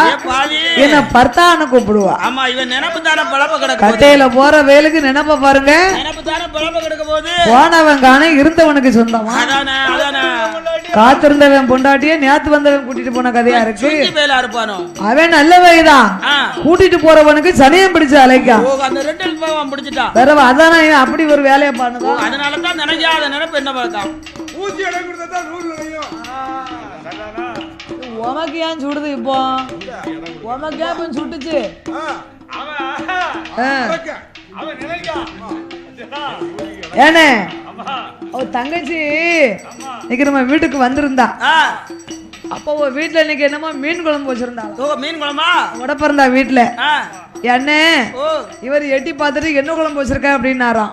என்ன பர்த்தான கூப்பிடுவா. ஆமா இவன் நினைப்பு தான பழப்ப கிடக்கு. கட்டையில போற வேலுக்கு நினைப்ப பாருங்க. நினைப்பு தான பழப்ப கிடக்க போது போனவன் காண இருந்தவனுக்கு சொந்தமா. அதானே அதானே காத்திருந்தவன் பொண்டாட்டியே நேத்து வந்தவன் கூட்டிட்டு போன கதையா இருக்கு. அவன் நல்லவைதான் கூட்டிட்டு போறவனுக்கு சனியம் பிடிச்சு அழைக்கா. அந்த ரெண்டு பாவம் பிடிச்சிட்டான். வேற அதானே அப்படி ஒரு வேலையை பண்ணுதா. அதனால தான் நினைக்காத நினைப்பு என்ன பார்த்தான். ஊசி எடை கொடுத்தா தான் நூல் நுழையும். உமக்கு ஏன் சுடுது இப்போ? உமக்கு ஏன் சுட்டுச்சு? ஏனே தங்கச்சி இன்னைக்கு நம்ம வீட்டுக்கு வந்திருந்தா. அப்போ வீட்டுல இன்னைக்கு என்னமோ மீன் குழம்பு வச்சிருந்தாங்க. மீன் குழம்பா உடப்பிறந்தா வீட்டுல. என்ன இவர் எட்டி பார்த்துட்டு என்ன குழம்பு வச்சிருக்க அப்படின்னாராம்.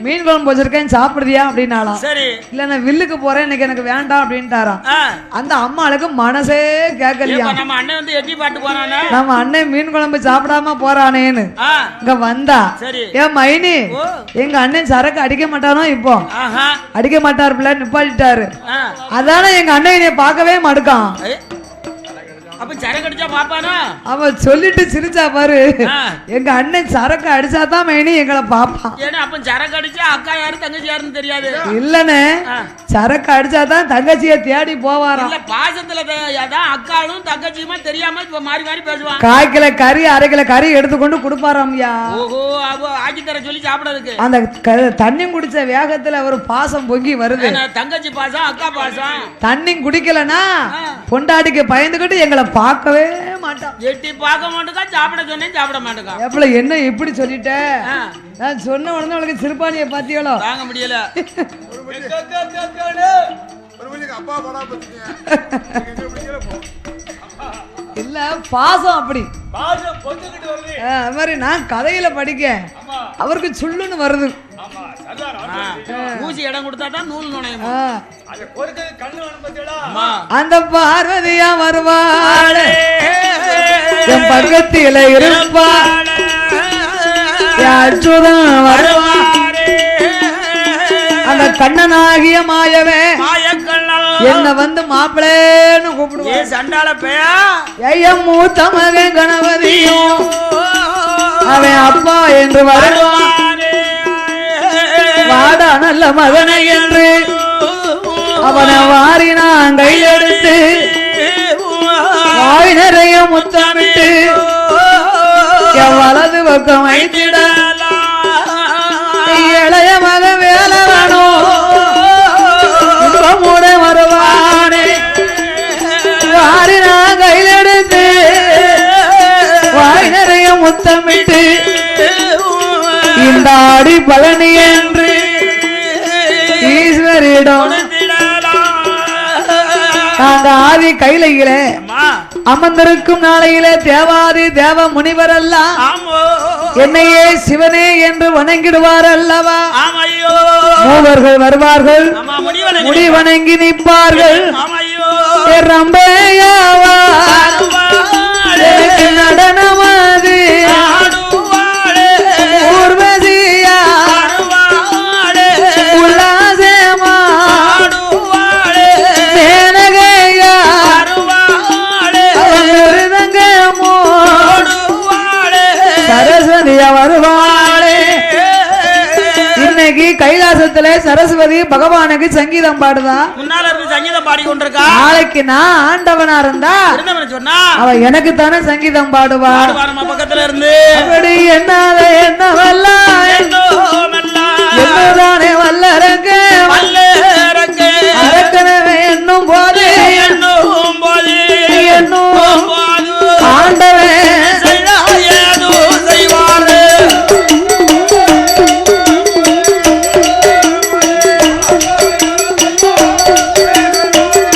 மீன் குழம்பு வச்சிருக்கேன் சாப்பிடுறியா அப்படின்னாலாம். இல்ல நான் வில்லுக்கு போறேன் இன்னைக்கு எனக்கு வேண்டாம் அப்படின்ட்டாராம். அந்த அம்மாளுக்கு மனசே கேட்கலையா. நம்ம அண்ணன் வந்து எட்டி பாட்டு போறானே நம்ம அண்ணன் மீன் குழம்பு சாப்பிடாம போறானேன்னு இங்க வந்தா. ஏன் மைனி எங்க அண்ணன் சரக்கு அடிக்க மாட்டானோ இப்போ? அடிக்க மாட்டாரு பிள்ளை நிப்பாட்டிட்டாரு. அதானே எங்க அண்ணன் என்னை பார்க்கவே மாட்டுக்கான். அப்ப சரக்கு அடிச்சா பாப்பானா? அவன் சொல்லிட்டு சிரிச்சா பாரு. எங்க அண்ணன் சரக்கு அடிச்சாதான் மைனி எங்களை பாப்பான். ஏன்னா அப்ப சரக்கு அடிச்சா அக்கா யாரு தங்கச்சி யாருன்னு தெரியாது. இல்லனே சரக்கு அடிச்சாதான் தங்கச்சிய தேடி போவாராம். இல்ல பாசத்துல அதான் அக்காலும் தங்கச்சியுமா தெரியாம இப்ப மாறி மாறி பேசுவான். 1/4 கிலோ கறி 1/2 கிலோ கறி எடுத்துக்கொண்டு கொடுப்பாராம்யா. ஓஹோ அவ ஆக்கி தர சொல்லி சாப்பிடறதுக்கு. அந்த தண்ணி குடிச்ச வேகத்துல ஒரு பாசம் பொங்கி வருது. தங்கச்சி பாசம் அக்கா பாசம். தண்ணி குடிக்கலனா பொண்டாட்டிக்கு பயந்துகிட்டு எங்களை பார்க்கவே மாட்டான். எட்டி பார்க்க மாட்டேக்கா சாப்பிட சொன்னேன் சாப்பிட மாட்டேக்கா. எப்பல என்ன இப்படி சொல்லிட்ட? நான் சொன்ன உடனே அவளுக்கு சிறுபானிய பாத்தியாளோ தாங்க முடியல. அப்பா படா பத்தியா இல்ல பாசம் அப்படி பாசம் பொங்கிட்டு வருது. அது மாதிரி நான் கதையில படிக்க அவருக்கு சுள்ளுன்னு வருது. ஊசி இடம் கொடுத்தா தான் நூல் நுழையும். அந்த பார்வதியா வருவாள் என் பக்கத்தில இருப்பாள் அச்சுதம் வருவாள். அந்த கண்ணனாகிய மாயவே என்ன வந்து மாப்பிளேன்னு கூப்பிடுவான். சண்டால பேயா ஐயம் மூத்த மகன் கணபதியும் அவன் அப்பா என்று வருவான். வாடா நல்ல மகனை என்று அவனை வாரி நான் கையெடுத்து வாய் நிறைய முத்தமிட்டு என் வலது பக்கம் வைத்திட இளைய மக வேலவனோ மூட வருவானே வாரி நான் கையெடுத்து வாய் நிறைய முத்தமிட்டு இந்த ஆடி பழனி என்று ஈஸ்வரிடம் நாங்க ஆதி கைலையில அம்மா அமர்ந்திருக்கும் நாளையில தேவாதி தேவ முனிவர் எல்லாம் ஆமோ என்னையே சிவனே என்று வணங்கிடுவார் அல்லவா ஆமையோ மூவர்கள் வருவார்கள் ஆமா முடிவனை முடி வணங்கி நிற்பார்கள் ஆமையோ ரம்பையாவா எனக்கு நடனமாது ஊர்வசியா உல்லாசமா மேனகையா மிருதங்கமோ சரஸ்வதியா வருவாளே இன்னைக்கு கைலாசத்துல சரஸ்வதி பகவானுக்கு சங்கீதம் பாடுதா முன்னால இருந்து சங்கீதம் பாடி கொண்டிருக்கா நாளைக்கு நான் ஆண்டவனா இருந்தா இருந்தவன சொன்னா அவ எனக்கு தானே சங்கீதம் பாடுவா நம்ம பக்கத்துல இருந்து அப்படி என்னால என்னவெல்லாம் என்னோமெல்லாம் என்னதானே வல்ல